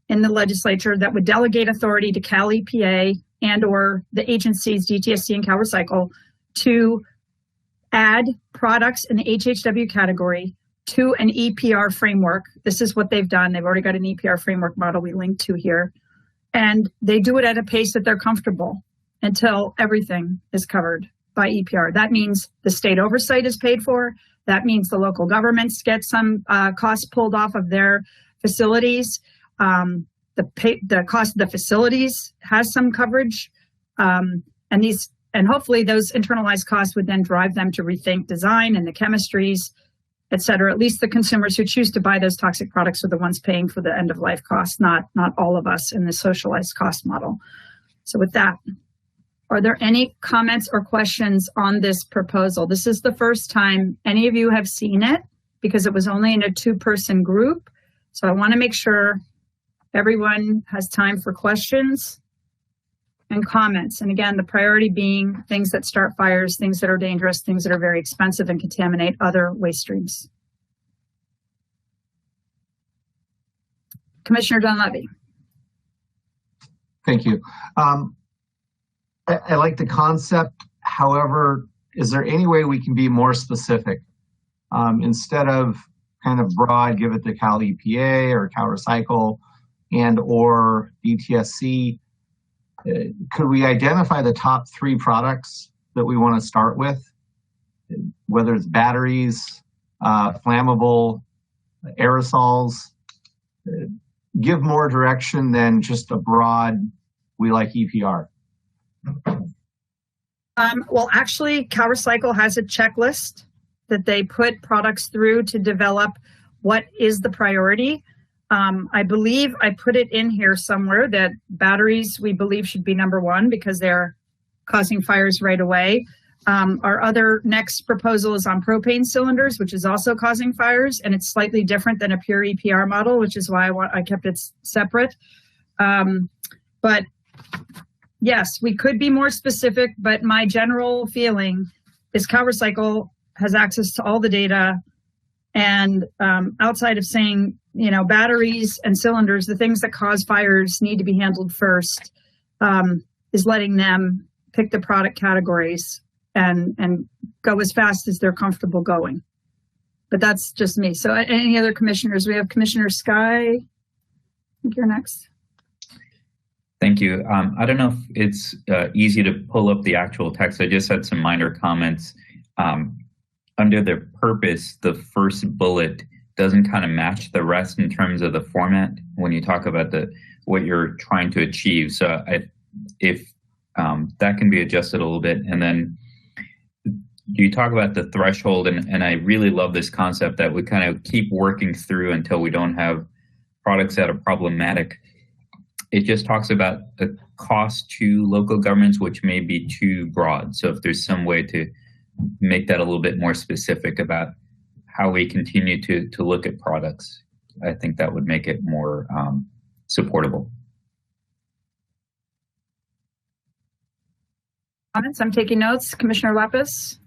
in the legislature that would delegate authority to Cal EPA and or the agencies, DTSC and Cal Recycle, to add products in the HHW category to an EPR framework. This is what they've done. They've already got an EPR framework model we linked to here. And they do it at a pace that they're comfortable until everything is covered by EPR. That means the state oversight is paid for. That means the local governments get some costs pulled off of their facilities. The cost of the facilities has some coverage. And hopefully those internalized costs would then drive them to rethink design and the chemistries, et cetera. At least the consumers who choose to buy those toxic products are the ones paying for the end of life costs, not all of us in the socialized cost model. So with that, are there any comments or questions on this proposal? This is the first time any of you have seen it because it was only in a 2-person group. So I want to make sure everyone has time for questions and comments. And again, the priority being things that start fires, things that are dangerous, things that are very expensive and contaminate other waste streams. Commissioner Dunleavy. Thank you. I like the concept. However, is there any way we can be more specific? Instead of kind of broad, give it to Cal EPA or Cal Recycle and or DTSC, could we identify the top 3 products that we want to start with? Whether it's batteries, flammable, aerosols, give more direction than just a broad, we like EPR. Well, actually, Cal Recycle has a checklist that they put products through to develop what is the priority. I believe I put it in here somewhere that batteries we believe should be number 1 because they're causing fires right away. Our other next proposal is on propane cylinders, which is also causing fires, and it's slightly different than a pure EPR model, which is why I kept it separate. But yes, we could be more specific, but my general feeling is Cal Recycle has access to all the data, and outside of saying, batteries and cylinders, the things that cause fires need to be handled first, is letting them pick the product categories and go as fast as they're comfortable going. But that's just me. So any other commissioners? We have Commissioner Sky. I think you're next. Thank you. I don't know if it's easy to pull up the actual text. I just had some minor comments. Under the purpose, the first bullet doesn't kind of match the rest in terms of the format when you talk about what you're trying to achieve. So if that can be adjusted a little bit. And then you talk about the threshold, and I really love this concept that we kind of keep working through until we don't have products that are problematic. It just talks about the cost to local governments, which may be too broad. So if there's some way to make that a little bit more specific about how we continue to look at products, I think that would make it more supportable. Comments? I'm taking notes. Commissioner Lapis.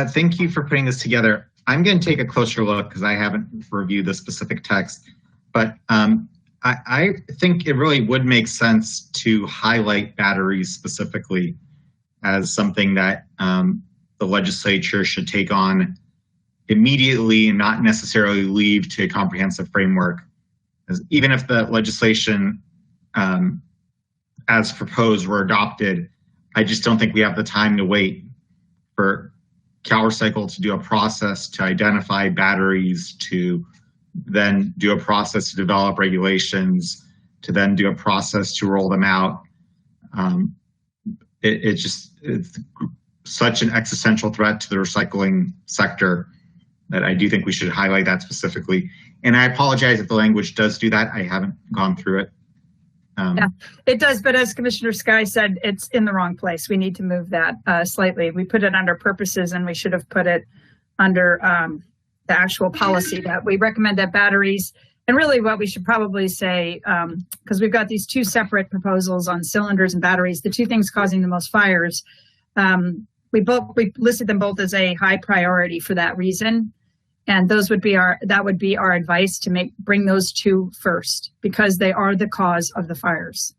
Thank you for putting this together. I'm going to take a closer look because I haven't reviewed the specific text, but I think it really would make sense to highlight batteries specifically as something that the legislature should take on immediately and not necessarily leave to a comprehensive framework. Even if the legislation as proposed were adopted, I just don't think we have the time to wait for Cal Recycle to do a process to identify batteries, to then do a process to develop regulations, to then do a process to roll them out. It's such an existential threat to the recycling sector that I do think we should highlight that specifically. And I apologize if the language does do that. I haven't gone through it. Yeah, it does. But as Commissioner Sky said, it's in the wrong place. We need to move that slightly. We put it under purposes, and we should have put it under the actual policy that we recommend that batteries And really what we should probably say, because we've got these two separate proposals on cylinders and batteries, the two things causing the most fires, we listed them both as a high priority for that reason. And that would be our advice to bring those two first, because they are the cause of the fires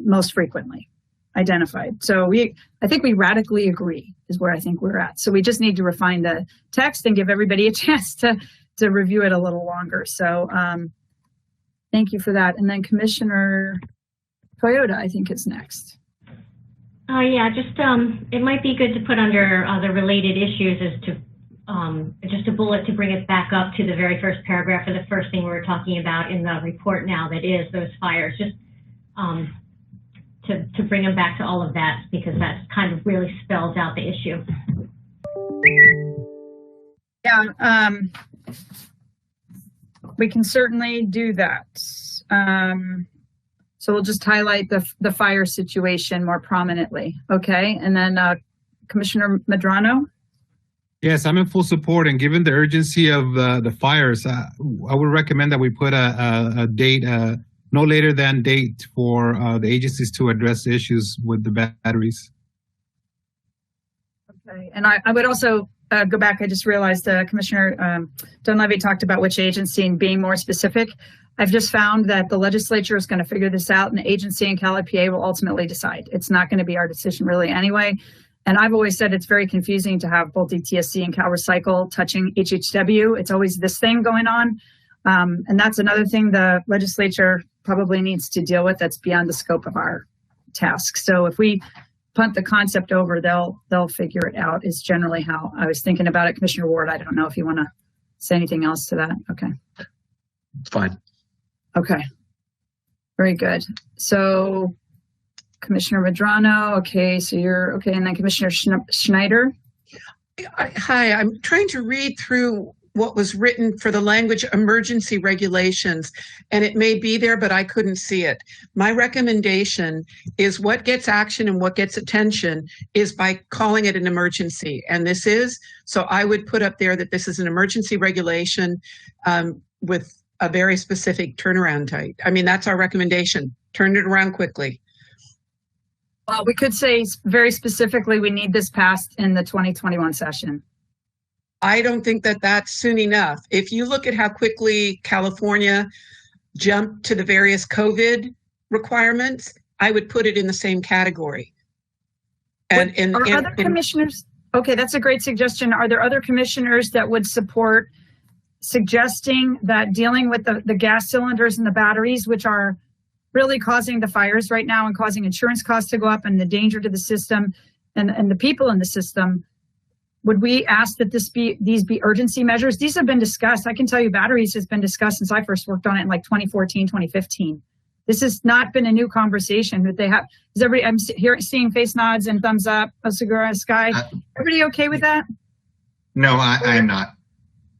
most frequently identified. So I think we radically agree is where I think we're at. So we just need to refine the text and give everybody a chance to review it a little longer. So thank you for that. And then Commissioner Toyota, I think, is next. Yeah, just it might be good to put under the related issues as to just a bullet to bring it back up to the very first paragraph of the first thing we were talking about in the report now, that is those fires, just to bring them back to all of that, because that kind of really spells out the issue. Yeah, we can certainly do that. So we'll just highlight the fire situation more prominently, okay? And then Commissioner Medrano? Yes, I'm in full support, and given the urgency of the fires, I would recommend that we put a date, no later than date, for the agencies to address issues with the batteries. Okay, and I would also go back. I just realized Commissioner Dunleavy talked about which agency and being more specific. I've just found that the legislature is going to figure this out, and the agency and Cal EPA will ultimately decide. It's not going to be our decision really anyway. And I've always said it's very confusing to have both ETSC and Cal Recycle touching HHW. It's always this thing going on. And that's another thing the legislature probably needs to deal with that's beyond the scope of our task. So if we punt the concept over, they'll figure it out, is generally how I was thinking about it. Commissioner Ward, I don't know if you want to say anything else to that. Okay. It's fine. Okay. Very good. So Commissioner Medrano, okay, so you're okay. And then Commissioner Schneider. Hi, I'm trying to read through what was written for the language emergency regulations, and it may be there, but I couldn't see it. My recommendation is what gets action and what gets attention is by calling it an emergency. And this is, so I would put up there that this is an emergency regulation with a very specific turnaround time. I mean, that's our recommendation. Turn it around quickly. Well, we could say very specifically, we need this passed in the 2021 session. I don't think that that's soon enough. If you look at how quickly California jumped to the various COVID requirements, I would put it in the same category. And other commissioners, okay, that's a great suggestion. Are there other commissioners that would support suggesting that dealing with the gas cylinders and the batteries, which are really causing the fires right now and causing insurance costs to go up and the danger to the system and the people in the system, would we ask that these be urgency measures? These have been discussed. I can tell you batteries has been discussed since I first worked on it in like 2014, 2015. This has not been a new conversation that they have. Is everybody, I'm seeing face nods and thumbs up. Osagura, Sky. Everybody okay with that? No, I'm not.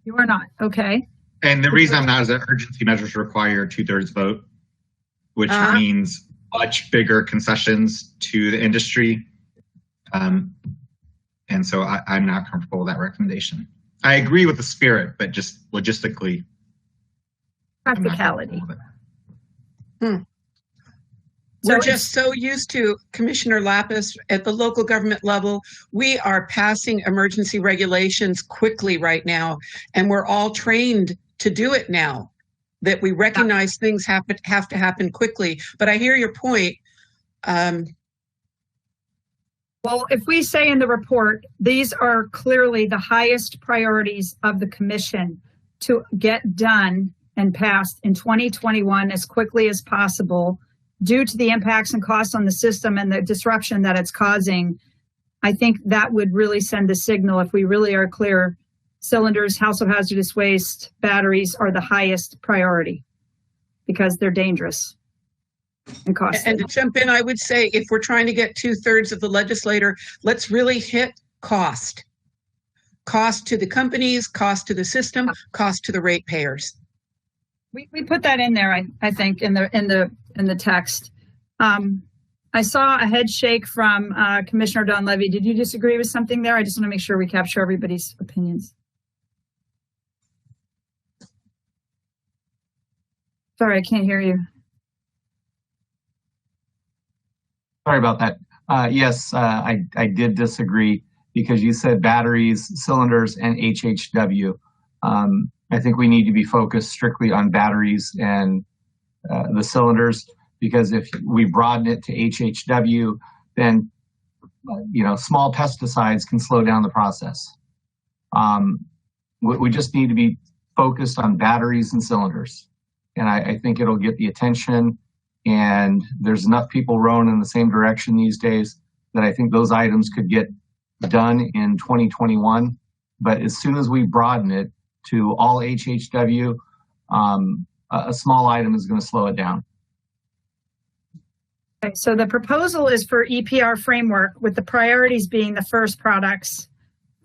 You are not. Okay. And the reason I'm not is that urgency measures require a 2/3 vote, which means much bigger concessions to the industry. And so I'm not comfortable with that recommendation. I agree with the spirit, but just logistically. Practicality. We're just so used to, Commissioner Lapis, at the local government level, we are passing emergency regulations quickly right now, and we're all trained to do it now, that we recognize things have to happen quickly. But I hear your point. Well, if we say in the report, these are clearly the highest priorities of the commission to get done and passed in 2021 as quickly as possible due to the impacts and costs on the system and the disruption that it's causing, I think that would really send a signal if we really are clear. Cylinders, household hazardous waste, batteries are the highest priority because they're dangerous and costly. And to jump in, I would say if we're trying to get 2/3 of the legislator, let's really hit cost. Cost to the companies, cost to the system, cost to the ratepayers. We put that in there, I think, in the text. I saw a head shake from Commissioner Dunleavy. Did you disagree with something there? I just want to make sure we capture everybody's opinions. Sorry, I can't hear you. Sorry about that. Yes, I did disagree because you said batteries, cylinders, and HHW. I think we need to be focused strictly on batteries and the cylinders, because if we broaden it to HHW, then small pesticides can slow down the process. We just need to be focused on batteries and cylinders, and I think it'll get the attention. And there's enough people rowing in the same direction these days that I think those items could get done in 2021. But as soon as we broaden it to all HHW, a small item is going to slow it down. Okay, so the proposal is for EPR framework, with the priorities being the first products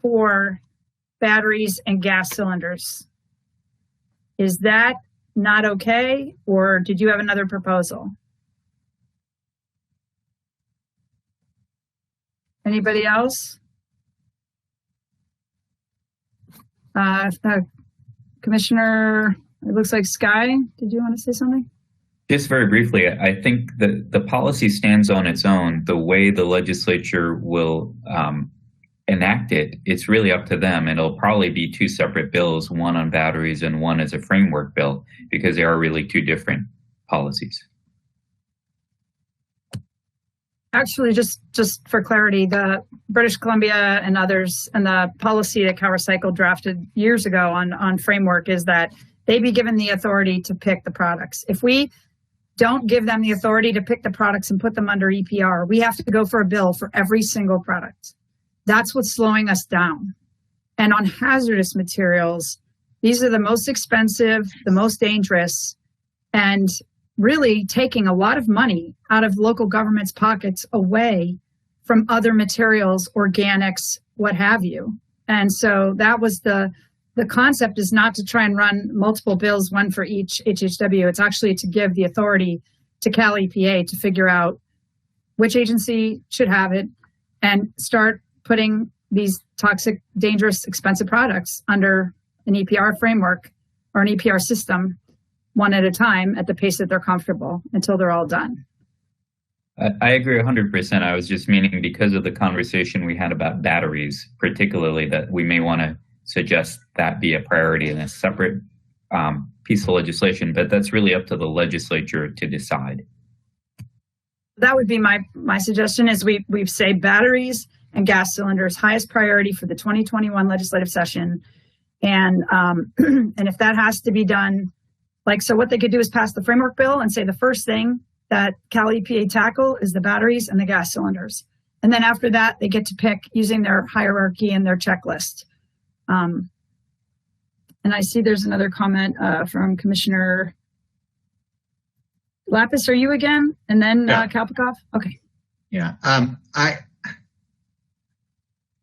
for batteries and gas cylinders. Is that not okay, or did you have another proposal? Anybody else? Commissioner, it looks like Sky, did you want to say something? Just very briefly, I think that the policy stands on its own. The way the legislature will enact it, it's really up to them. And it'll probably be two separate bills, one on batteries and one as a framework bill, because they are really two different policies. Actually, just for clarity, the British Columbia and others, and the policy that CalRecycle drafted years ago on framework, is that they be given the authority to pick the products. If we don't give them the authority to pick the products and put them under EPR, we have to go for a bill for every single product. That's what's slowing us down. And on hazardous materials, these are the most expensive, the most dangerous, and really taking a lot of money out of local government's pockets away from other materials, organics, what have you. And so that was the concept, is not to try and run multiple bills, one for each HHW. It's actually to give the authority to Cal EPA to figure out which agency should have it and start putting these toxic, dangerous, expensive products under an EPR framework or an EPR system, one at a time, at the pace that they're comfortable, until they're all done. I agree 100%. I was just meaning, because of the conversation we had about batteries, particularly, that we may want to suggest that be a priority in a separate piece of legislation, but that's really up to the legislature to decide. That would be my suggestion, is we say batteries and gas cylinders, highest priority for the 2021 legislative session. And if that has to be done, so what they could do is pass the framework bill and say the first thing that Cal EPA tackle is the batteries and the gas cylinders. And then after that, they get to pick using their hierarchy and their checklist. And I see there's another comment from Commissioner Lapis. Are you again? And then Kalpikov? Okay. Yeah.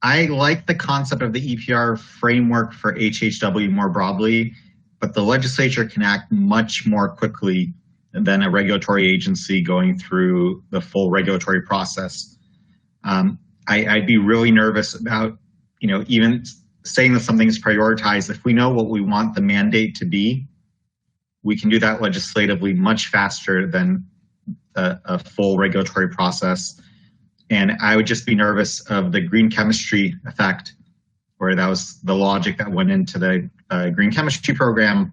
I like the concept of the EPR framework for HHW more broadly, but the legislature can act much more quickly than a regulatory agency going through the full regulatory process. I'd be really nervous about, even saying that something is prioritized. If we know what we want the mandate to be, we can do that legislatively much faster than a full regulatory process. And I would just be nervous of the green chemistry effect, where that was the logic that went into the green chemistry program,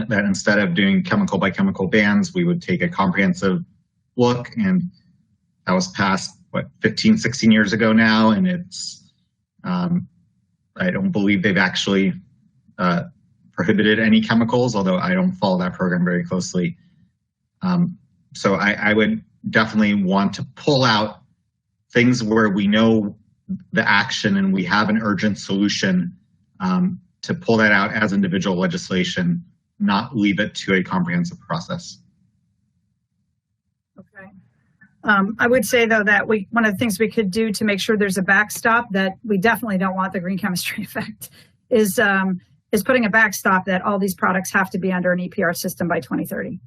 that instead of doing chemical by chemical bans, we would take a comprehensive look. And that was passed, 15, 16 years ago now. And it's, I don't believe they've actually prohibited any chemicals, although I don't follow that program very closely. So I would definitely want to pull out things where we know the action and we have an urgent solution, to pull that out as individual legislation, not leave it to a comprehensive process. Okay. I would say, though, that one of the things we could do to make sure there's a backstop, that we definitely don't want the green chemistry effect, is putting a backstop that all these products have to be under an EPR system by 2030.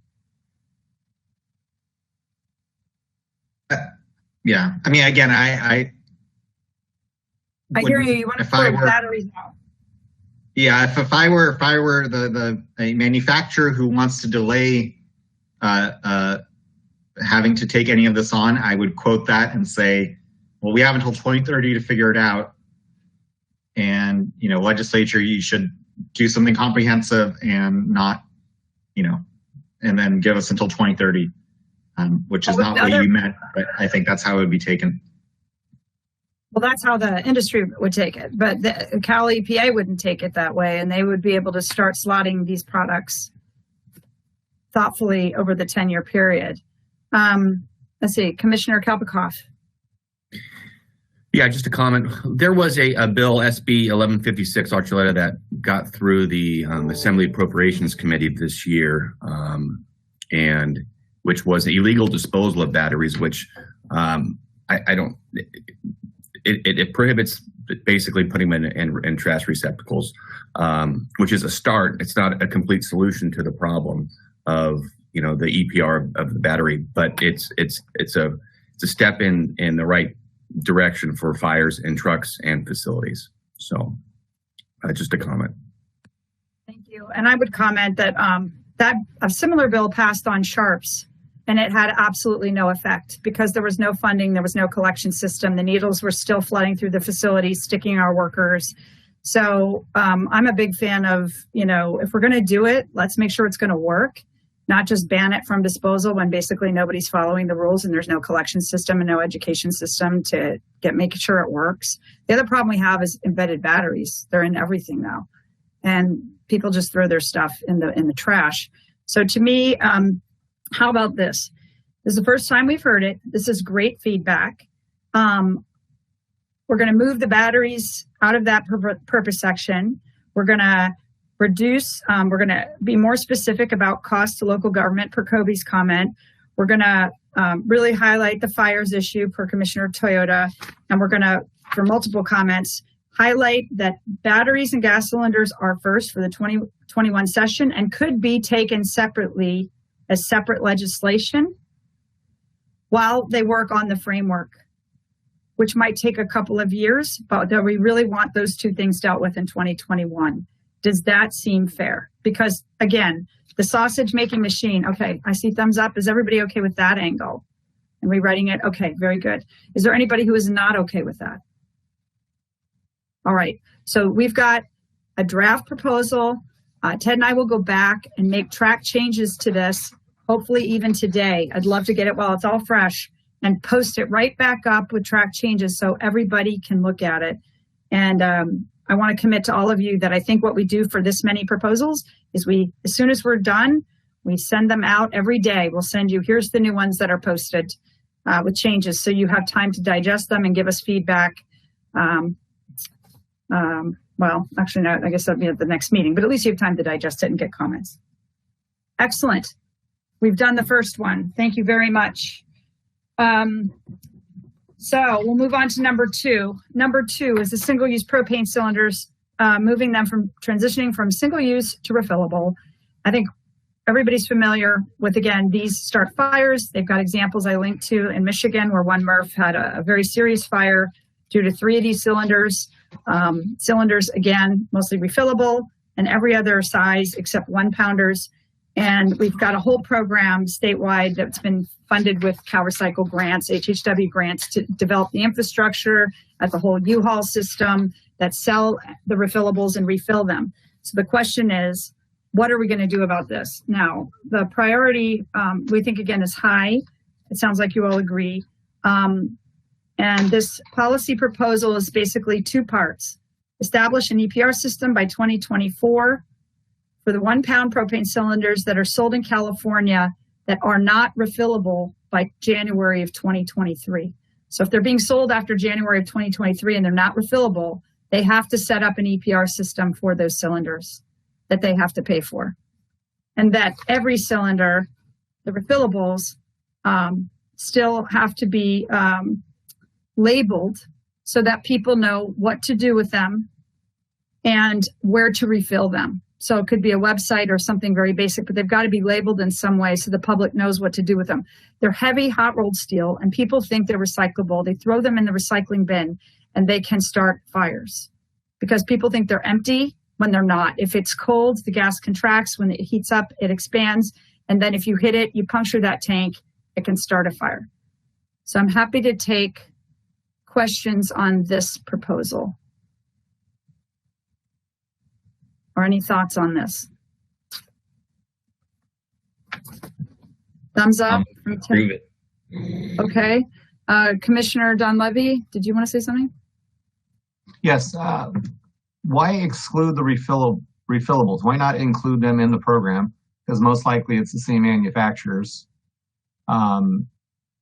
Yeah, I mean, again, I hear you. You want to put batteries out. Yeah, if I were a manufacturer who wants to delay having to take any of this on, I would quote that and say, well, we have until 2030 to figure it out. And, legislature, you should do something comprehensive and not, and then give us until 2030, which is not what you meant, but I think that's how it would be taken. Well, that's how the industry would take it, but the Cal EPA wouldn't take it that way, and they would be able to start slotting these products thoughtfully over the 10-year period. Let's see, Commissioner Kalpikoff. Yeah, just a comment. There was a bill, SB 1156, Archuleta, that got through the Assembly Appropriations Committee this year, and which was illegal disposal of batteries, which I don't. It prohibits basically putting them in trash receptacles, which is a start. It's not a complete solution to the problem of the EPR of the battery, but it's a step in the right direction for fires in trucks and facilities. So, just a comment. Thank you. And I would comment that that a similar bill passed on sharps, and it had absolutely no effect because there was no funding, there was no collection system. The needles were still flooding through the facilities, sticking our workers. So I'm a big fan of, if we're going to do it, let's make sure it's going to work, not just ban it from disposal when basically nobody's following the rules and there's no collection system and no education system to make sure it works. The other problem we have is embedded batteries. They're in everything now, and people just throw their stuff in the trash. So to me, how about this? This is the first time we've heard it. This is great feedback. We're going to move the batteries out of that purpose section. We're going to reduce, we're going to be more specific about cost to local government per Kobe's comment. We're going to really highlight the fires issue per Commissioner Toyota. And we're going to, for multiple comments, highlight that batteries and gas cylinders are first for the 2021 session and could be taken separately as separate legislation while they work on the framework, which might take a couple of years, but that we really want those two things dealt with in 2021. Does that seem fair? Because again, the sausage making machine, okay, I see thumbs up. Is everybody okay with that angle? And rewriting it? Okay, very good. Is there anybody who is not okay with that? All right, so we've got a draft proposal. Ted and I will go back and make track changes to this, hopefully even today. I'd love to get it while it's all fresh and post it right back up with track changes so everybody can look at it. And I want to commit to all of you that I think what we do for this many proposals is as soon as we're done, we send them out every day. We'll send you, here's the new ones that are posted with changes so you have time to digest them and give us feedback. Well, actually, no, I guess that'll be at the next meeting, but at least you have time to digest it and get comments. Excellent. We've done the first one. Thank you very much. So we'll move on to number two. Number two is the single-use propane cylinders, moving them from transitioning from single-use to refillable. I think everybody's familiar with, again, these start fires. They've got examples I linked to in Michigan where one MRF had a very serious fire due to 3 of these cylinders. Cylinders, again, mostly refillable and every other size except 1-pounders. And we've got a whole program statewide that's been funded with CalRecycle grants, HHW grants, to develop the infrastructure at the whole U-Haul system that sell the refillables and refill them. So the question is, what are we going to do about this? Now, the priority, we think, again, is high. It sounds like you all agree. And this policy proposal is basically 2 parts. Establish an EPR system by 2024 for the 1-pound propane cylinders that are sold in California that are not refillable by January of 2023. So if they're being sold after January of 2023 and they're not refillable, they have to set up an EPR system for those cylinders that they have to pay for. And that every cylinder, the refillables, still have to be labeled so that people know what to do with them and where to refill them. So it could be a website or something very basic, but they've got to be labeled in some way so the public knows what to do with them. They're heavy hot rolled steel and people think they're recyclable. They throw them in the recycling bin and they can start fires because people think they're empty when they're not. If it's cold, the gas contracts. When it heats up, it expands. And then if you hit it, you puncture that tank, it can start a fire. So I'm happy to take questions on this proposal. Or any thoughts on this? Thumbs up from Tim. Okay. Commissioner Donlevy, did you want to say something? Yes. Why exclude the refillables? Why not include them in the program? Because most likely it's the same manufacturers. And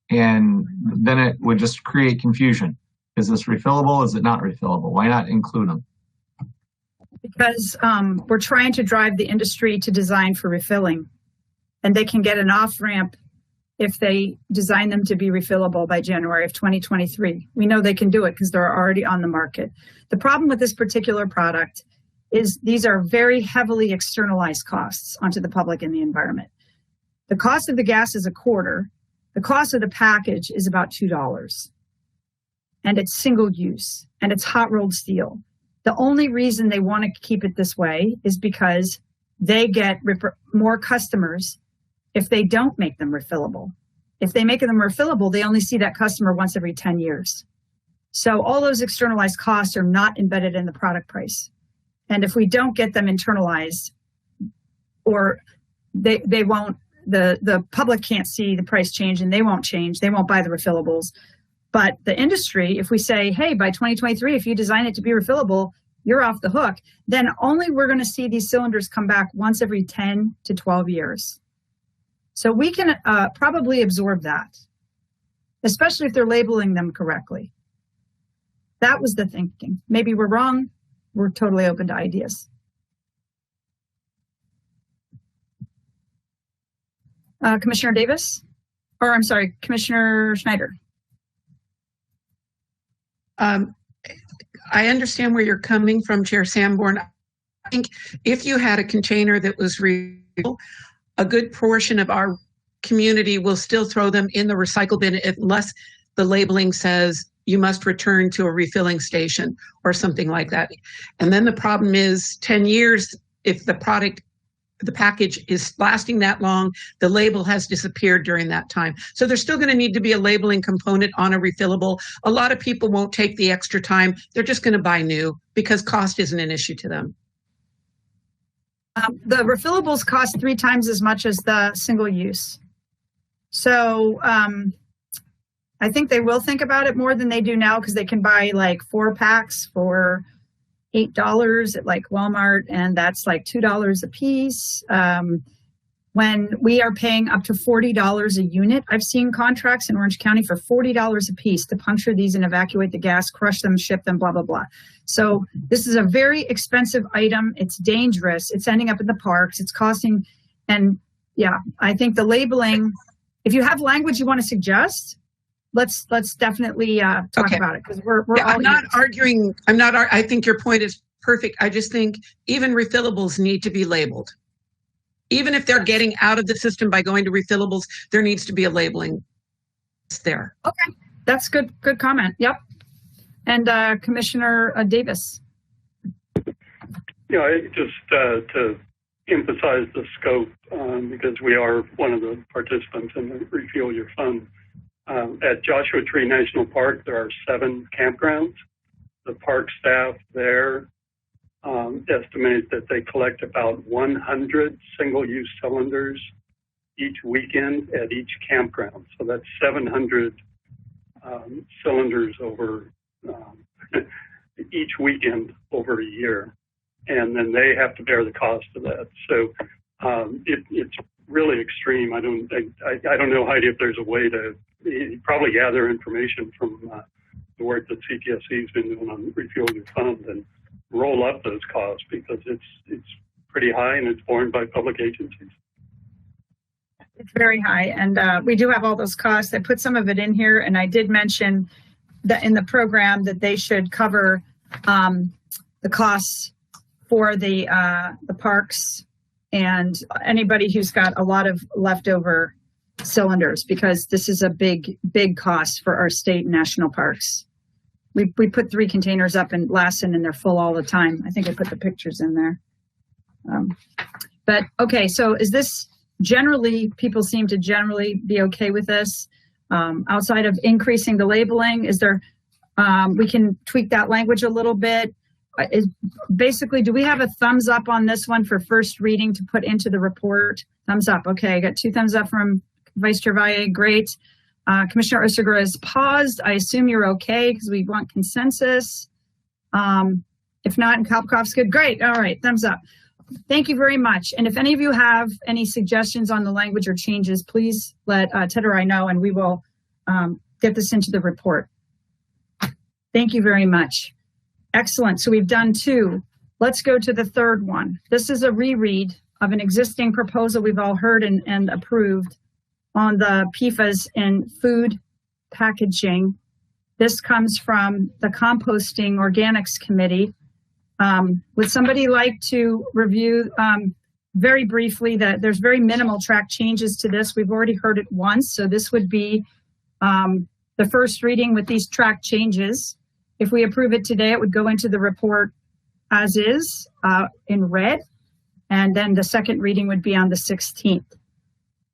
then it would just create confusion. Is this refillable? Is it not refillable? Why not include them? Because we're trying to drive the industry to design for refilling. And they can get an off-ramp if they design them to be refillable by January of 2023. We know they can do it because they're already on the market. The problem with this particular product is these are very heavily externalized costs onto the public and the environment. The cost of the gas is $0.25. The cost of the package is about $2. And it's single use, and it's hot rolled steel. The only reason they want to keep it this way is because they get more customers if they don't make them refillable. If they make them refillable, they only see that customer once every 10 years. So all those externalized costs are not embedded in the product price. And if we don't get them internalized, or they won't, the public can't see the price change and they won't change, they won't buy the refillables. But the industry, if we say, hey, by 2023, if you design it to be refillable, you're off the hook, then only we're going to see these cylinders come back once every 10 to 12 years. So we can probably absorb that, especially if they're labeling them correctly. That was the thinking. Maybe we're wrong. We're totally open to ideas. Commissioner Davis, or I'm sorry, Commissioner Schneider. I understand where you're coming from, Chair Sanborn. I think if you had a container that was refillable, a good portion of our community will still throw them in the recycle bin unless the labeling says you must return to a refilling station or something like that. And then the problem is 10 years, if the package is lasting that long, the label has disappeared during that time. So there's still going to need to be a labeling component on a refillable. A lot of people won't take the extra time. They're just going to buy new because cost isn't an issue to them. The refillables cost 3 times as much as the single use. So I think they will think about it more than they do now because they can buy like 4 packs for $8 at like Walmart, and that's like $2 a piece. When we are paying up to $40 a unit, I've seen contracts in Orange County for $40 a piece to puncture these and evacuate the gas, crush them, ship them, blah, blah, blah. So this is a very expensive item. It's dangerous. It's ending up in the parks. It's costing, and yeah, I think the labeling, if you have language you want to suggest, let's definitely talk about it because we're all I'm not arguing. I think your point is perfect. I just think even refillables need to be labeled. Even if they're getting out of the system by going to refillables, there needs to be a labeling there. Okay, that's good comment. Yep. And Commissioner Davis. Yeah, just to emphasize the scope, because we are one of the participants in the Refuel Your Fund. At Joshua Tree National Park, there are 7 campgrounds. The park staff there estimate that they collect about 100 single-use cylinders each weekend at each campground. So that's 700 cylinders over each weekend over a year. And then they have to bear the cost of that. So it's really extreme. I don't know, Heidi, if there's a way to probably gather information from the work that CPSC has been doing on Refuel Your Fund and roll up those costs because it's pretty high and it's borne by public agencies. It's very high, and we do have all those costs. I put some of it in here, and I did mention that in the program that they should cover the costs for the parks and anybody who's got a lot of leftover cylinders, because this is a big cost for our state and national parks. We put 3 containers up in Lassen and they're full all the time. I think I put the pictures in there. But okay, so is this generally, people seem to generally be okay with this? Outside of increasing the labeling, is there, we can tweak that language a little bit. Basically, do we have a thumbs up on this one for first reading to put into the report? Thumbs up. Okay, I got 2 thumbs up from Vice Chair Valle. Great. Commissioner Osterger has paused. I assume you're okay because we want consensus. If not, and Kalpkov's good. Great. All right. Thumbs up. Thank you very much. And if any of you have any suggestions on the language or changes, please let Ted or I know, and we will get this into the report. Thank you very much. Excellent. So we've done 2. Let's go to the 3rd one. This is a reread of an existing proposal we've all heard and approved on the PFAS in food packaging. This comes from the Composting Organics Committee. Would somebody like to review very briefly that there's very minimal track changes to this? We've already heard it once, so this would be the first reading with these track changes. If we approve it today, it would go into the report as is in red, and then the second reading would be on the 16th.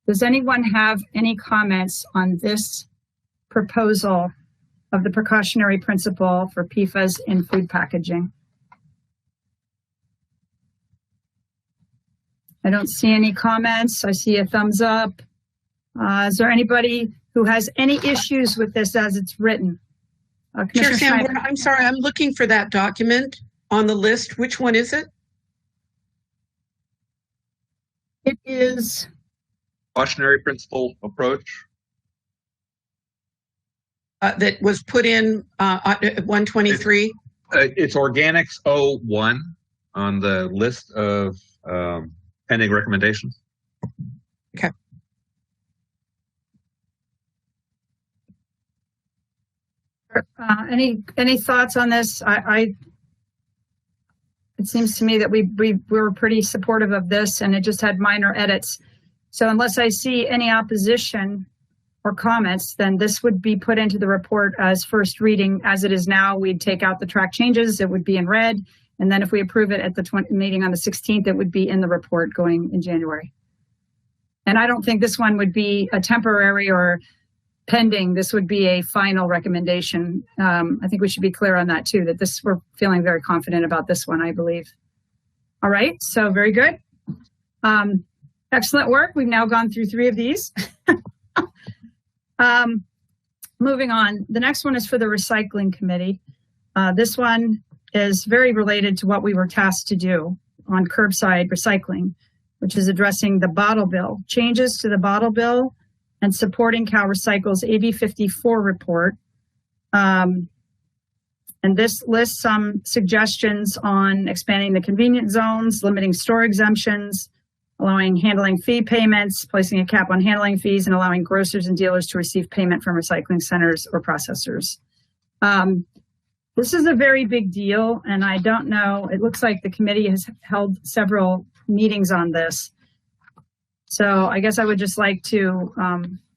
Does anyone have any comments on this proposal of the precautionary principle for PFAS in food packaging? I don't see any comments. I see a thumbs up. Is there anybody who has any issues with this as it's written? Chair Sam, I'm sorry, I'm looking for that document on the list. Which one is it? It is Cautionary principle approach. That was put in 123. It's Organics 01 on the list of pending recommendations. Okay. Any thoughts on this? It seems to me that we were pretty supportive of this, and it just had minor edits. So unless I see any opposition or comments, then this would be put into the report as first reading. As it is now, we'd take out the track changes. It would be in red. And then if we approve it at the meeting on the 16th, it would be in the report going in January. And I don't think this one would be a temporary or pending. This would be a final recommendation. I think we should be clear on that too, that this, we're feeling very confident about this one, I believe. All right, so very good. Excellent work. We've now gone through 3 of these. Moving on, the next one is for the Recycling Committee. This one is very related to what we were tasked to do on curbside recycling, which is addressing the bottle bill, changes to the bottle bill and supporting Cal Recycle's AB 54 report. And this lists some suggestions on expanding the convenience zones, limiting store exemptions, allowing handling fee payments, placing a cap on handling fees, and allowing grocers and dealers to receive payment from recycling centers or processors. This is a very big deal, and I don't know, it looks like the committee has held several meetings on this. So I guess I would just like to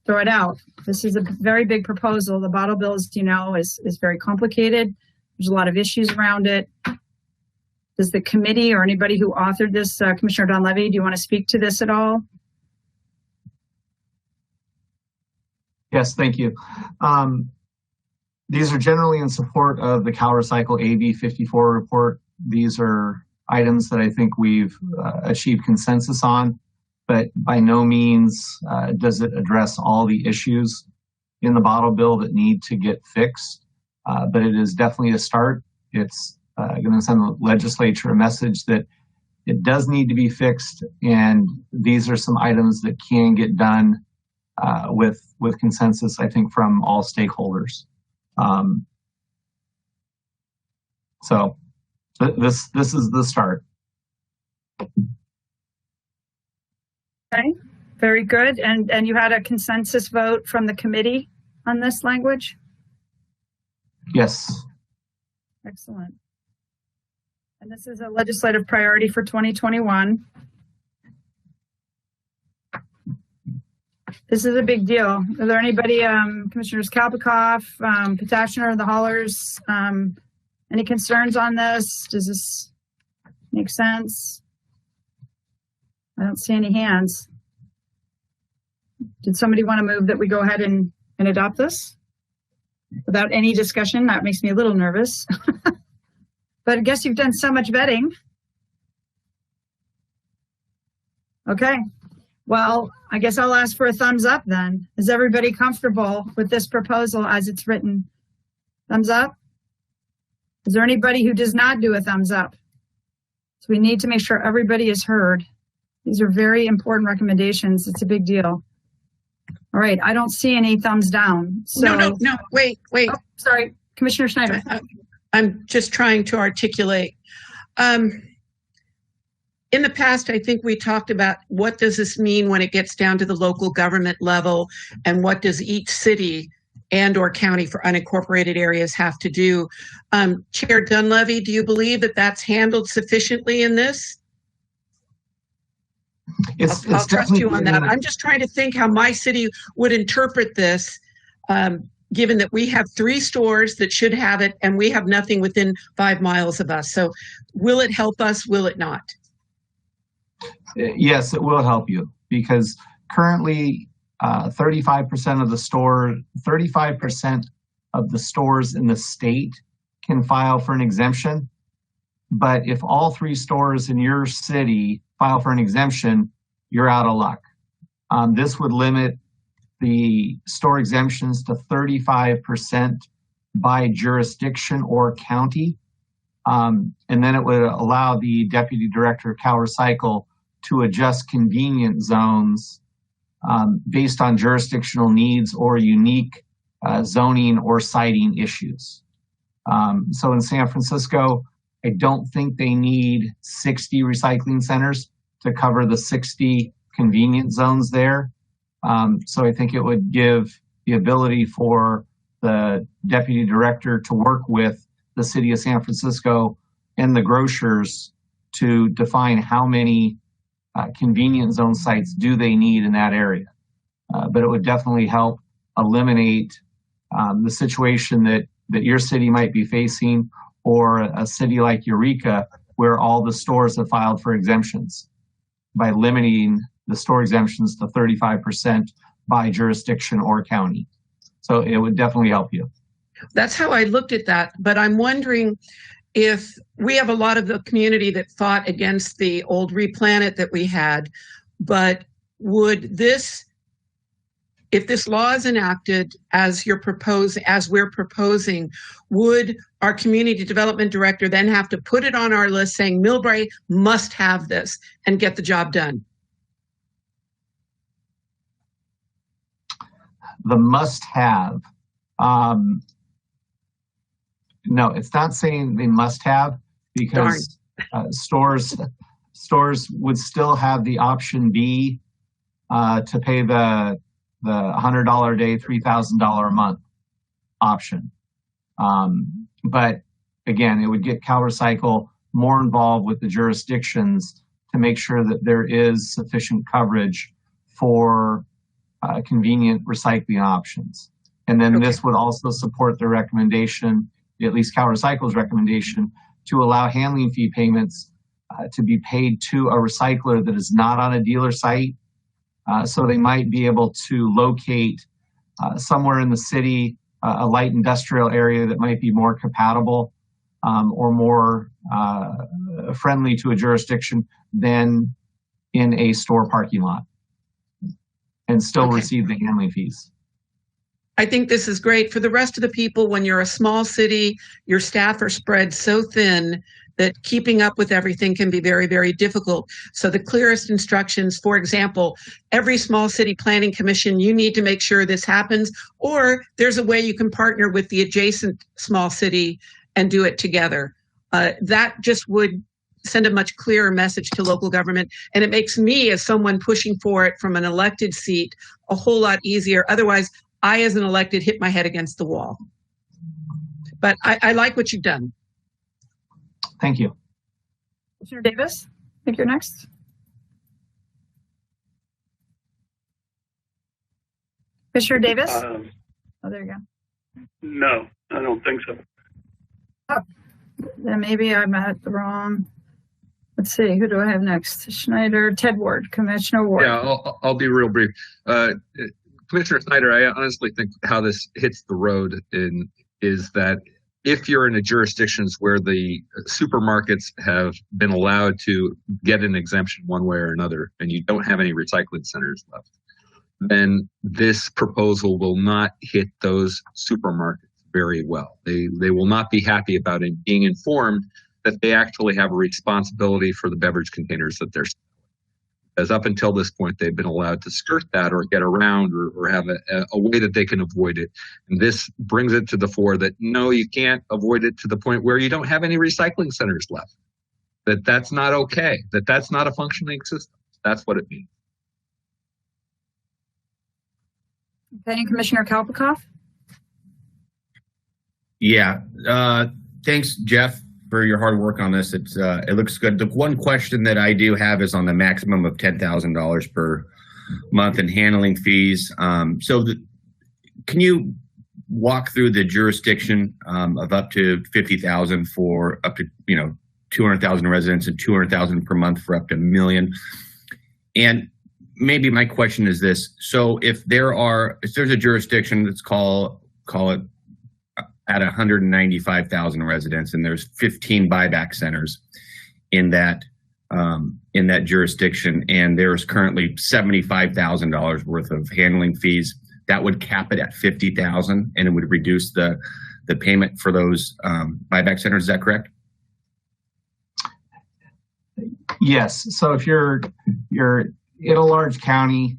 throw it out. This is a very big proposal. The bottle bill, as you know, is very complicated. There's a lot of issues around it. Does the committee or anybody who authored this, Commissioner Donlevy, do you want to speak to this at all? Yes, thank you. These are generally in support of the Cal Recycle AB 54 report. These are items that I think we've achieved consensus on, but by no means does it address all the issues in the bottle bill that need to get fixed. But it is definitely a start. It's going to send the legislature a message that it does need to be fixed, and these are some items that can get done with consensus, I think, from all stakeholders. So this is the start. Okay, very good. And you had a consensus vote from the committee on this language? Yes. Excellent. And this is a legislative priority for 2021. This is a big deal. Are there anybody, Commissioners Kalpikoff, Potashner, the Hollers, any concerns on this? Does this make sense? I don't see any hands. Did somebody want to move that we go ahead and adopt this? Without any discussion? That makes me a little nervous. But I guess you've done so much vetting. Okay. Well, I guess I'll ask for a thumbs up then. Is everybody comfortable with this proposal as it's written? Thumbs up? Is there anybody who does not do a thumbs up? So we need to make sure everybody is heard. These are very important recommendations. It's a big deal. All right, I don't see any thumbs down. So, no, wait. Oh, sorry, Commissioner Schneider. I'm just trying to articulate. In the past, I think we talked about what does this mean when it gets down to the local government level, and what does each city and or county for unincorporated areas have to do. Chair Dunleavy, do you believe that that's handled sufficiently in this? I'll trust you on that. I'm just trying to think how my city would interpret this, given that we have 3 stores that should have it and we have nothing within 5 miles of us. So will it help us? Will it not? Yes, it will help you, because currently 35% of the stores in the state can file for an exemption. But if all 3 stores in your city file for an exemption, you're out of luck. This would limit the store exemptions to 35% by jurisdiction or county. And then it would allow the Deputy Director of Cal Recycle to adjust convenient zones based on jurisdictional needs or unique zoning or siting issues. So in San Francisco, I don't think they need 60 recycling centers to cover the 60 convenience zones there. So I think it would give the ability for the Deputy Director to work with the City of San Francisco and the grocers to define how many convenience zone sites do they need in that area. But it would definitely help eliminate the situation that your city might be facing, or a city like Eureka, where all the stores have filed for exemptions, by limiting the store exemptions to 35% by jurisdiction or county. So it would definitely help you. That's how I looked at that. But I'm wondering if we have a lot of the community that fought against the old Replanet that we had, but would this, if this law is enacted as we're proposing, would our community development director then have to put it on our list saying Millbrae must have this and get the job done? The must have. No, it's not saying they must have, because stores would still have the option B to pay the $100 a day, $3,000 a month option. But again, it would get Cal Recycle more involved with the jurisdictions to make sure that there is sufficient coverage for convenient recycling options. And then this would also support the recommendation, at least Cal Recycle's recommendation, to allow handling fee payments to be paid to a recycler that is not on a dealer site. So they might be able to locate somewhere in the city, a light industrial area that might be more compatible or more friendly to a jurisdiction than in a store parking lot, and still receive the handling fees. I think this is great. For the rest of the people, when you're a small city, your staff are spread so thin that keeping up with everything can be very, very difficult. So the clearest instructions, for example, every small city planning commission, you need to make sure this happens, or there's a way you can partner with the adjacent small city and do it together. That just would send a much clearer message to local government. And it makes me, as someone pushing for it from an elected seat, a whole lot easier. Otherwise, I, as an elected, hit my head against the wall. But I like what you've done. Thank you. Commissioner Davis, I think you're next. Commissioner Davis? Oh, there you go. No, I don't think so. Oh, then maybe I'm at the wrong. Let's see, who do I have next? Schneider, Ted Ward, Commissioner Ward. Yeah, I'll be real brief. Commissioner Snyder, I honestly think how this hits the road is that if you're in a jurisdictions where the supermarkets have been allowed to get an exemption one way or another, and you don't have any recycling centers left, then this proposal will not hit those supermarkets very well. They will not be happy about it being informed that they actually have a responsibility for the beverage containers that they're selling. As up until this point, they've been allowed to skirt that or get around or have a way that they can avoid it. And this brings it to the fore that no, you can't avoid it to the point where you don't have any recycling centers left. That's not okay. That's not a functioning system. That's what it means. Okay, Commissioner Kalpikoff? Yeah, thanks, Jeff, for your hard work on this. It looks good. The one question that I do have is on the maximum of $10,000 per month in handling fees. Can you walk through the jurisdiction of up to 50,000 for up to 200,000 residents and 200,000 per month for up to $1 million? And maybe my question is this: so if there's a jurisdiction, let's call it at 195,000 residents, and there's 15 buyback centers in that jurisdiction, and there's currently $75,000 worth of handling fees, that would cap it at 50,000, and it would reduce the payment for those buyback centers. Is that correct? Yes. So if you're in a large county,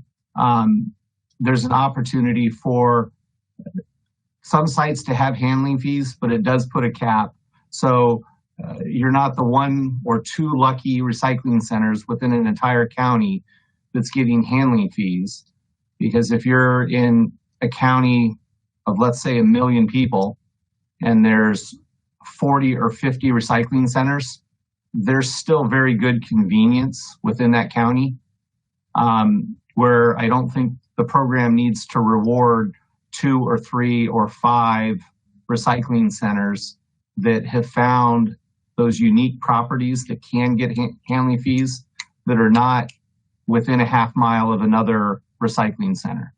there's an opportunity for some sites to have handling fees, but it does put a cap. So you're not the one or two lucky recycling centers within an entire county that's getting handling fees. Because if you're in a county of, let's say, 1 million people, and there's 40 or 50 recycling centers, there's still very good convenience within that county, where I don't think the program needs to reward 2 or 3 or 5 recycling centers that have found those unique properties that can get handling fees that are not within a half mile of another recycling center.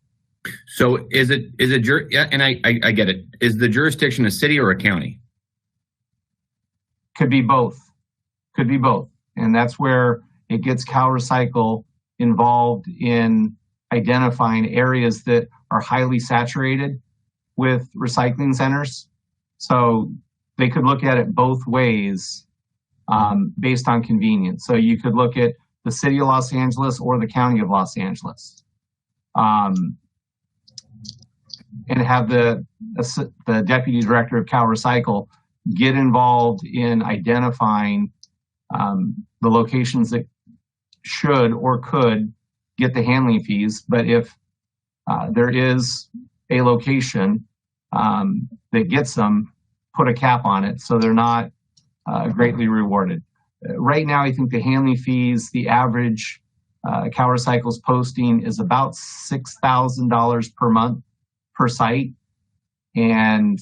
So and I get it. Is the jurisdiction a city or a county? Could be both. Could be both. And that's where it gets CalRecycle involved in identifying areas that are highly saturated with recycling centers. So they could look at it both ways based on convenience. So you could look at the city of Los Angeles or the county of Los Angeles, and have the deputy director of CalRecycle get involved in identifying the locations that should or could get the handling fees. But if there is a location that gets them, put a cap on it so they're not greatly rewarded. Right now, I think the handling fees, the average CalRecycle's posting is about $6,000 per month per site. And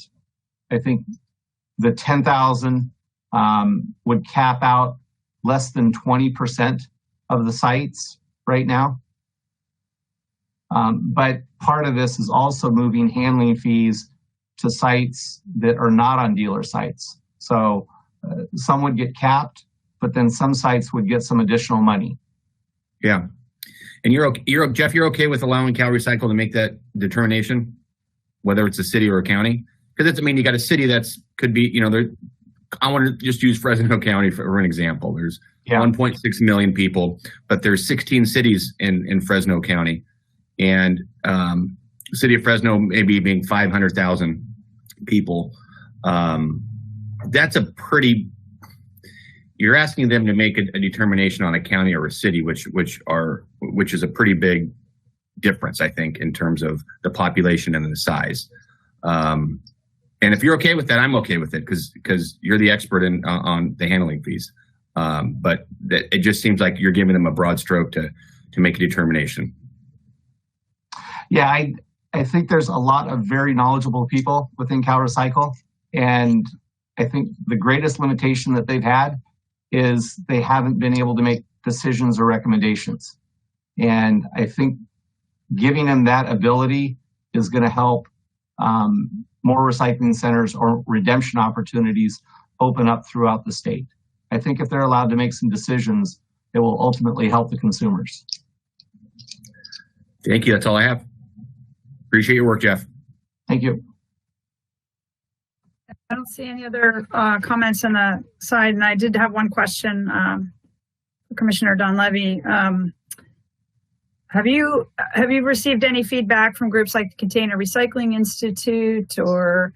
I think the 10,000 would cap out less than 20% of the sites right now. But part of this is also moving handling fees to sites that are not on dealer sites. So some would get capped, but then some sites would get some additional money. Yeah. And Jeff, you're okay with allowing CalRecycle to make that determination, whether it's a city or a county? Because you got a city that's could be, I want to just use Fresno County for an example. There's 1.6 million people, but there's 16 cities in Fresno County. And the city of Fresno maybe being 500,000 people. That's a pretty, you're asking them to make a determination on a county or a city, which is a pretty big difference, I think, in terms of the population and the size. And if you're okay with that, I'm okay with it because you're the expert on the handling fees. But it just seems like you're giving them a broad stroke to make a determination. Yeah, I think there's a lot of very knowledgeable people within CalRecycle, and I think the greatest limitation that they've had is they haven't been able to make decisions or recommendations. And I think giving them that ability is going to help more recycling centers or redemption opportunities open up throughout the state. I think if they're allowed to make some decisions, it will ultimately help the consumers. Thank you. That's all I have. Appreciate your work, Jeff. Thank you. I don't see any other comments on the side, and I did have one question for Commissioner Donlevy. Have you received any feedback from groups like the Container Recycling Institute or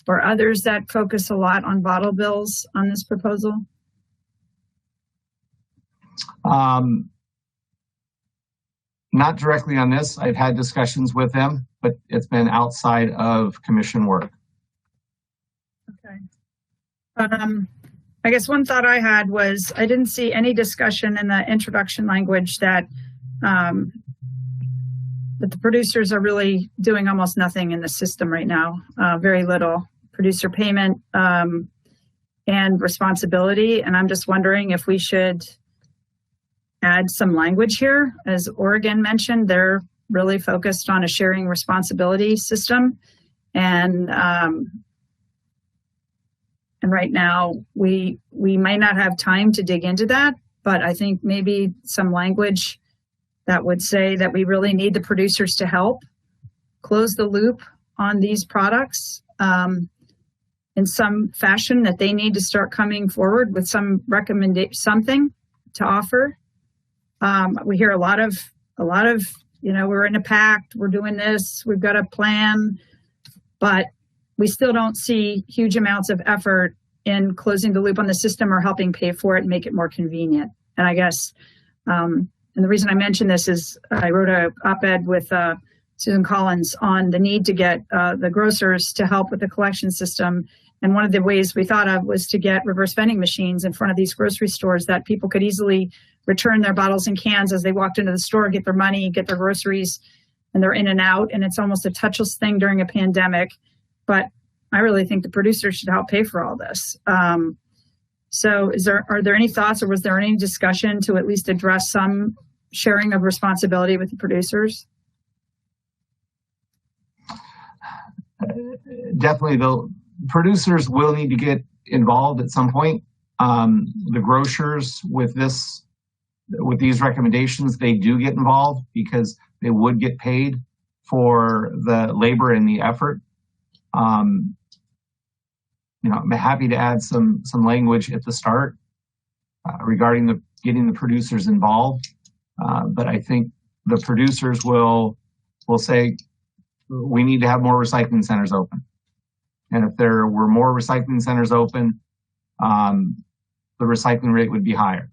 others that focus a lot on bottle bills on this proposal? Not directly on this. I've had discussions with them, but it's been outside of commission work. Okay. I guess one thought I had was I didn't see any discussion in the introduction language that the producers are really doing almost nothing in the system right now. Very little producer payment and responsibility. And I'm just wondering if we should add some language here. As Oregon mentioned, they're really focused on a sharing responsibility system. And right now we might not have time to dig into that, but I think maybe some language that would say that we really need the producers to help close the loop on these products in some fashion, that they need to start coming forward with some something to offer. We hear a lot of, we're in a pact, we're doing this, we've got a plan, but we still don't see huge amounts of effort in closing the loop on the system or helping pay for it and make it more convenient. And I guess, and the reason I mention this is I wrote an op-ed with Susan Collins on the need to get the grocers to help with the collection system. And one of the ways we thought of was to get reverse vending machines in front of these grocery stores that people could easily return their bottles and cans as they walked into the store, get their money, get their groceries, and they're in and out. And it's almost a touchless thing during a pandemic. But I really think the producers should help pay for all this. So are there any thoughts, or was there any discussion to at least address some sharing of responsibility with the producers? Definitely, the producers will need to get involved at some point. The grocers with these recommendations, they do get involved because they would get paid for the labor and the effort. I'm happy to add some language at the start regarding getting the producers involved. But I think the producers will say we need to have more recycling centers open. And if there were more recycling centers open, the recycling rate would be higher.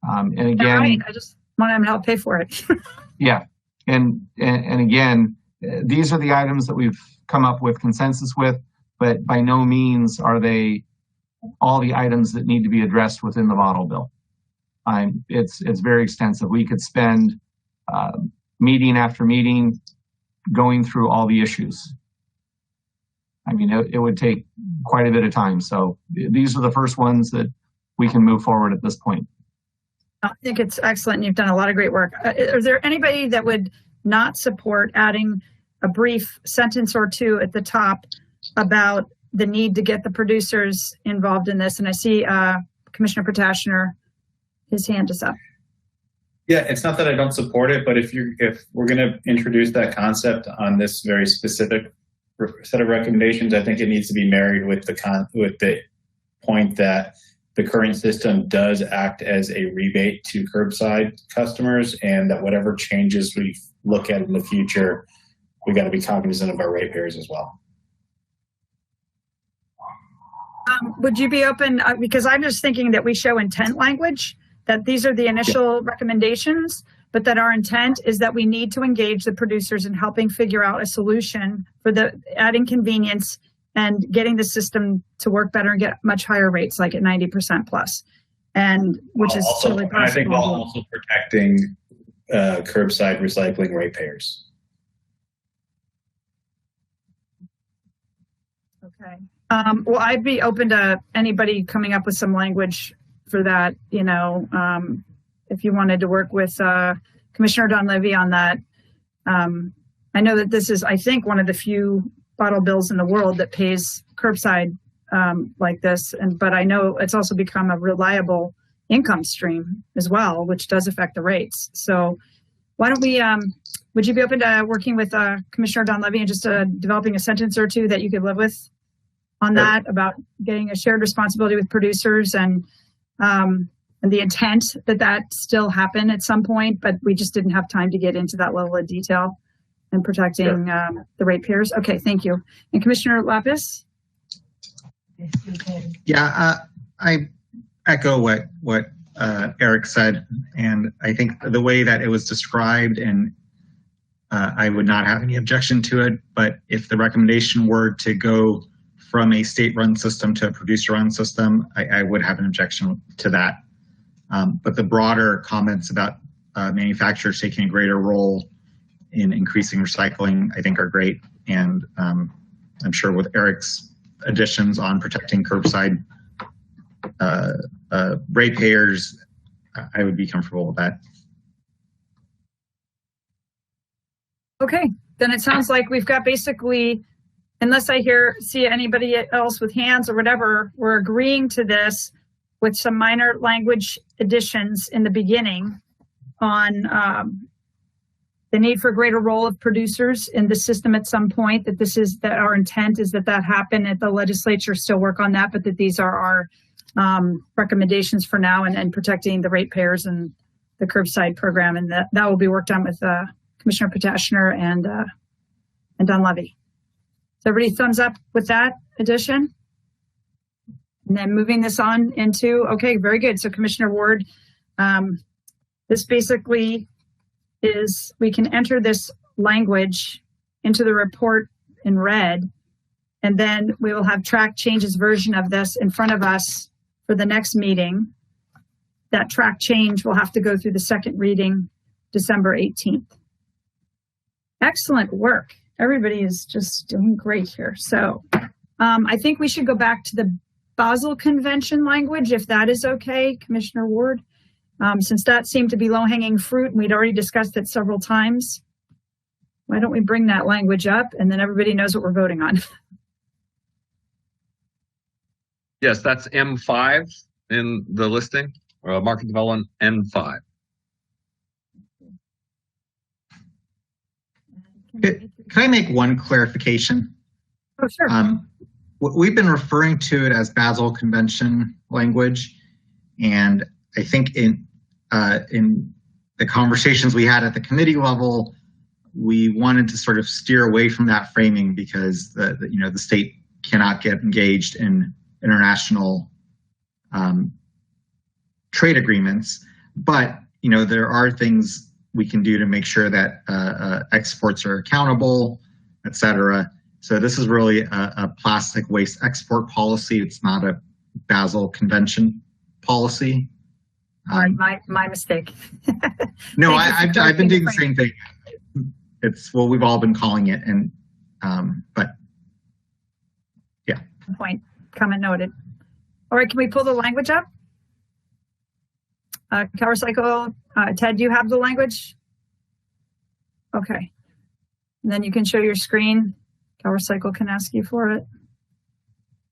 And again, right. I just want them to help pay for it. Yeah. And again, these are the items that we've come up with consensus with, but by no means are they all the items that need to be addressed within the bottle bill. It's very extensive. We could spend meeting after meeting going through all the issues. I mean, it would take quite a bit of time. So these are the first ones that we can move forward at this point. I think it's excellent. And you've done a lot of great work. Is there anybody that would not support adding a brief sentence or two at the top about the need to get the producers involved in this? And I see Commissioner Potashner, his hand is up. Yeah, it's not that I don't support it, but if we're going to introduce that concept on this very specific set of recommendations, I think it needs to be married with the point that the current system does act as a rebate to curbside customers, and that whatever changes we look at in the future, we got to be cognizant of our ratepayers as well. Would you be open, because I'm just thinking that we show intent language, that these are the initial recommendations, but that our intent is that we need to engage the producers in helping figure out a solution for adding convenience and getting the system to work better and get much higher rates, like at 90% plus, and which is totally possible. I think while also protecting curbside recycling ratepayers. Okay. Well, I'd be open to anybody coming up with some language for that, you know, if you wanted to work with Commissioner Donlevy on that. I know that this is, I think, one of the few bottle bills in the world that pays curbside like this, but I know it's also become a reliable income stream as well, which does affect the rates. So why don't we, would you be open to working with Commissioner Donlevy and just developing a sentence or two that you could live with on that about getting a shared responsibility with producers and the intent that that still happen at some point, but we just didn't have time to get into that level of detail and protecting the ratepayers. Okay, thank you. And Commissioner Lapis? Yeah, I echo what Eric said, and I think the way that it was described, and I would not have any objection to it, but if the recommendation were to go from a state-run system to a producer-run system, I would have an objection to that. But the broader comments about manufacturers taking a greater role in increasing recycling, I think are great. And I'm sure with Eric's additions on protecting curbside ratepayers, I would be comfortable with that. Okay, then it sounds like we've got basically, unless I see anybody else with hands or whatever, we're agreeing to this with some minor language additions in the beginning on the need for a greater role of producers in the system at some point, that our intent is that happen at the legislature, still work on that, but that these are our recommendations for now and protecting the ratepayers and the curbside program. And that will be worked on with Commissioner Potashner and Donlevy. So everybody thumbs up with that addition? And then moving this on into, okay, very good. So Commissioner Ward, this basically is, we can enter this language into the report in red, and then we will have track changes version of this in front of us for the next meeting. That track change will have to go through the second reading, December 18th. Excellent work. Everybody is just doing great here. So I think we should go back to the Basel Convention language, if that is okay, Commissioner Ward, since that seemed to be low-hanging fruit and we'd already discussed it several times. Why don't we bring that language up and then everybody knows what we're voting on. Yes, that's M5 in the listing, market development M5. Can I make one clarification? Oh, sure. We've been referring to it as Basel Convention language, and I think in the conversations we had at the committee level, we wanted to sort of steer away from that framing because the state cannot get engaged in international trade agreements, but there are things we can do to make sure that exports are accountable, et cetera. So this is really a plastic waste export policy. It's not a Basel Convention policy. My mistake. No, I've been doing the same thing. It's what we've all been calling it, and but yeah. Point. Comment noted. All right, can we pull the language up? CalRecycle, Ted, do you have the language? Okay. And then you can show your screen. CalRecycle can ask you for it.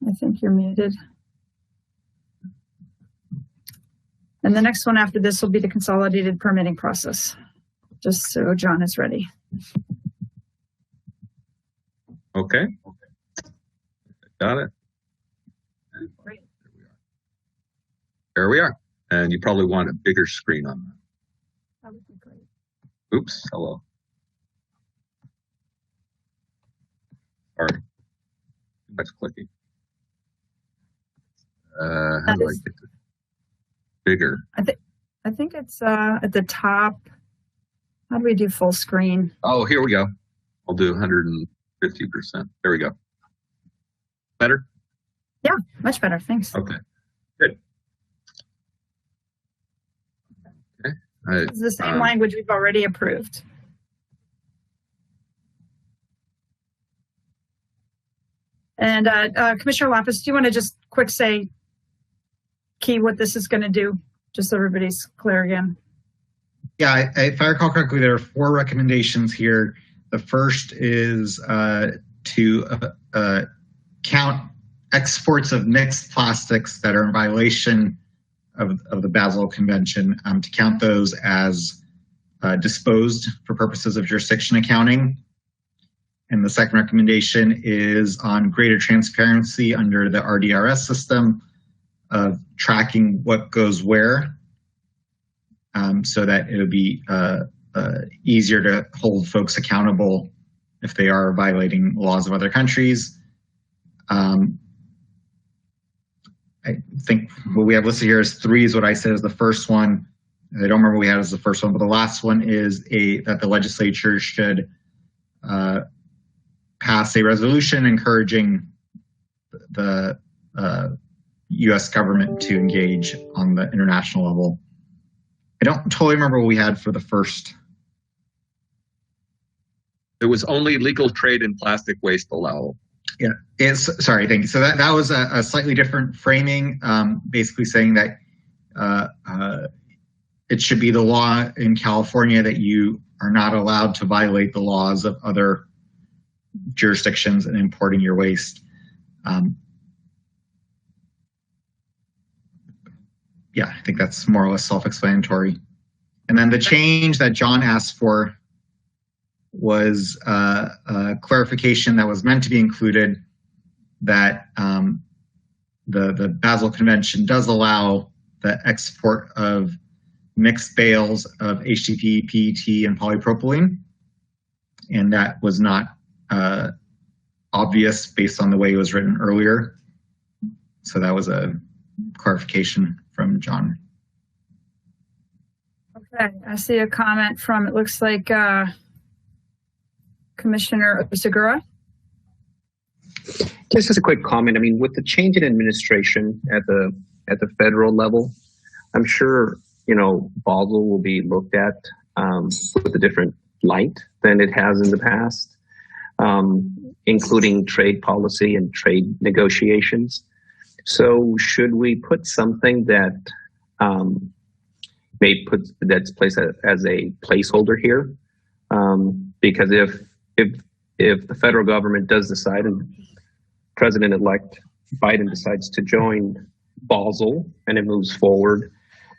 I think you're muted. And the next one after this will be the consolidated permitting process, just so John is ready. Okay. Got it. Great. There we are. And you probably want a bigger screen on that. That would be great. Oops, hello. Sorry. Too much clicking. How do I get this bigger? I think it's at the top. How do we do full screen? Oh, here we go. I'll do 150%. There we go. Better? Yeah, much better. Thanks. Okay. Good. Okay. It's the same language we've already approved. And Commissioner Lapis, do you want to just quick say, key what this is going to do, just so everybody's clear again? Yeah, if I recall correctly, there are 4 recommendations here. The first is to count exports of mixed plastics that are in violation of the Basel Convention, to count those as disposed for purposes of jurisdiction accounting. And the second recommendation is on greater transparency under the RDRS system of tracking what goes where, so that it would be easier to hold folks accountable if they are violating laws of other countries. I think what we have listed here is 3 is what I said is the first one. I don't remember what we had as the first one, but the last one is that the legislature should pass a resolution encouraging the U.S. government to engage on the international level. I don't totally remember what we had for the first. It was only legal trade in plastic waste allowable. Yeah, sorry, thank you. So that was a slightly different framing, basically saying that it should be the law in California that you are not allowed to violate the laws of other jurisdictions in importing your waste. Yeah, I think that's more or less self-explanatory. And then the change that John asked for was a clarification that was meant to be included, that the Basel Convention does allow the export of mixed bales of HDPE, PET, and polypropylene. And that was not obvious based on the way it was written earlier. So that was a clarification from John. Okay, I see a comment from, it looks like Commissioner Segura. Just as a quick comment, I mean, with the change in administration at the federal level, I'm sure, you know, Basel will be looked at with a different light than it has in the past, including trade policy and trade negotiations. So should we put something that that's placed as a placeholder here? Because if the federal government does decide, and President-elect Biden decides to join Basel and it moves forward,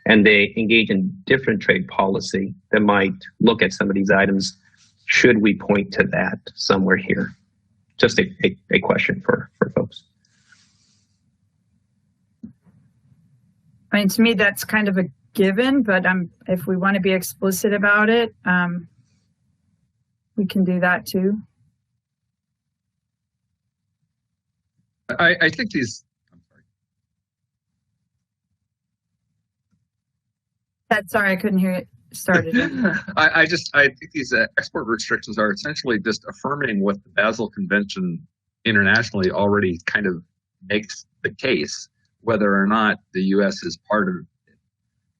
and they engage in different trade policy that might look at some of these items, should we point to that somewhere here? Just a question for folks. I mean, to me, that's kind of a given, but if we want to be explicit about it, we can do that too. I think these. Sorry, I couldn't hear it started. I think these export restrictions are essentially just affirming what the Basel Convention internationally already kind of makes the case, whether or not the U.S. is part of it.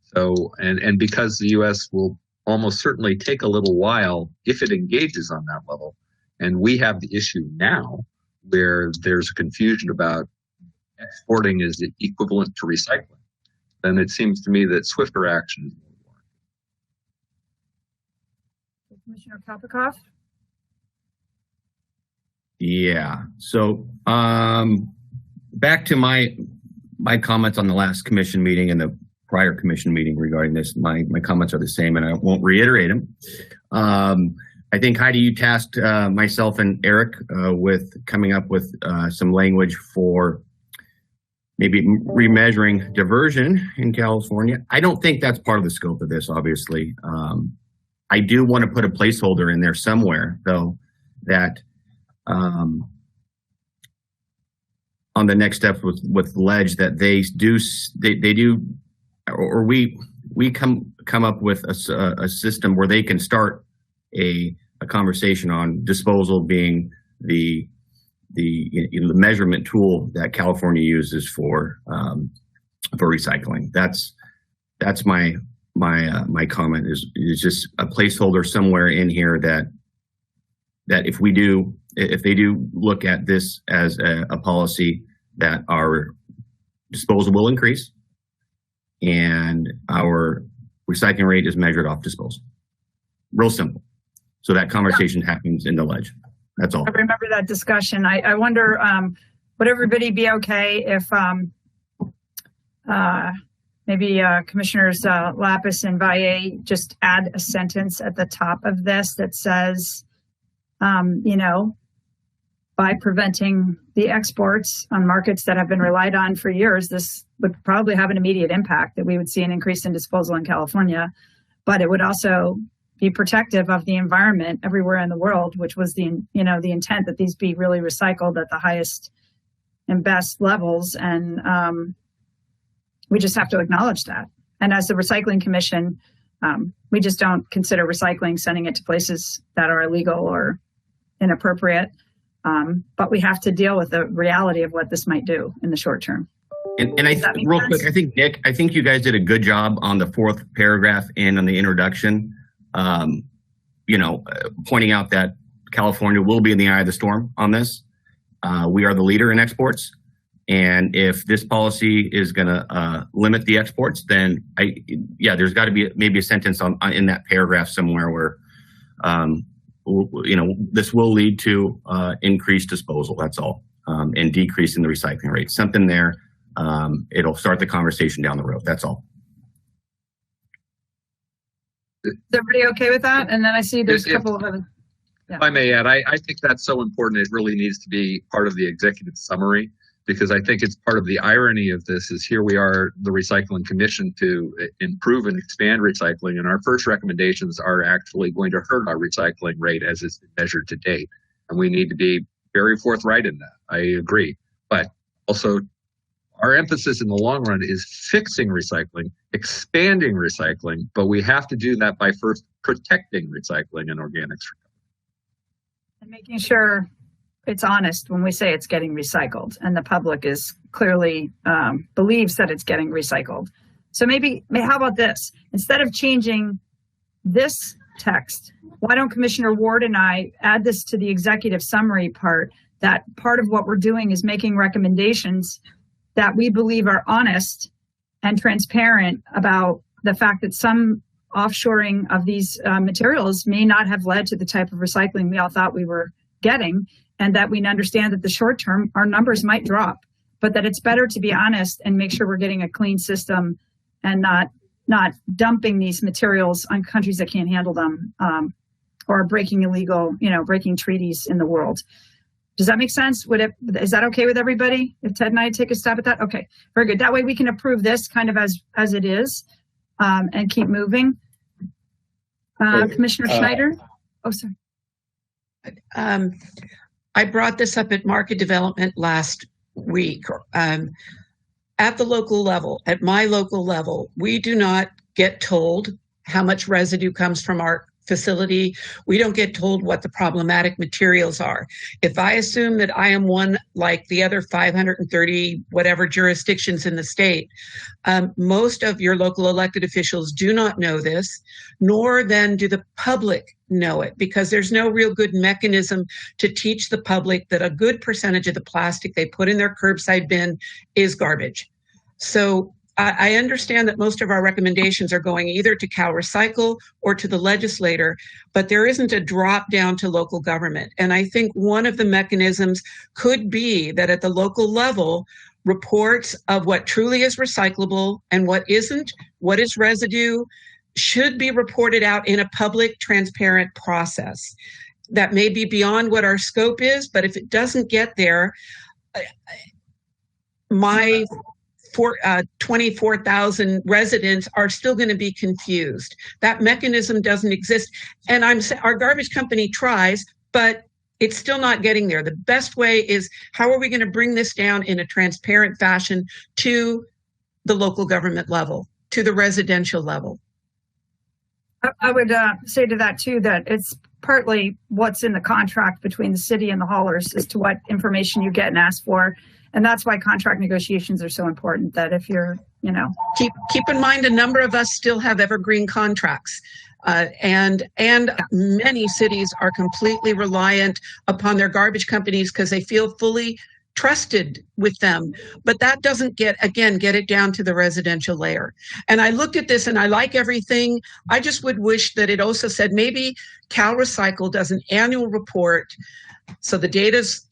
So, and because the U.S. will almost certainly take a little while if it engages on that level, and we have the issue now where there's confusion about exporting is equivalent to recycling, then it seems to me that swifter action is more warranted. Commissioner Kapikoff? Yeah. So back to my comments on the last commission meeting and the prior commission meeting regarding this. My comments are the same, and I won't reiterate them. I think, Heidi, you tasked myself and Eric with coming up with some language for maybe remeasuring diversion in California. I don't think that's part of the scope of this, obviously. I do want to put a placeholder in there somewhere, though, that on the next step with Ledge, that they do, or we come up with a system where they can start a conversation on disposal being the measurement tool that California uses for recycling. That's my comment is just a placeholder somewhere in here that if we do if they do look at this as a policy, that our disposal will increase and our recycling rate is measured off disposal. Real simple. So that conversation happens in the ledge. That's all. I remember that discussion. I wonder, would everybody be okay if maybe Commissioners Lapis and Valle just add a sentence at the top of this that says, by preventing the exports on markets that have been relied on for years, this would probably have an immediate impact, that we would see an increase in disposal in California, but it would also be protective of the environment everywhere in the world, which was the intent, that these be really recycled at the highest and best levels. And we just have to acknowledge that. And as the Recycling Commission, we just don't consider recycling, sending it to places that are illegal or inappropriate. But we have to deal with the reality of what this might do in the short term. And real quick, I think, Nick, you guys did a good job on the fourth paragraph and on the introduction, pointing out that California will be in the eye of the storm on this. We are the leader in exports. And if this policy is going to limit the exports, then there's got to be maybe a sentence in that paragraph somewhere where, this will lead to increased disposal. That's all, and decrease in the recycling rate. Something there. It'll start the conversation down the road. That's all. Is everybody okay with that? And then I see there's a couple of other. Yeah. If I may add, I think that's so important. It really needs to be part of the executive summary, because I think it's part of the irony of this is here we are, the Recycling Commission, to improve and expand recycling, and our first recommendations are actually going to hurt our recycling rate as it's been measured to date. And we need to be very forthright in that. I agree. But also, our emphasis in the long run is fixing recycling, expanding recycling, but we have to do that by first protecting recycling and organics. And making sure it's honest when we say it's getting recycled and the public is clearly believes that it's getting recycled. So how about this? Instead of changing this text, why don't Commissioner Ward and I add this to the executive summary part, that part of what we're doing is making recommendations that we believe are honest and transparent about the fact that some offshoring of these materials may not have led to the type of recycling we all thought we were getting, and that we understand that the short term, our numbers might drop, but that it's better to be honest and make sure we're getting a clean system and not dumping these materials on countries that can't handle them, or breaking breaking treaties in the world. Does that make sense? Is that okay with everybody? If Ted and I take a stab at that? Okay, very good. That way we can approve this kind of as it is, and keep moving. Commissioner Schneider? Oh, sorry. I brought this up at market development last week. At the local level, at my local level, we do not get told how much residue comes from our facility. We don't get told what the problematic materials are. If I assume that I am one like the other 530 whatever jurisdictions in the state, most of your local elected officials do not know this, nor then do the public know it, because there's no real good mechanism to teach the public that a good percentage of the plastic they put in their curbside bin is garbage. So I understand that most of our recommendations are going either to Cal Recycle or to the legislator, but there isn't a drop down to local government. And I think one of the mechanisms could be that at the local level, reports of what truly is recyclable and what isn't, what is residue, should be reported out in a public, transparent process. That may be beyond what our scope is, but if it doesn't get there, my 24,000 residents are still going to be confused. That mechanism doesn't exist. And our garbage company tries, but it's still not getting there. The best way is, how are we going to bring this down in a transparent fashion to the local government level, to the residential level? I would say to that too, that it's partly what's in the contract between the city and the haulers as to what information you get and ask for. And that's why contract negotiations are so important, that if you're, Keep in mind, a number of us still have evergreen contracts. And many cities are completely reliant upon their garbage companies because they feel fully trusted with them. But that doesn't get it down to the residential layer. And I looked at this and I like everything. I just would wish that it also said maybe CalRecycle does an annual report so the data's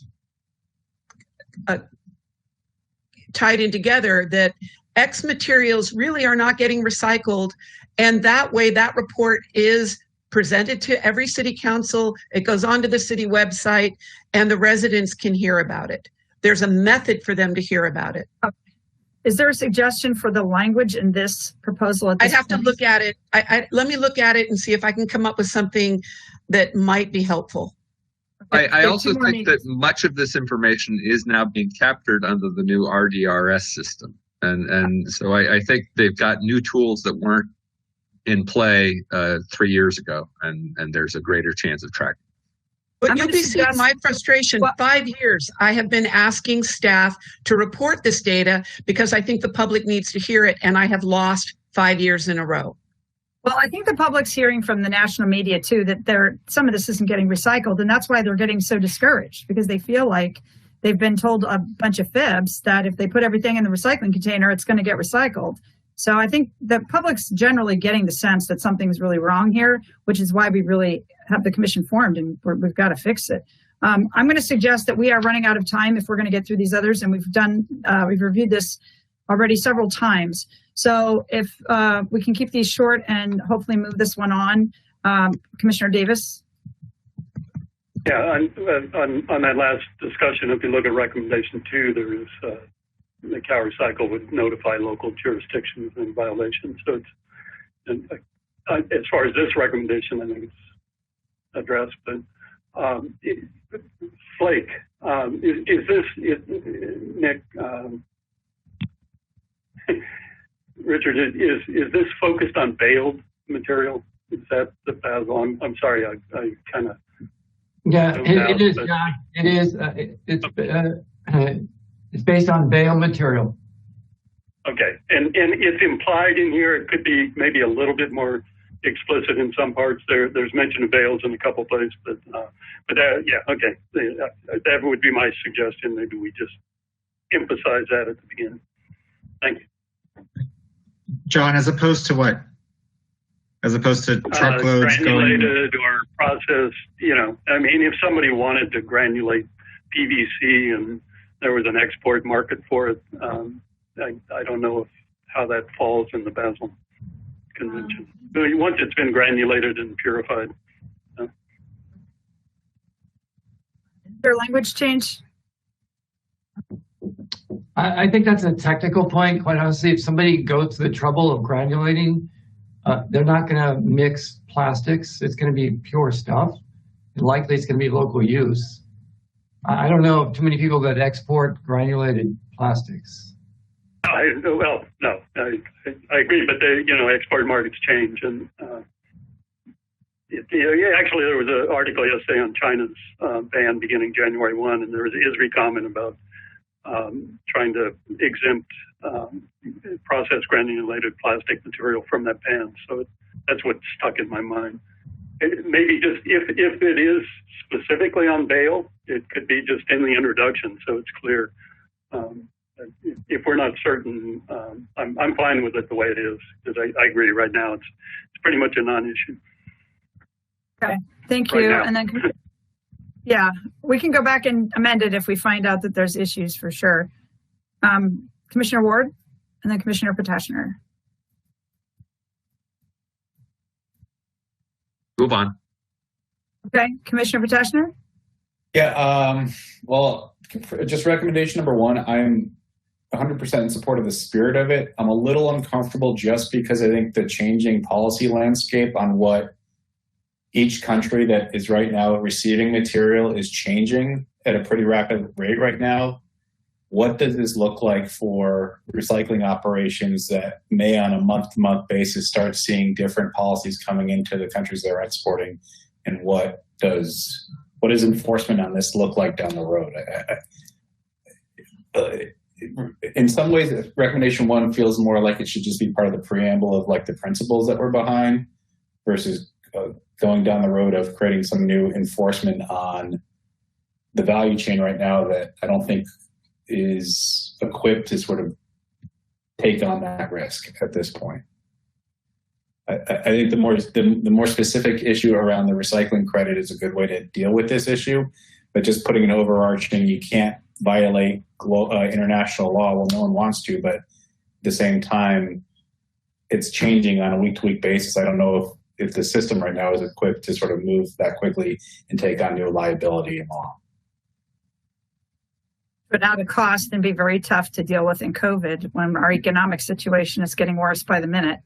tied in together, that X materials really are not getting recycled. And that way that report is presented to every city council. It goes onto the city website and the residents can hear about it. There's a method for them to hear about it. Is there a suggestion for the language in this proposal? I'd have to look at it. Let me look at it and see if I can come up with something that might be helpful. I also think that much of this information is now being captured under the new RDRS system. And so I think they've got new tools that weren't in play 3 years ago, and there's a greater chance of tracking. But you'll be seeing my frustration. 5 years I have been asking staff to report this data because I think the public needs to hear it, and I have lost 5 years in a row. Well, I think the public's hearing from the national media too that some of this isn't getting recycled, and that's why they're getting so discouraged, because they feel like they've been told a bunch of fibs that if they put everything in the recycling container, it's going to get recycled. So I think the public's generally getting the sense that something's really wrong here, which is why we really have the commission formed, and we've got to fix it. I'm going to suggest that we are running out of time if we're going to get through these others, and we've reviewed this already several times. So if we can keep these short and hopefully move this one on. Commissioner Davis? Yeah, on that last discussion, if you look at recommendation 2, there is the CalRecycle would notify local jurisdictions in violations. So it's, as far as this recommendation, I think it's addressed. But Flake, is this Nick? Richard, is this focused on baled material? Is that the basil? I'm sorry, I kind of. Yeah, it is. John. It is. It's based on bale material. Okay, and it's implied in here. It could be maybe a little bit more explicit in some parts. There's mention of bales in a couple places, but yeah, okay. That would be my suggestion. Maybe we just emphasize that at the beginning. Thank you. John, as opposed to what? As opposed to truckloads granulated or processed, I mean, if somebody wanted to granulate PVC and there was an export market for it, I don't know how that falls in the Basel Convention. Once it's been granulated and purified. Is there language change? I think that's a technical point. Quite honestly, if somebody goes to the trouble of granulating, they're not going to mix plastics. It's going to be pure stuff. And likely it's going to be local use. I don't know of too many people that export granulated plastics. Well, no, I agree, but export markets change. And actually, there was an article yesterday on China's ban beginning January 1, and there was an ISRI comment about trying to exempt processed granulated plastic material from that ban. So that's what stuck in my mind. Maybe just if it is specifically on bale, it could be just in the introduction, so it's clear. If we're not certain, I'm fine with it the way it is, because I agree. Right now, it's pretty much a non-issue. Okay, thank you. Right, and then. Yeah, we can go back and amend it if we find out that there's issues for sure. Commissioner Ward and then Commissioner Potashner. Move on. Okay, Commissioner Potashner? Yeah, well, just recommendation number 1, I'm 100% in support of the spirit of it. I'm a little uncomfortable just because I think the changing policy landscape on what each country that is right now receiving material is changing at a pretty rapid rate right now. What does this look like for recycling operations that may on a month-to-month basis start seeing different policies coming into the countries they're exporting? And what does enforcement on this look like down the road? In some ways, recommendation 1 feels more like it should just be part of the preamble of like the principles that we're behind. versus going down the road of creating some new enforcement on the value chain right now that I don't think is equipped to sort of take on that risk at this point. I think the more specific issue around the recycling credit is a good way to deal with this issue, but just putting an overarching, you can't violate international law. Well, no one wants to, but at the same time, it's changing on a week-to-week basis. I don't know if the system right now is equipped to sort of move that quickly and take on new liability and law. But at a cost and be very tough to deal with in COVID when our economic situation is getting worse by the minute.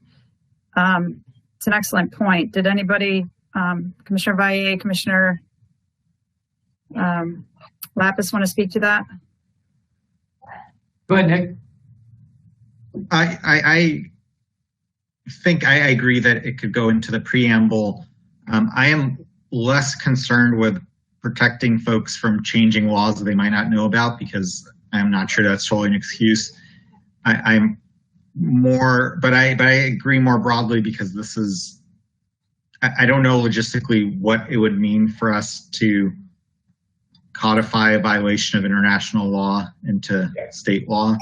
It's an excellent point. Did anybody, Commissioner Valle, Commissioner Lapis, want to speak to that? Go ahead, Nick. I think I agree that it could go into the preamble. I am less concerned with protecting folks from changing laws that they might not know about, because I'm not sure that's totally an excuse. I'm more, but I agree more broadly, because this is, I don't know logistically what it would mean for us to codify a violation of international law into state law.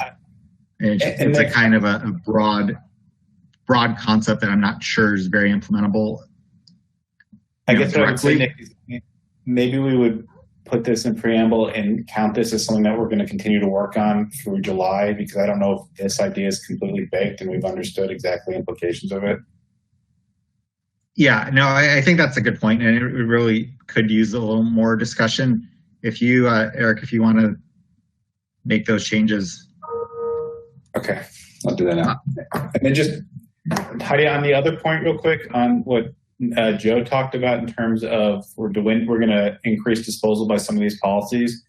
It's a kind of a broad concept that I'm not sure is very implementable. I guess what I would say, Nick, is maybe we would put this in preamble and count this as something that we're going to continue to work on through July, because I don't know if this idea is completely baked and we've understood exactly the implications of it. Yeah, no, I think that's a good point, and it really could use a little more discussion. If you, Eric, if you want to make those changes. Okay, I'll do that now. And then just, Heidi, on the other point real quick on what Joe talked about in terms of we're going to increase disposal by some of these policies.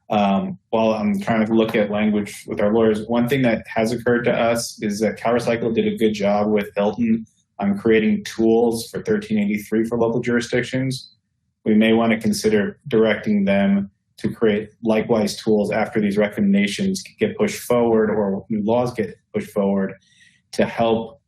While I'm trying to look at language with our lawyers, one thing that has occurred to us is that CalRecycle did a good job with Hilton on creating tools for 1383 for local jurisdictions. We may want to consider directing them to create likewise tools after these recommendations get pushed forward or new laws get pushed forward to help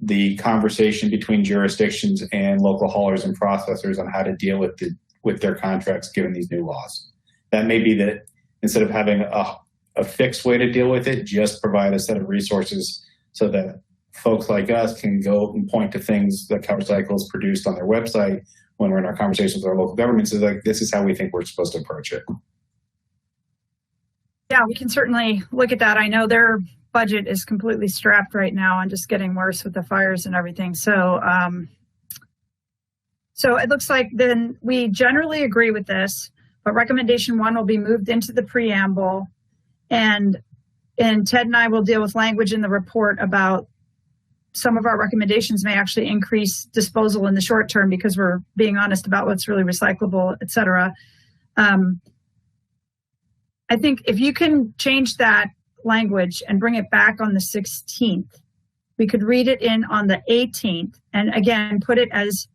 the conversation between jurisdictions and local haulers and processors on how to deal with their contracts given these new laws. That may be that instead of having a fixed way to deal with it, just provide a set of resources so that folks like us can go and point to things that CalRecycle has produced on their website when we're in our conversations with our local governments. Is like, this is how we think we're supposed to approach it. Yeah, we can certainly look at that. I know their budget is completely strapped right now and just getting worse with the fires and everything. So, so it looks like then we generally agree with this, but recommendation 1 will be moved into the preamble, and Ted and I will deal with language in the report about some of our recommendations may actually increase disposal in the short term because we're being honest about what's really recyclable, et cetera. I think if you can change that language and bring it back on the 16th, we could read it in on the 18th and again put it as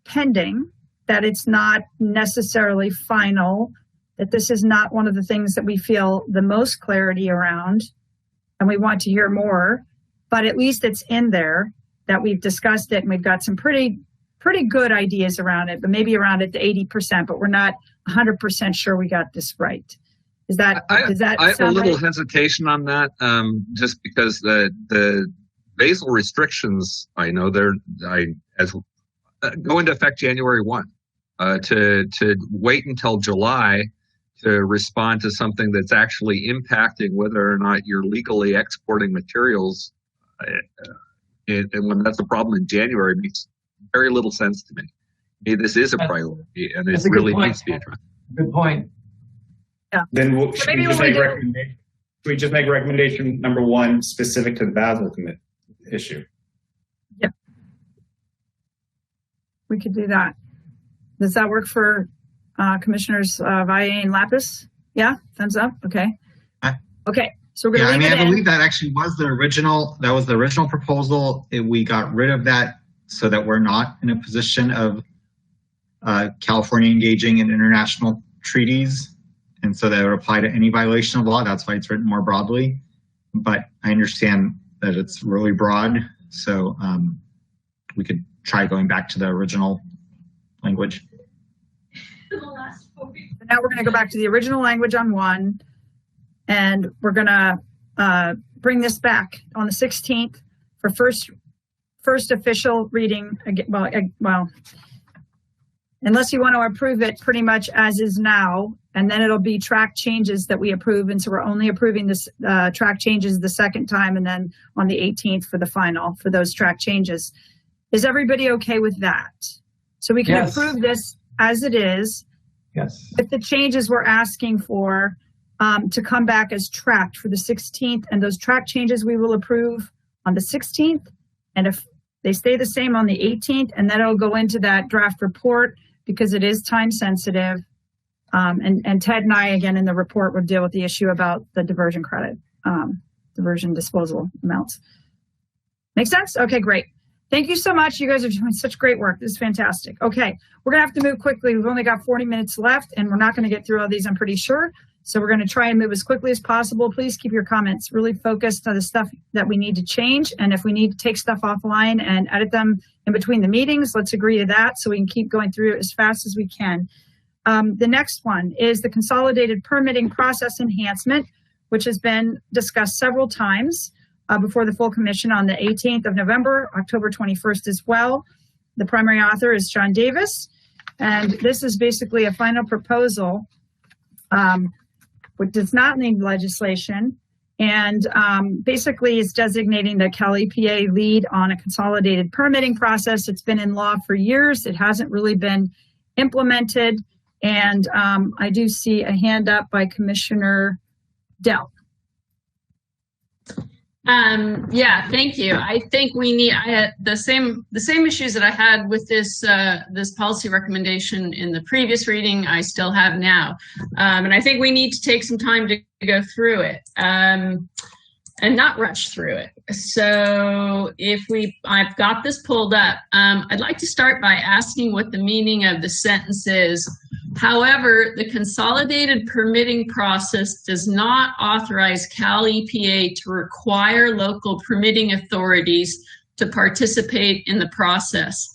pending, that it's not necessarily final, that this is not one of the things that we feel the most clarity around and we want to hear more, but at least it's in there that we've discussed it and we've got some pretty good ideas around it, but maybe around it to 80%, but we're not 100% sure we got this right. Is that, does that I have a little right? hesitation on that, just because the basal restrictions, I know go into effect January 1. To wait until July to respond to something that's actually impacting whether or not you're legally exporting materials, and when that's a problem in January, makes very little sense to me. This is a priority, and it really needs to be addressed. Good point. Yeah. Then should we just make recommendation number 1 specific to the Basel issue? Yeah. We could do that. Does that work for Commissioners Valle and Lapis? Yeah, thumbs up. Okay. Okay. So we're going to I believe that actually was the original. That was the original proposal. We got rid of that so that we're not in a position of California engaging in international treaties. And so that would apply to any violation of law. That's why it's written more broadly. But I understand that it's really broad. So we could try going back to the original language. Now we're going to go back to the original language on 1, and we're going to bring this back on the 16th for first official reading. Well, unless you want to approve it pretty much as is now, and then it'll be track changes that we approve. And so we're only approving this track changes the second time, and then on the 18th for the final for those track changes. Is everybody okay with that? So we can approve this as it is. Yes. With the changes we're asking for to come back as tracked for the 16th, and those track changes we will approve on the 16th. And if they stay the same on the 18th, and then it'll go into that draft report because it is time sensitive. And Ted and I, again, in the report will deal with the issue about the diversion credit, diversion disposal amounts. Make sense? Okay, great. Thank you so much. You guys are doing such great work. This is fantastic. Okay, we're going to have to move quickly. We've only got 40 minutes left, and we're not going to get through all these, I'm pretty sure. So we're going to try and move as quickly as possible. Please keep your comments really focused on the stuff that we need to change. And if we need to take stuff offline and edit them in between the meetings, let's agree to that so we can keep going through it as fast as we can. The next one is the consolidated permitting process enhancement, which has been discussed several times before the full commission on the 18th of November, October 21st as well. The primary author is John Davis, and this is basically a final proposal which does not need legislation, and basically is designating the Cal EPA lead on a consolidated permitting process. It's been in law for years. It hasn't really been implemented, and I do see a hand up by Commissioner Dell. Yeah, thank you. I think I had the same issues that I had with this this policy recommendation in the previous reading. I still have now, and I think we need to take some time to go through it and not rush through it. So I've got this pulled up. I'd like to start by asking what the meaning of the sentence is. However, the consolidated permitting process does not authorize Cal EPA to require local permitting authorities to participate in the process.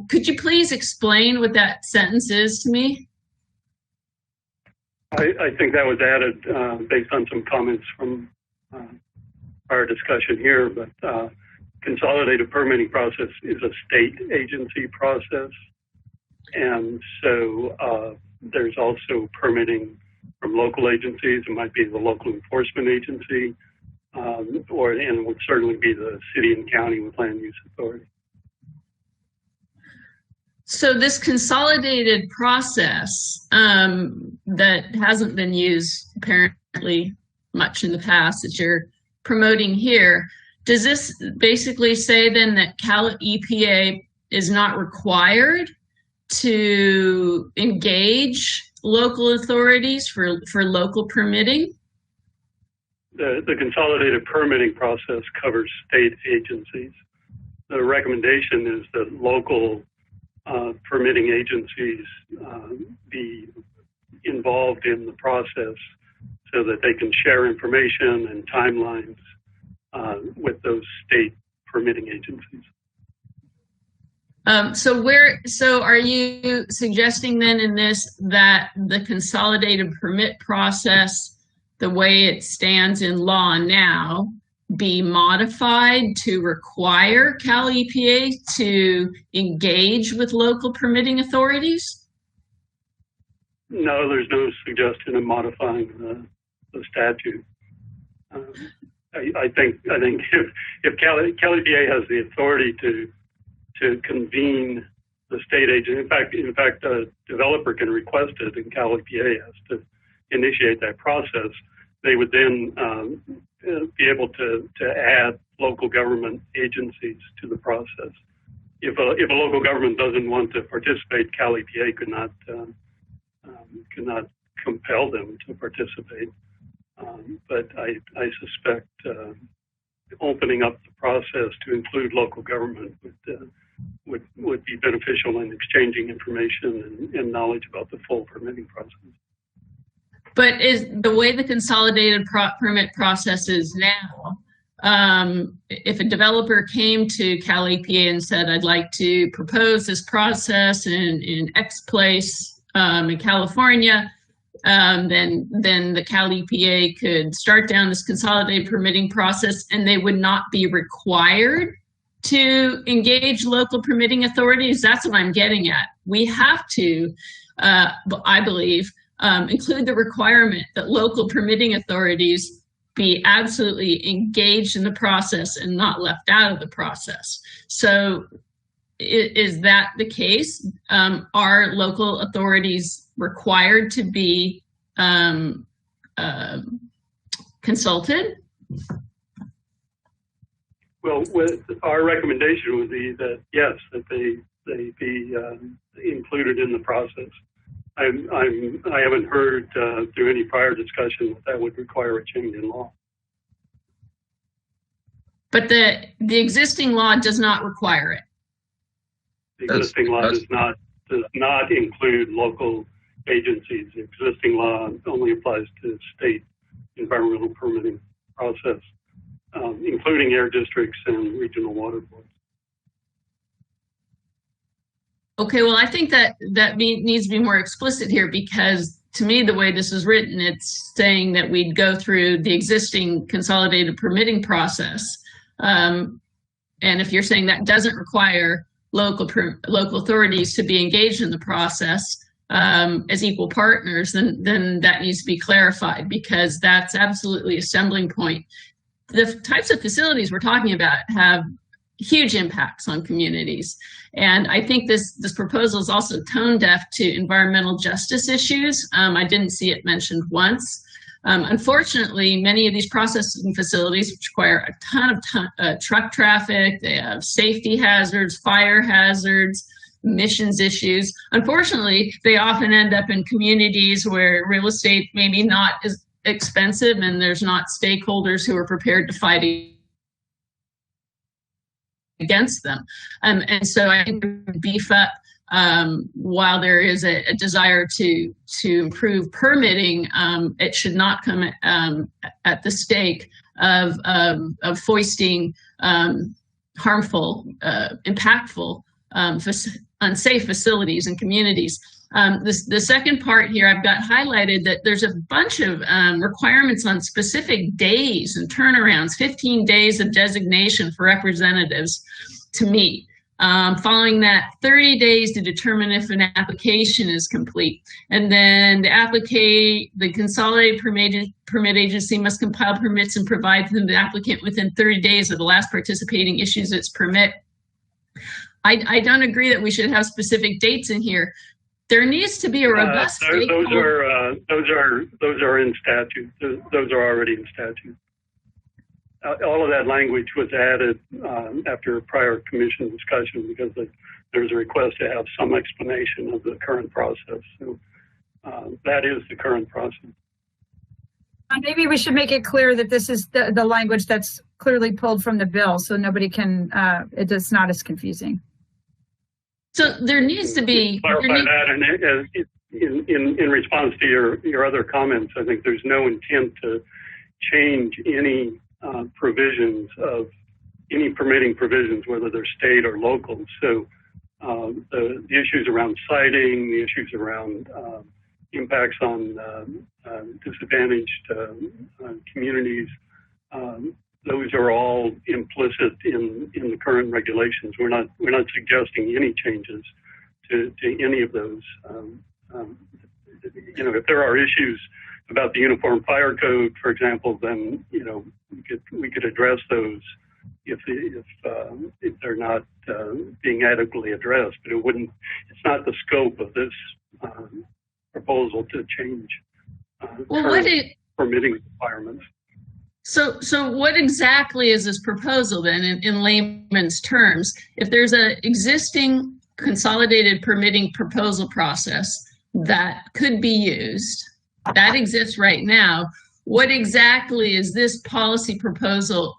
Could you please explain what that sentence is to me? I think that was added based on some comments from our discussion here, but consolidated permitting process is a state agency process. And so there's also permitting from local agencies. It might be the local enforcement agency, and it would certainly be the city and county with land use authority. So this consolidated process that hasn't been used apparently much in the past that you're promoting here, does this basically say then that Cal EPA is not required to engage local authorities for local permitting? The consolidated permitting process covers state agencies. The recommendation is that local permitting agencies be involved in the process so that they can share information and timelines with those state permitting agencies. So are you suggesting then in this that the consolidated permit process, the way it stands in law now, be modified to require Cal EPA to engage with local permitting authorities? No, there's no suggestion of modifying the statute. I think if Cal EPA has the authority to convene the state agent. In fact, a developer can request it, and Cal EPA has to initiate that process. They would then be able to add local government agencies to the process. If a local government doesn't want to participate, Cal EPA could not compel them to participate. But I suspect opening up the process to include local government would be beneficial in exchanging information and knowledge about the full permitting process. But is the way the consolidated permit process is now, if a developer came to Cal EPA and said, I'd like to propose this process in X place in California, then the Cal EPA could start down this consolidated permitting process, and they would not be required to engage local permitting authorities. That's what I'm getting at. We have to, I believe, include the requirement that local permitting authorities be absolutely engaged in the process and not left out of the process. So is that the case? Are local authorities required to be consulted? Well, our recommendation would be that, yes, that they be included in the process. I haven't heard through any prior discussion that would require a change in law. But the existing law does not require it. The existing law does not include local agencies. The existing law only applies to state environmental permitting process, including air districts and regional water boards. Okay, well, I think that needs to be more explicit here, because to me, the way this is written, it's saying that we'd go through the existing consolidated permitting process. And if you're saying that doesn't require local authorities to be engaged in the process as equal partners, then that needs to be clarified, because that's absolutely a stumbling point. The types of facilities we're talking about have huge impacts on communities. And I think this proposal is also tone deaf to environmental justice issues. I didn't see it mentioned once. Unfortunately, many of these processing facilities, which require a ton of truck traffic, they have safety hazards, fire hazards, emissions issues. Unfortunately, they often end up in communities where real estate maybe not as expensive and there's not stakeholders who are prepared to fight against them. And so I think beef up, while there is a desire to improve permitting, it should not come at the stake of foisting harmful, impactful, unsafe facilities and communities. The second part here, I've got highlighted that there's a bunch of requirements on specific days and turnarounds, 15 days of designation for representatives to meet. Following that, 30 days to determine if an application is complete. And then the consolidated permit agency must compile permits and provide them to the applicant within 30 days of the last participating issues its permit. I don't agree that we should have specific dates in here. There needs to be a robust. Those are in statute. Those are already in statute. All of that language was added after a prior commission discussion, because there was a request to have some explanation of the current process. So that is the current process. Maybe we should make it clear that this is the language that's clearly pulled from the bill, so nobody can, it's not as confusing. So there needs to be clarify that, and in response to your other comments, I think there's no intent to change any provisions of any permitting provisions, whether they're state or local. So the issues around siting, the issues around impacts on disadvantaged communities, those are all implicit in the current regulations. We're not suggesting any changes to any of those. If there are issues about the Uniform Fire Code, for example, then we could address those if they're not being adequately addressed. But it's not the scope of this proposal to change permitting requirements. So what exactly is this proposal then in layman's terms? If there's an existing consolidated permitting proposal process that could be used, that exists right now, what exactly is this policy proposal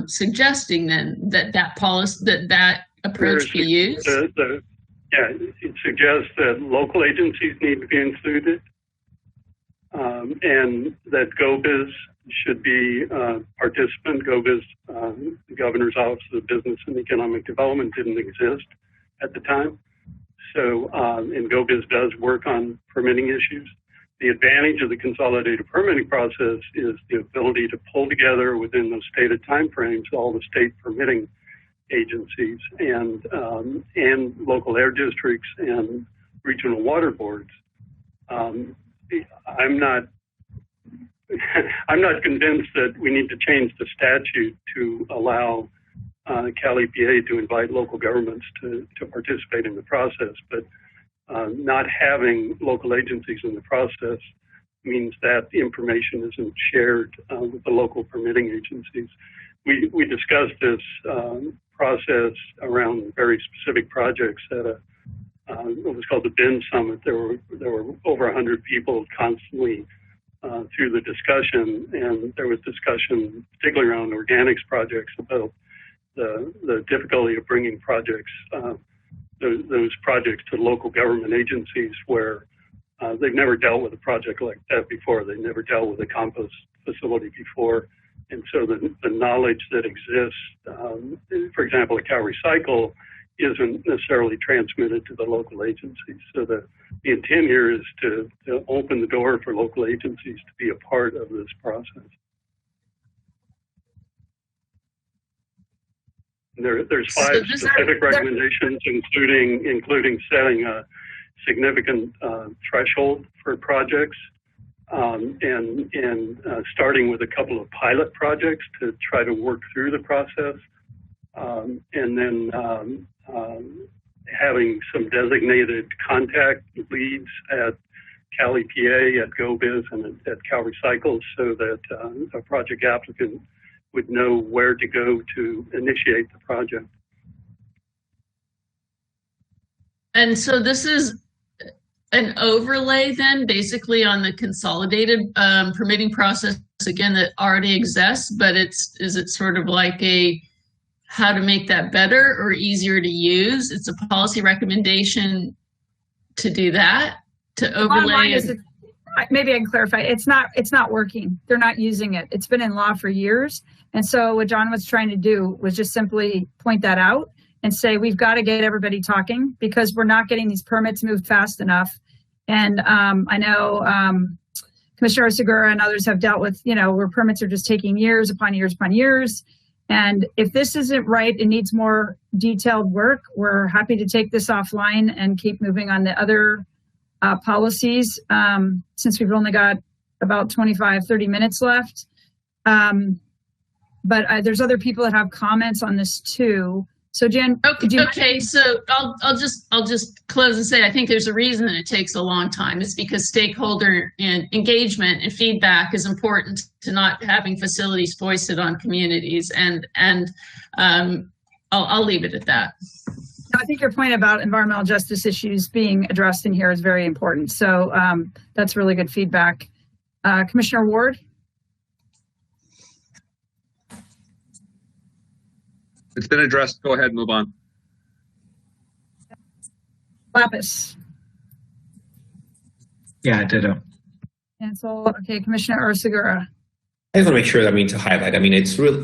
suggesting then that approach be used? It suggests that local agencies need to be included, and that GOBIS should be participant. GoBiz, the Governor's Office of Business and Economic Development, didn't exist at the time. So, and GoBiz does work on permitting issues. The advantage of the consolidated permitting process is the ability to pull together within those stated timeframes all the state permitting agencies and local air districts and regional water boards. I'm not convinced that we need to change the statute to allow Cal EPA to invite local governments to participate in the process, but not having local agencies in the process means that information isn't shared with the local permitting agencies. We discussed this process around very specific projects at what was called the BIN Summit. There were over 100 people constantly through the discussion, and there was discussion, particularly around organics projects, about the difficulty of bringing projects, those projects to local government agencies where they've never dealt with a project like that before. They've never dealt with a compost facility before. And so the knowledge that exists, for example, at Cal Recycle, isn't necessarily transmitted to the local agencies. So the intent here is to open the door for local agencies to be a part of this process. There's 5 specific recommendations, including setting a significant threshold for projects, and starting with a couple of pilot projects to try to work through the process, and then having some designated contact leads at Cal EPA, at GoBiz, and at Cal Recycle, so that a project applicant would know where to go to initiate the project. And so this is an overlay then basically on the consolidated permitting process, again, that already exists, but is it sort of like a how to make that better or easier to use? It's a policy recommendation to do that, to overlay it. Maybe I can clarify. It's not working. They're not using it. It's been in law for years. And so what John was trying to do was just simply point that out and say, we've got to get everybody talking because we're not getting these permits moved fast enough. And I know Commissioner Segura and others have dealt with, where permits are just taking years upon years upon years. And if this isn't right, it needs more detailed work. We're happy to take this offline and keep moving on the other policies, since we've only got about 25-30 minutes left. But there's other people that have comments on this too. So Jen, okay. So I'll just close and say I think there's a reason that it takes a long time. It's because stakeholder and engagement and feedback is important to not having facilities foisted on communities. And I'll leave it at that. I think your point about environmental justice issues being addressed in here is very important. So that's really good feedback. Commissioner Ward? It's been addressed. Go ahead, move on. Lapis? Yeah, ditto. Cancel. Okay, Commissioner Segura. I just want to make sure, to highlight,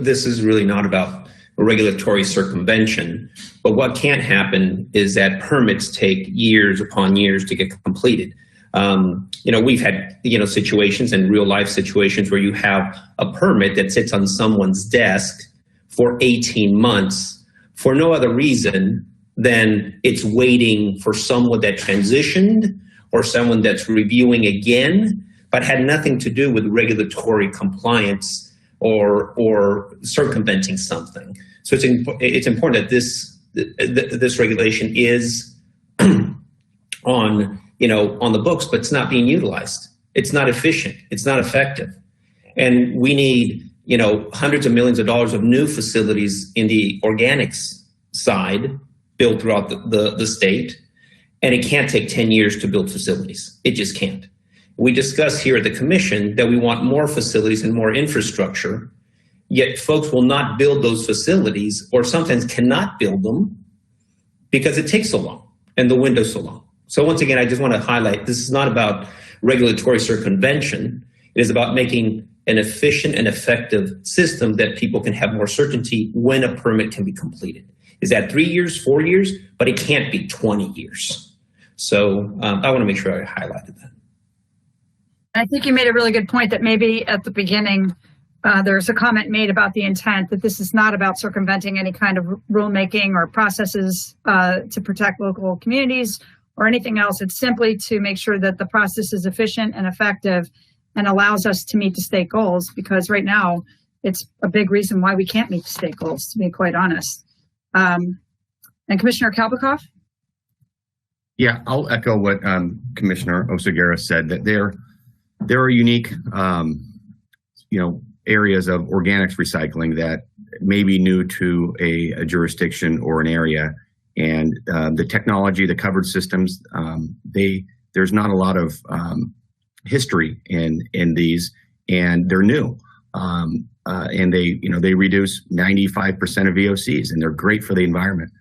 this is really not about regulatory circumvention, but what can't happen is that permits take years upon years to get completed. We've had, situations and real life situations where you have a permit that sits on someone's desk for 18 months for no other reason than it's waiting for someone that transitioned or someone that's reviewing again, but had nothing to do with regulatory compliance or circumventing something. So it's important that this regulation is on the books, but it's not being utilized. It's not efficient. It's not effective. And we need, hundreds of millions of dollars of new facilities in the organics side built throughout the state. And it can't take 10 years to build facilities. It just can't. We discuss here at the commission that we want more facilities and more infrastructure, yet folks will not build those facilities or sometimes cannot build them because it takes so long and the window's so long. So once again, I just want to highlight, this is not about regulatory circumvention. It is about making an efficient and effective system that people can have more certainty when a permit can be completed. Is that 3 years, 4 years? But it can't be 20 years. So I want to make sure I highlighted that. I think you made a really good point that maybe at the beginning, there's a comment made about the intent that this is not about circumventing any kind of rulemaking or processes to protect local communities or anything else. It's simply to make sure that the process is efficient and effective and allows us to meet the state goals, because right now it's a big reason why we can't meet the state goals, to be quite honest. And Commissioner Kalbikoff? Yeah, I'll echo what Commissioner Oseguera said, that there are unique, areas of organics recycling that may be new to a jurisdiction or an area, and the technology, the covered systems, there's not a lot of history in these, and they're new, and they reduce 95% of VOCs, and they're great for the environment.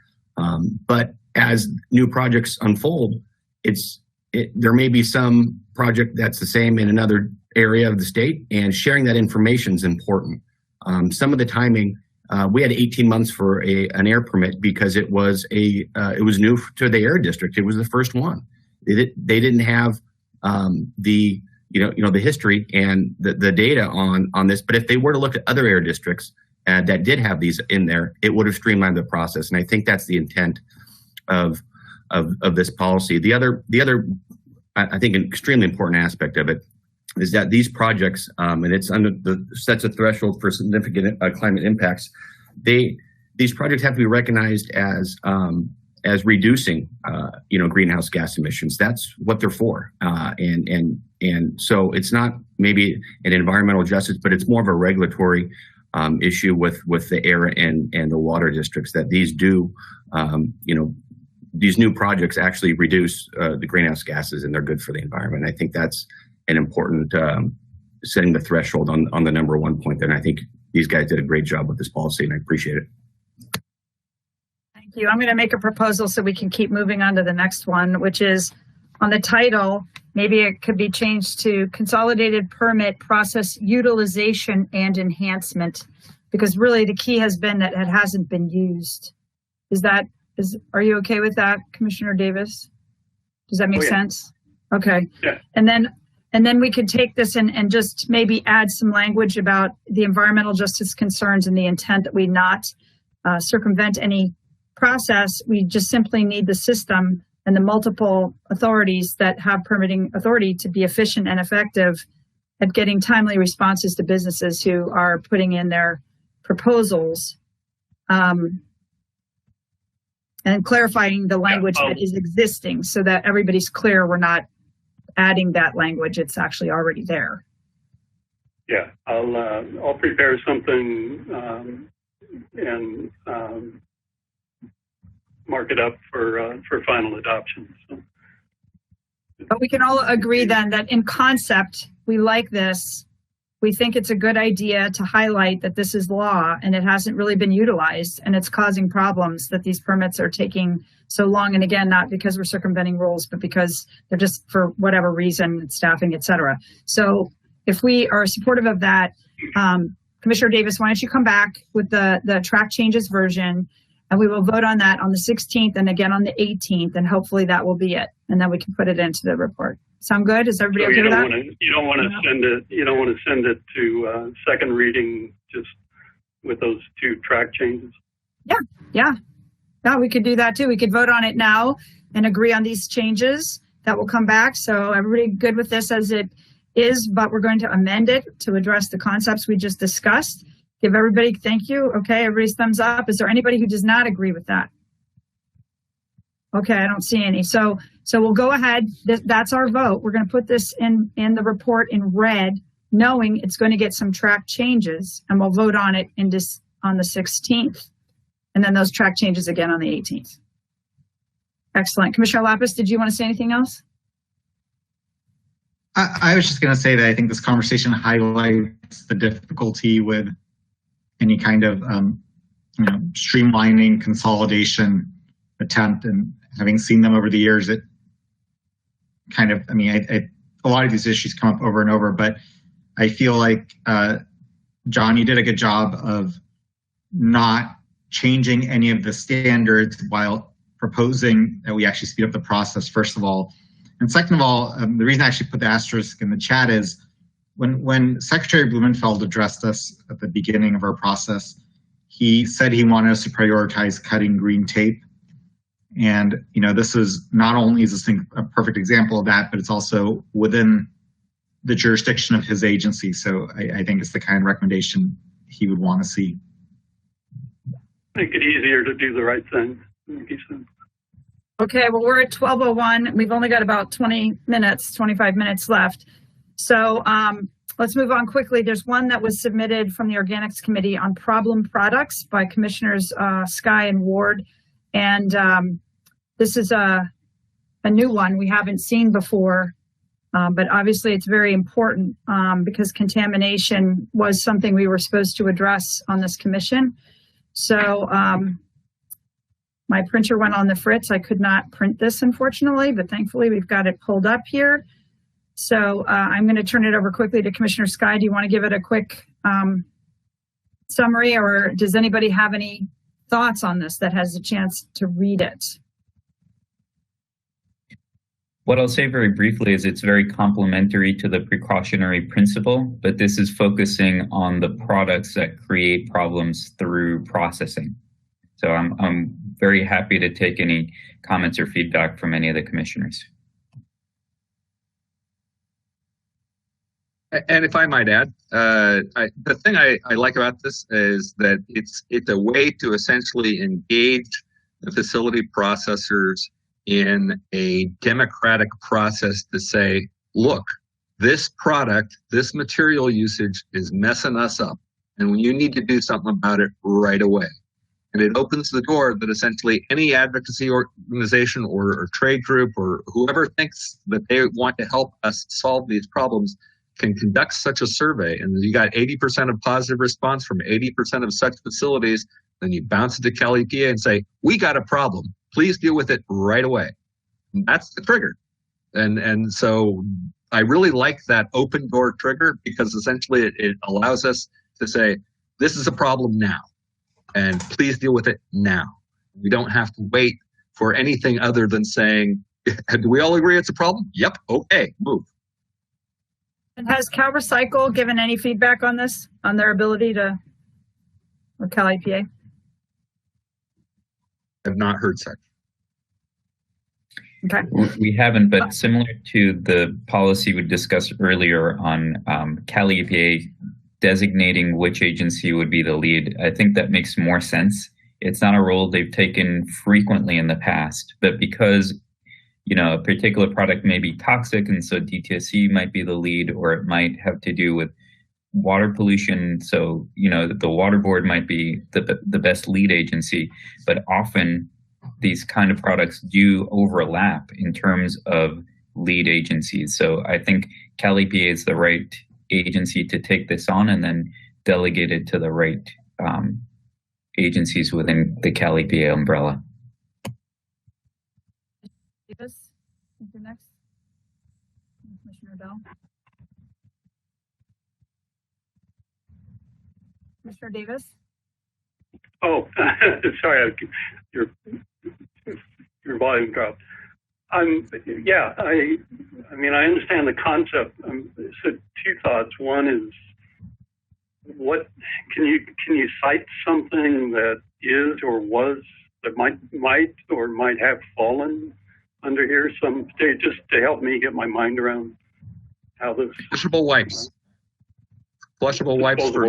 But as new projects unfold, there may be some project that's the same in another area of the state, and sharing that information is important. Some of the timing, we had 18 months for an air permit because it was new to the air district. It was the first one. They didn't have the history and the data on this. But if they were to look at other air districts that did have these in there, it would have streamlined the process. And I think that's the intent of this policy. The other, I think, an extremely important aspect of it is that these projects, and it's under the sets a threshold for significant climate impacts. These projects have to be recognized as reducing, greenhouse gas emissions. That's what they're for, and so it's not maybe an environmental justice, but it's more of a regulatory issue with the air and the water districts, that these do, these new projects actually reduce the greenhouse gases, and they're good for the environment. I think that's an important setting the threshold on the number one point there. And I think these guys did a great job with this policy, and I appreciate it. Thank you. I'm going to make a proposal so we can keep moving on to the next one, which is on the title. Maybe it could be changed to Consolidated Permit Process Utilization and Enhancement, because really the key has been that it hasn't been used. Are you okay with that, Commissioner Davis? Does that make sense? Okay. Yeah. And then we could take this and just maybe add some language about the environmental justice concerns and the intent that we not circumvent any process. We just simply need the system and the multiple authorities that have permitting authority to be efficient and effective at getting timely responses to businesses who are putting in their proposals, and clarifying the language that is existing so that everybody's clear we're not adding that language. It's actually already there. Yeah, I'll prepare something and mark it up for final adoption. So. But we can all agree then that in concept, we like this. We think it's a good idea to highlight that this is law and it hasn't really been utilized, and it's causing problems that these permits are taking so long. And again, not because we're circumventing rules, but because they're just for whatever reason, staffing, et cetera. So if we are supportive of that, Commissioner Davis, why don't you come back with the track changes version, and we will vote on that on the 16th and again on the 18th, and hopefully that will be it. And then we can put it into the report. Sound good? Is everybody okay with that? You don't want to send it to second reading just with those two track changes? Yeah, we could do that too. We could vote on it now and agree on these changes that will come back. So everybody good with this as it is, but we're going to amend it to address the concepts we just discussed. Give everybody, thank you. Okay, everybody's thumbs up. Is there anybody who does not agree with that? Okay, I don't see any. So we'll go ahead. That's our vote. We're going to put this in the report in red, knowing it's going to get some track changes, and we'll vote on it on the 16th. And then those track changes again on the 18th. Excellent. Commissioner Lapis, did you want to say anything else? I was just going to say that I think this conversation highlights the difficulty with any kind of streamlining, consolidation attempt, and having seen them over the years, it kind of, a lot of these issues come up over and over, but I feel like, John, you did a good job of not changing any of the standards while proposing that we actually speed up the process, first of all. And second of all, the reason I actually put the asterisk in the chat is when Secretary Blumenfeld addressed us at the beginning of our process, he said he wanted us to prioritize cutting green tape. And, you know, this is not only is this a perfect example of that, but it's also within the jurisdiction of his agency. So I think it's the kind of recommendation he would want to see. Make it easier to do the right thing. Okay, well, we're at 12:01. We've only got about 25 minutes left. So let's move on quickly. There's one that was submitted from the Organics Committee on problem products by Commissioners Sky and Ward. And this is a new one we haven't seen before, but obviously it's very important because contamination was something we were supposed to address on this commission. So my printer went on the fritz. I could not print this, unfortunately, but thankfully we've got it pulled up here. So I'm going to turn it over quickly to Commissioner Sky. Do you want to give it a quick summary, or does anybody have any thoughts on this that has a chance to read it? What I'll say very briefly is it's very complementary to the precautionary principle, but this is focusing on the products that create problems through processing. So I'm very happy to take any comments or feedback from any of the commissioners. And if I might add, the thing I like about this is that it's a way to essentially engage the facility processors in a democratic process to say, look, this product, this material usage is messing us up, and you need to do something about it right away. And it opens the door that essentially any advocacy organization or trade group or whoever thinks that they want to help us solve these problems can conduct such a survey. And you got 80% of positive response from 80% of such facilities, then you bounce it to Cal EPA and say, we got a problem. Please deal with it right away. And that's the trigger. And so I really like that open door trigger because essentially it allows us to say, this is a problem now, and please deal with it now. We don't have to wait for anything other than saying, do we all agree it's a problem? Yep. Okay, move. And has Cal Recycle given any feedback on this, on their ability to, or Cal EPA? I've not heard such. Okay. We haven't, but similar to the policy we discussed earlier on Cal EPA designating which agency would be the lead, I think that makes more sense. It's not a role they've taken frequently in the past, but because a particular product may be toxic, and so DTSC might be the lead, or it might have to do with water pollution. So, the water board might be the best lead agency, but often these kind of products do overlap in terms of lead agencies. So I think Cal EPA is the right agency to take this on and then delegate it to the right agencies within the Cal EPA umbrella. Davis, you're next. Commissioner Bell. Commissioner Davis. Oh, sorry, your volume dropped. Yeah, I mean, I understand the concept. So two thoughts. One is, what can you cite something that is or was that might or might have fallen under here? Some just to help me get my mind around how this. Flushable wipes. Flushable wipes for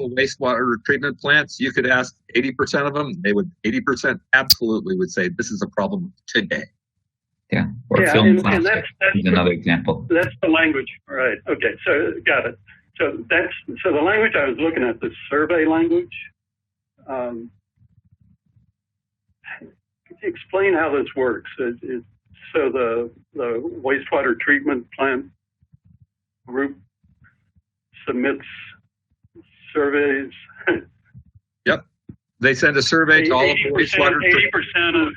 wastewater treatment plants. You could ask 80% of them. They would 80% absolutely would say this is a problem today. Yeah, or film plastic is another example. That's the language, right? Okay, so got it. So the language I was looking at, the survey language. Explain how this works. So the wastewater treatment plant group submits surveys. Yep, they send a survey to all of the wastewater. 80% of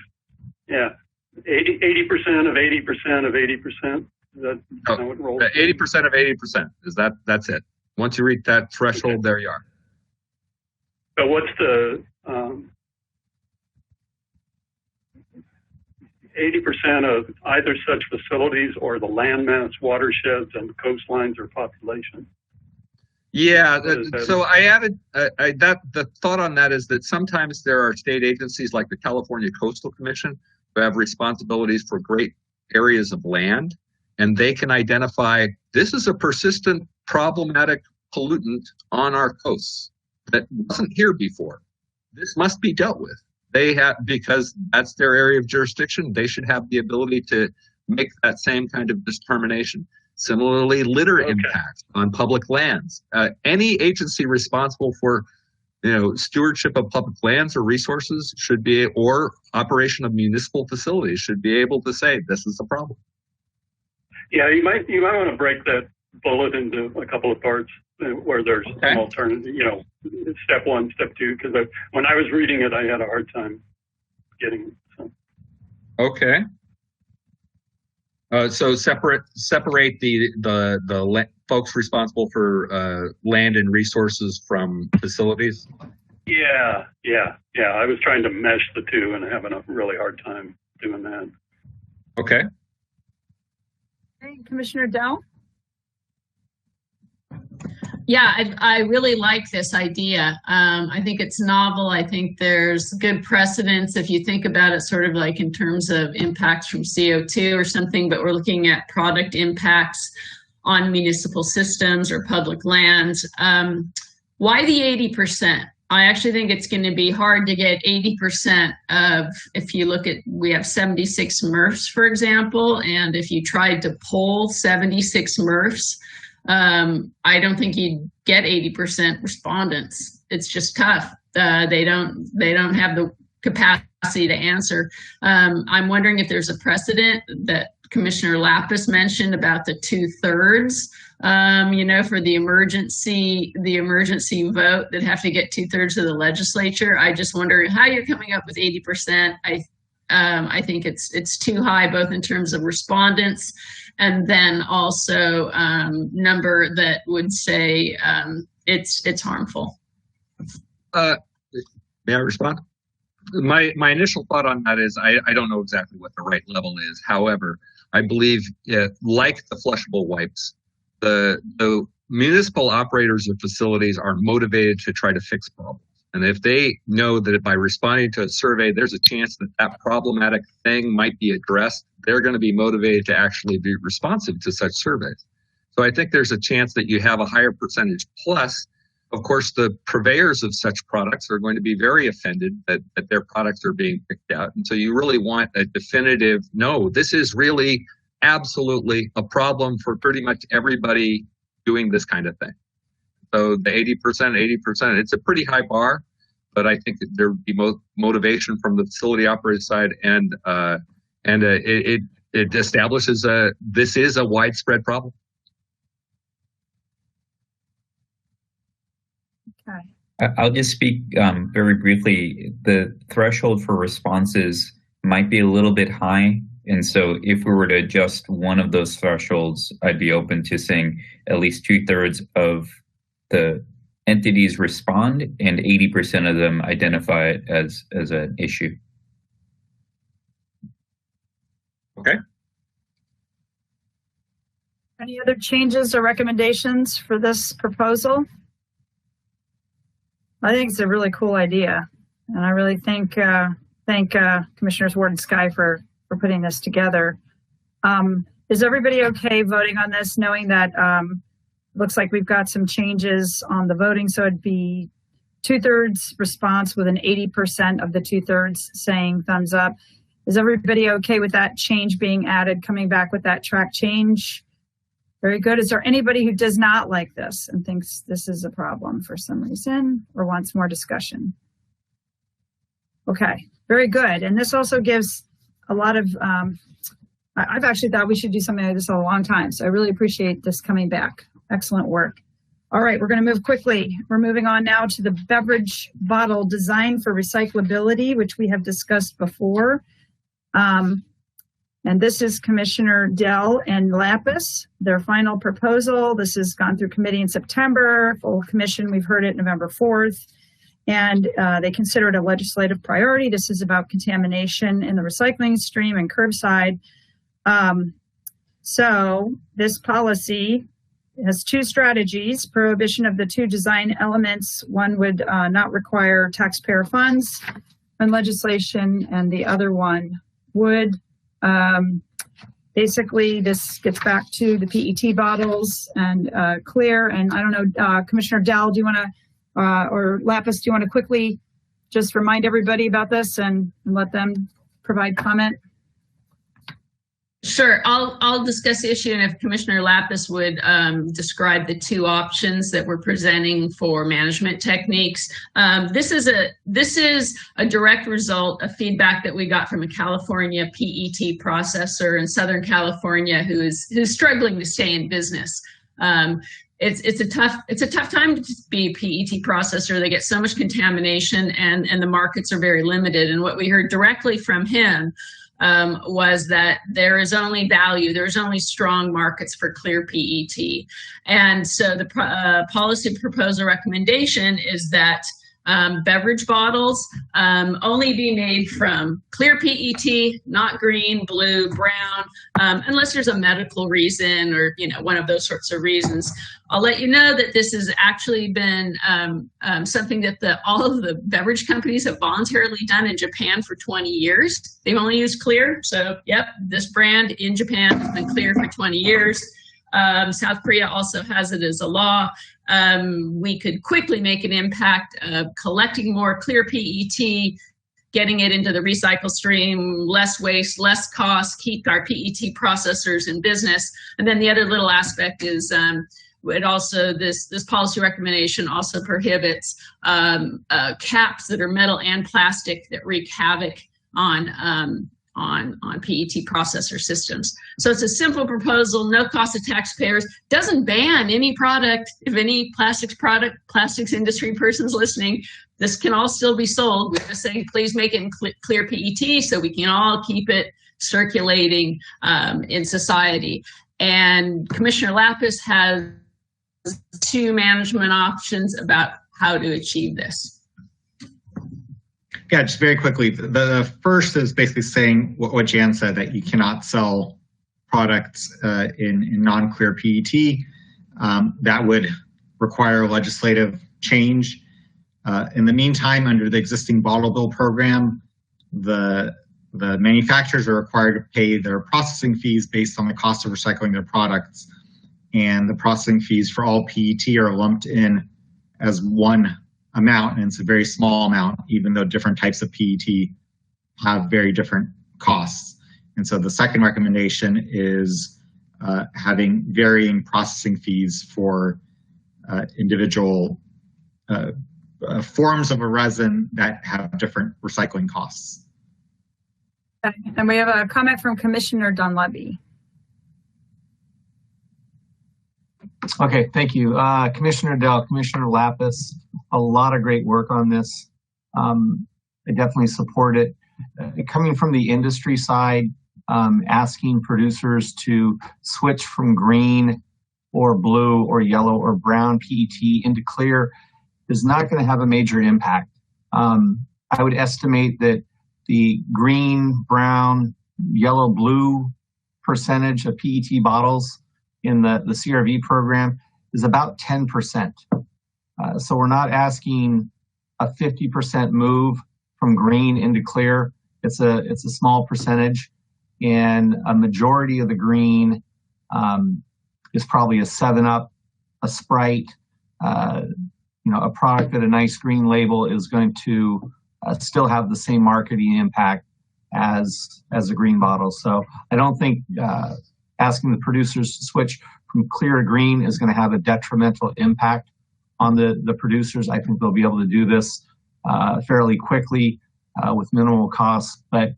80% of 80% of 80%. Is that how it rolls? 80% of 80%. That's it. Once you reach that threshold, there you are. So what's the 80% of either such facilities or the landmass, watersheds, and coastlines or population? Yeah, so I added the thought on that is that sometimes there are state agencies like the California Coastal Commission who have responsibilities for great areas of land, and they can identify this is a persistent problematic pollutant on our coasts that wasn't here before. This must be dealt with. They have, because that's their area of jurisdiction, they should have the ability to make that same kind of determination. Similarly, litter impacts on public lands. Any agency responsible for, stewardship of public lands or resources should be, or operation of municipal facilities should be able to say this is a problem. Yeah, you might want to break that bullet into a couple of parts where there's some alternative, step one, step two, because when I was reading it, I had a hard time getting it. So. Okay. So separate the folks responsible for land and resources from facilities. Yeah. I was trying to mesh the two and having a really hard time doing that. Okay. Hey, Commissioner Dell. Yeah, I really like this idea. I think it's novel. I think there's good precedence if you think about it sort of like in terms of impacts from CO2 or something, but we're looking at product impacts on municipal systems or public lands. Why the 80%? I actually think it's going to be hard to get 80% of, if you look at, we have 76 MRFs, for example, and if you tried to poll 76 MRFs, I don't think you'd get 80% respondents. It's just tough. They don't have the capacity to answer. I'm wondering if there's a precedent that Commissioner Lapis mentioned about the 2/3, for the emergency vote that have to get 2/3 of the legislature. I just wonder how you're coming up with 80%. I think it's too high, both in terms of respondents and then also number that would say it's harmful. May I respond? My initial thought on that is I don't know exactly what the right level is. However, I believe, like the flushable wipes, the municipal operators of facilities are motivated to try to fix problems. And if they know that by responding to a survey, there's a chance that that problematic thing might be addressed, they're going to be motivated to actually be responsive to such surveys. So I think there's a chance that you have a higher percentage. Plus, of course, the purveyors of such products are going to be very offended that their products are being picked out. And so you really want a definitive, no, this is really absolutely a problem for pretty much everybody doing this kind of thing. So the 80%, it's a pretty high bar, but I think that there would be motivation from the facility operator side, and it establishes this is a widespread problem. Okay. I'll just speak very briefly. The threshold for responses might be a little bit high. And so if we were to adjust one of those thresholds, I'd be open to saying at least 2/3 of the entities respond and 80% of them identify it as an issue. Okay. Any other changes or recommendations for this proposal? I think it's a really cool idea, and I really thank Commissioners Ward and Sky for putting this together. Is everybody okay voting on this, knowing that looks like we've got some changes on the voting, so it'd be 2/3 response with an 80% of the 2/3 saying thumbs up. Is everybody okay with that change being added, coming back with that track change? Very good. Is there anybody who does not like this and thinks this is a problem for some reason or wants more discussion? Okay, very good. And this also gives a lot of, I've actually thought we should do something like this a long time, so I really appreciate this coming back. Excellent work. All right, we're going to move quickly. We're moving on now to the beverage bottle design for recyclability, which we have discussed before. And this is Commissioner Dell and Lapis, their final proposal. This has gone through committee in September, full commission, we've heard it November 4th. And they consider it a legislative priority. This is about contamination in the recycling stream and curbside. So this policy has two strategies: prohibition of the two design elements. One would not require taxpayer funds and legislation, and the other one would. Basically, this gets back to the PET bottles and clear. And I don't know, Commissioner Dell, do you want to, or Lapis, do you want to quickly just remind everybody about this and let them provide comment? Sure, I'll discuss the issue, and if Commissioner Lapis would describe the two options that we're presenting for management techniques. This is a direct result of feedback that we got from a California PET processor in Southern California who's struggling to stay in business. It's a tough time to be a PET processor. They get so much contamination, and the markets are very limited. And what we heard directly from him was that there is only value, there's only strong markets for clear PET. And so the policy proposal recommendation is that beverage bottles only be made from clear PET, not green, blue, brown, unless there's a medical reason or one of those sorts of reasons. I'll let you know that this has actually been something that all of the beverage companies have voluntarily done in Japan for 20 years. They've only used clear. So, yep, this brand in Japan has been clear for 20 years. South Korea also has it as a law. We could quickly make an impact of collecting more clear PET, getting it into the recycle stream, less waste, less cost, keep our PET processors in business. And then the other little aspect is it also, this policy recommendation also prohibits caps that are metal and plastic that wreak havoc on PET processor systems. So it's a simple proposal, no cost to taxpayers, doesn't ban any product. If any plastics industry person's listening, this can all still be sold. We're just saying, please make it in clear PET so we can all keep it circulating in society. And Commissioner Lapis has two management options about how to achieve this. Yeah, just very quickly. The first is basically saying what Jan said, that you cannot sell products in non-clear PET. That would require legislative change. In the meantime, under the existing bottle bill program, the manufacturers are required to pay their processing fees based on the cost of recycling their products. And the processing fees for all PET are lumped in as one amount, and it's a very small amount, even though different types of PET have very different costs. And so the second recommendation is having varying processing fees for individual forms of a resin that have different recycling costs. And we have a comment from Commissioner Dunleavy. Okay, thank you. Commissioner Dell, Commissioner Lapis, a lot of great work on this. I definitely support it. Coming from the industry side, asking producers to switch from green or blue or yellow or brown PET into clear is not going to have a major impact. I would estimate that the green, brown, yellow, blue percentage of PET bottles in the CRV program is about 10%. So we're not asking a 50% move from green into clear. It's a small percentage, and a majority of the green is probably a 7-Up, a Sprite, a product that a nice green label is going to still have the same marketing impact as a green bottle. So I don't think asking the producers to switch from clear to green is going to have a detrimental impact on the producers. I think they'll be able to do this fairly quickly with minimal costs, but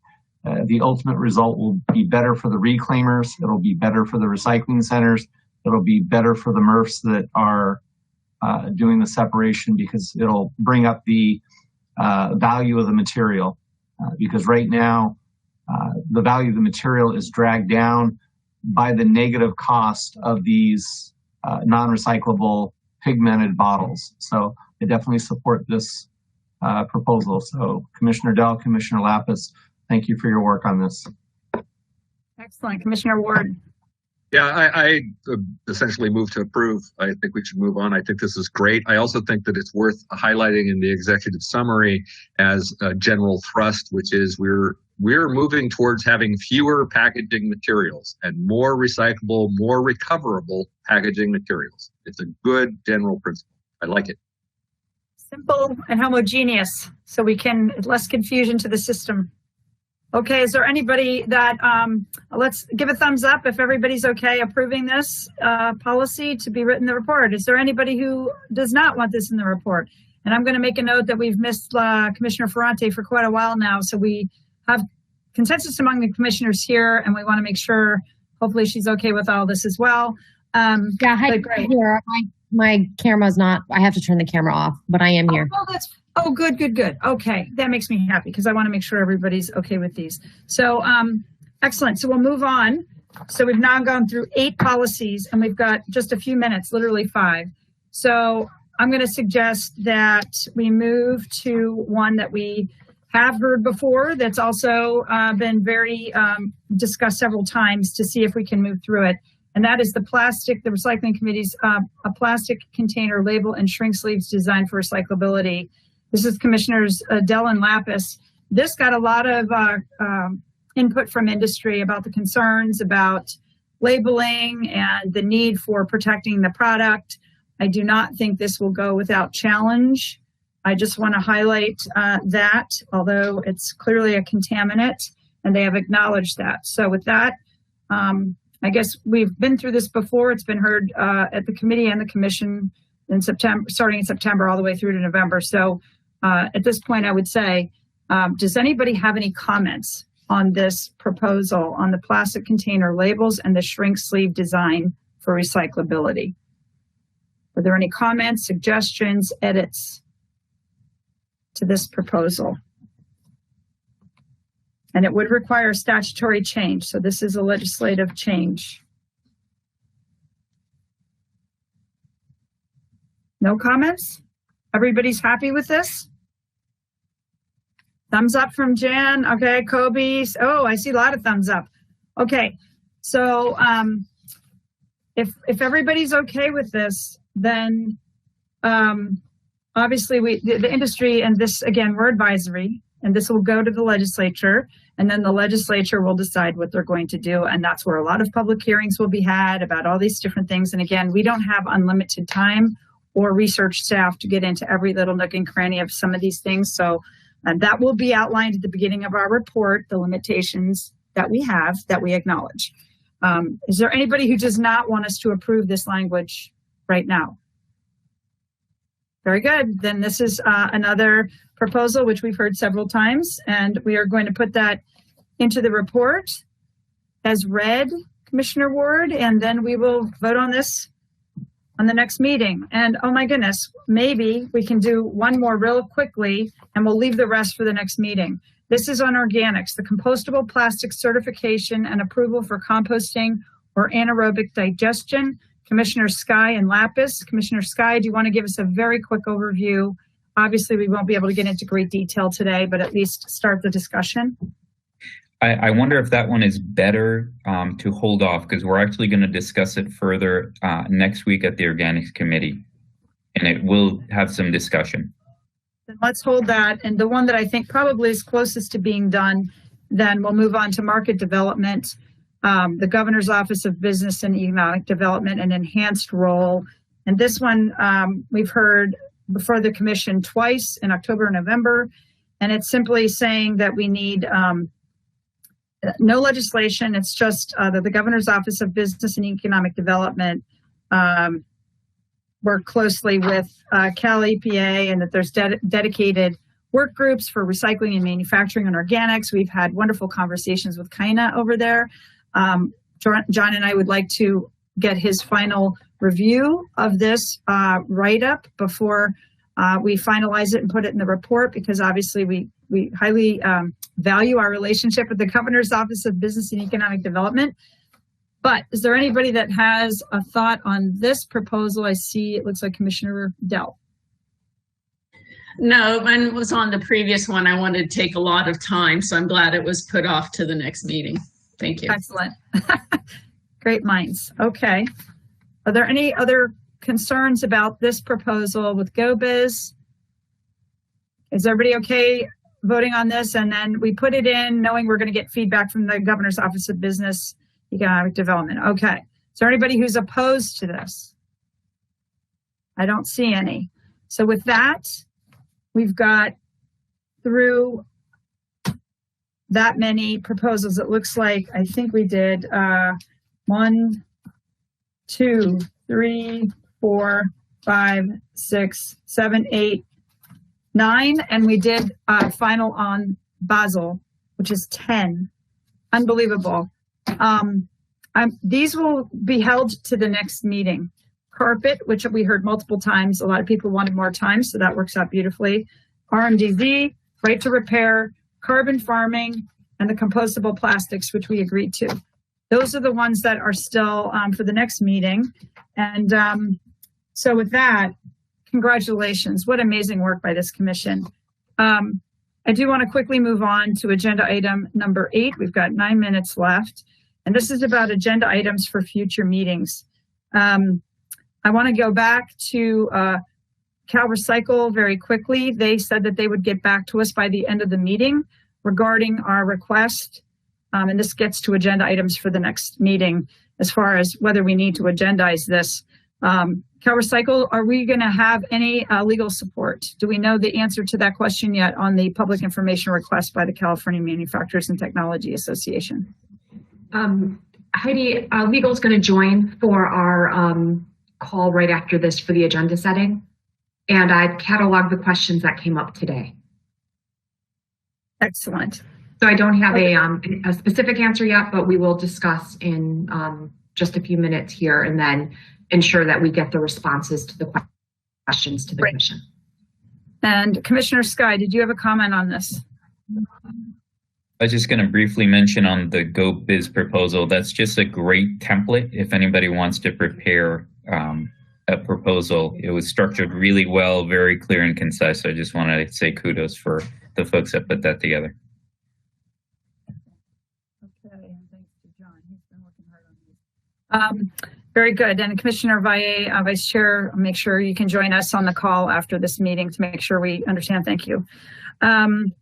the ultimate result will be better for the reclaimers. It'll be better for the recycling centers. It'll be better for the MRFs that are doing the separation, because it'll bring up the value of the material. Because right now, the value of the material is dragged down by the negative cost of these non-recyclable pigmented bottles. So I definitely support this proposal. So Commissioner Dell, Commissioner Lapis, thank you for your work on this. Excellent. Commissioner Ward. Yeah, I essentially move to approve. I think we should move on. I think this is great. I also think that it's worth highlighting in the executive summary as a general thrust, which is we're moving towards having fewer packaging materials and more recyclable, more recoverable packaging materials. It's a good general principle. I like it. Simple and homogeneous, so we can less confusion to the system. Okay, is there anybody that, let's give a thumbs up if everybody's okay approving this policy to be written in the report. Is there anybody who does not want this in the report? And I'm going to make a note that we've missed Commissioner Ferrante for quite a while now, so we have consensus among the commissioners here, and we want to make sure, hopefully she's okay with all this as well. Yeah, hi, great. Here. My camera's not, I have to turn the camera off, but I am here. Oh, good. Okay, that makes me happy because I want to make sure everybody's okay with these. So, excellent. So we'll move on. So we've now gone through 8 policies and we've got just a few minutes, literally 5. So I'm going to suggest that we move to one that we have heard before that's also been very discussed several times to see if we can move through it. And that is the recycling committee's a plastic container label and shrink sleeves designed for recyclability. This is Commissioners Dell and Lapis. This got a lot of input from industry about the concerns about labeling and the need for protecting the product. I do not think this will go without challenge. I just want to highlight that, although it's clearly a contaminant, and they have acknowledged that. So with that, I guess we've been through this before. It's been heard at the committee and the commission in September, starting in September all the way through to November. So at this point, I would say, does anybody have any comments on this proposal on the plastic container labels and the shrink sleeve design for recyclability? Are there any comments, suggestions, edits to this proposal? And it would require statutory change. So this is a legislative change. No comments? Everybody's happy with this? Thumbs up from Jan. Okay, Kobe. Oh, I see a lot of thumbs up. Okay, so if everybody's okay with this, then obviously the industry, and this again, we're advisory, and this will go to the legislature, and then the legislature will decide what they're going to do, and that's where a lot of public hearings will be had about all these different things. And again, we don't have unlimited time or research staff to get into every little nook and cranny of some of these things. So that will be outlined at the beginning of our report, the limitations that we have, that we acknowledge. Is there anybody who does not want us to approve this language right now? Very good. Then this is another proposal, which we've heard several times, and we are going to put that into the report as read, Commissioner Ward, and then we will vote on this on the next meeting. And oh my goodness, maybe we can do one more real quickly and we'll leave the rest for the next meeting. This is on organics, the compostable plastic certification and approval for composting or anaerobic digestion. Commissioner Sky and Lapis. Commissioner Sky, do you want to give us a very quick overview? Obviously, we won't be able to get into great detail today, but at least start the discussion. I wonder if that one is better to hold off, because we're actually going to discuss it further next week at the Organics Committee, and it will have some discussion. Then let's hold that. And the one that I think probably is closest to being done, then we'll move on to market development, the Governor's Office of Business and Economic Development, an enhanced role. And this one we've heard before the commission twice in October and November, and it's simply saying that we need no legislation. It's just that the Governor's Office of Business and Economic Development work closely with Cal EPA, and that there's dedicated work groups for recycling and manufacturing and organics. We've had wonderful conversations with Kaina over there. John and I would like to get his final review of this write-up before we finalize it and put it in the report, because obviously we we highly value our relationship with the Governor's Office of Business and Economic Development. But is there anybody that has a thought on this proposal? I see it looks like Commissioner Dell. No, when was on the previous one, I wanted to take a lot of time, so I'm glad it was put off to the next meeting. Thank you. Excellent. Great minds. Okay. Are there any other concerns about this proposal with GoBiz? Is everybody okay voting on this? And then we put it in knowing we're going to get feedback from the Governor's Office of Business Economic Development. Okay. Is there anybody who's opposed to this? I don't see any. So with that, we've got through that many proposals. It looks like, I think we did 1, 2, 3, 4, 5, 6, 7, 8, 9, and we did final on Basel, which is 10. Unbelievable. These will be held to the next meeting. Carpet, which we heard multiple times. A lot of people wanted more time, so that works out beautifully. RMDV, right to repair, carbon farming, and the compostable plastics, which we agreed to. Those are the ones that are still for the next meeting. And so with that, congratulations. What amazing work by this commission. I do want to quickly move on to agenda item number 8. We've got 9 minutes left. And this is about agenda items for future meetings. I want to go back to Cal Recycle very quickly. They said that they would get back to us by the end of the meeting regarding our request. And this gets to agenda items for the next meeting as far as whether we need to agendize this. Cal Recycle, are we going to have any legal support? Do we know the answer to that question yet on the public information request by the California Manufacturers and Technology Association? Heidi, legal is going to join for our call right after this for the agenda setting. And I've cataloged the questions that came up today. Excellent. So I don't have a specific answer yet, but we will discuss in just a few minutes here and then ensure that we get the responses to the questions to the Commission. And Commissioner Sky, did you have a comment on this? I was just going to briefly mention on the GoBiz proposal, that's just a great template if anybody wants to prepare a proposal. It was structured really well, very clear and concise. So I just wanted to say kudos for the folks that put that together. Okay, and thanks to John. He's been working hard on these. Very good. And Commissioner Valle, Vice Chair, make sure you can join us on the call after this meeting to make sure we understand. Thank you. And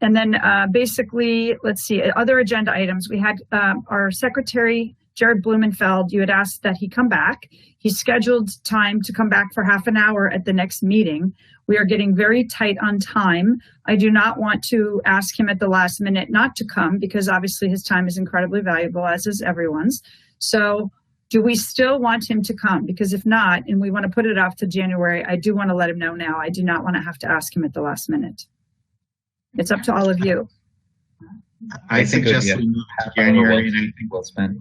then basically, let's see, other agenda items. We had our Secretary, Jared Blumenfeld, you had asked that he come back. He scheduled time to come back for half an hour at the next meeting. We are getting very tight on time. I do not want to ask him at the last minute not to come because obviously his time is incredibly valuable, as is everyone's. So do we still want him to come? Because if not, and we want to put it off to January, I do want to let him know now. I do not want to have to ask him at the last minute. It's up to all of you. I suggest we move to January, and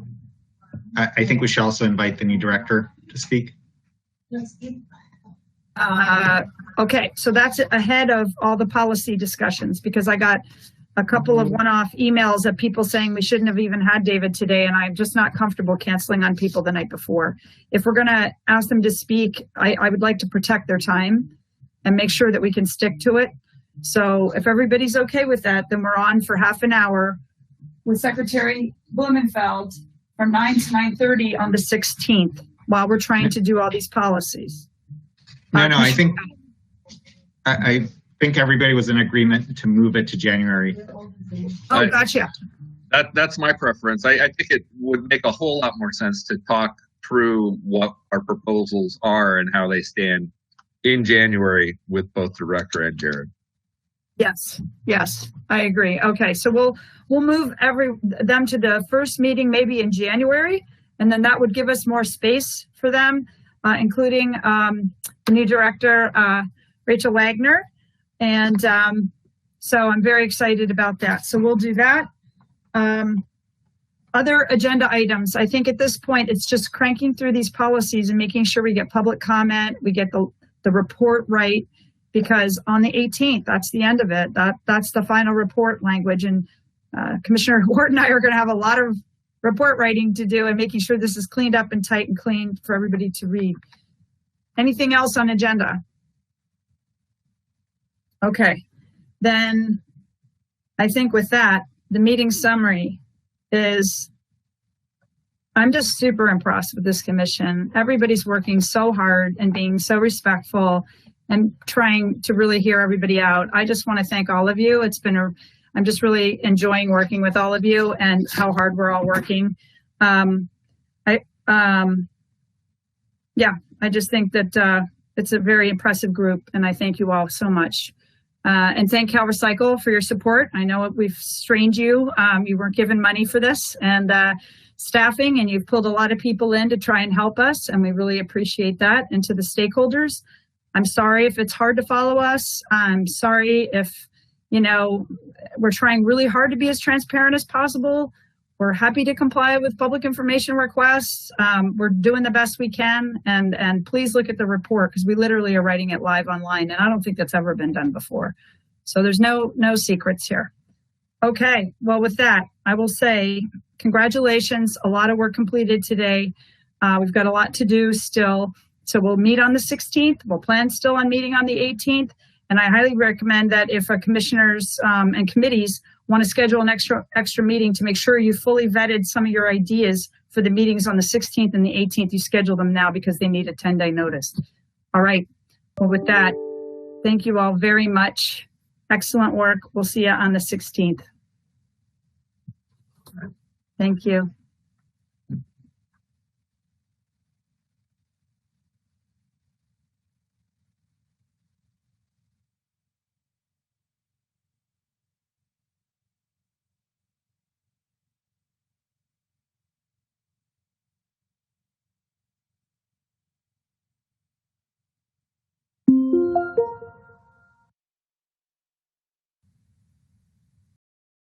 I think we should also invite the new director to speak. Okay, so that's ahead of all the policy discussions because I got a couple of one-off emails of people saying we shouldn't have even had David today, and I'm just not comfortable canceling on people the night before. If we're going to ask them to speak, I would like to protect their time and make sure that we can stick to it. So if everybody's okay with that, then we're on for half an hour with Secretary Blumenfeld from 9 to 9:30 on the 16th while we're trying to do all these policies. No, I think everybody was in agreement to move it to January. Oh, gotcha. That's my preference. I think it would make a whole lot more sense to talk through what our proposals are and how they stand in January with both the director and Jared. Yes, I agree. Okay, so we'll move them to the first meeting maybe in January, and then that would give us more space for them, including the new director, Rachel Wagner. And so I'm very excited about that. So we'll do that. Other agenda items, I think at this point, it's just cranking through these policies and making sure we get public comment, we get the report right, because on the 18th, that's the end of it. That's the final report language. And Commissioner Ward and I are going to have a lot of report writing to do and making sure this is cleaned up and tight and clean for everybody to read. Anything else on agenda? Okay, then I think with that, the meeting summary is, I'm just super impressed with this commission. Everybody's working so hard and being so respectful and trying to really hear everybody out. I just want to thank all of you. I'm just really enjoying working with all of you and how hard we're all working. I just think that it's a very impressive group, and I thank you all so much. And thank CalRecycle for your support. I know we've strained you. You weren't given money for this and staffing, and you've pulled a lot of people in to try and help us, and we really appreciate that. And to the stakeholders, I'm sorry if it's hard to follow us. I'm sorry if, we're trying really hard to be as transparent as possible. We're happy to comply with public information requests. We're doing the best we can, and please look at the report because we literally are writing it live online, and I don't think that's ever been done before. So there's no secrets here. Okay, well with that, I will say congratulations. A lot of work completed today. We've got a lot to do still. So we'll meet on the 16th. We'll plan still on meeting on the 18th. And I highly recommend that if commissioners and committees want to schedule an extra meeting to make sure you fully vetted some of your ideas for the meetings on the 16th and the 18th, you schedule them now because they need a 10-day notice. All right. Well, with that, thank you all very much. Excellent work. We'll see you on the 16th. Thank you.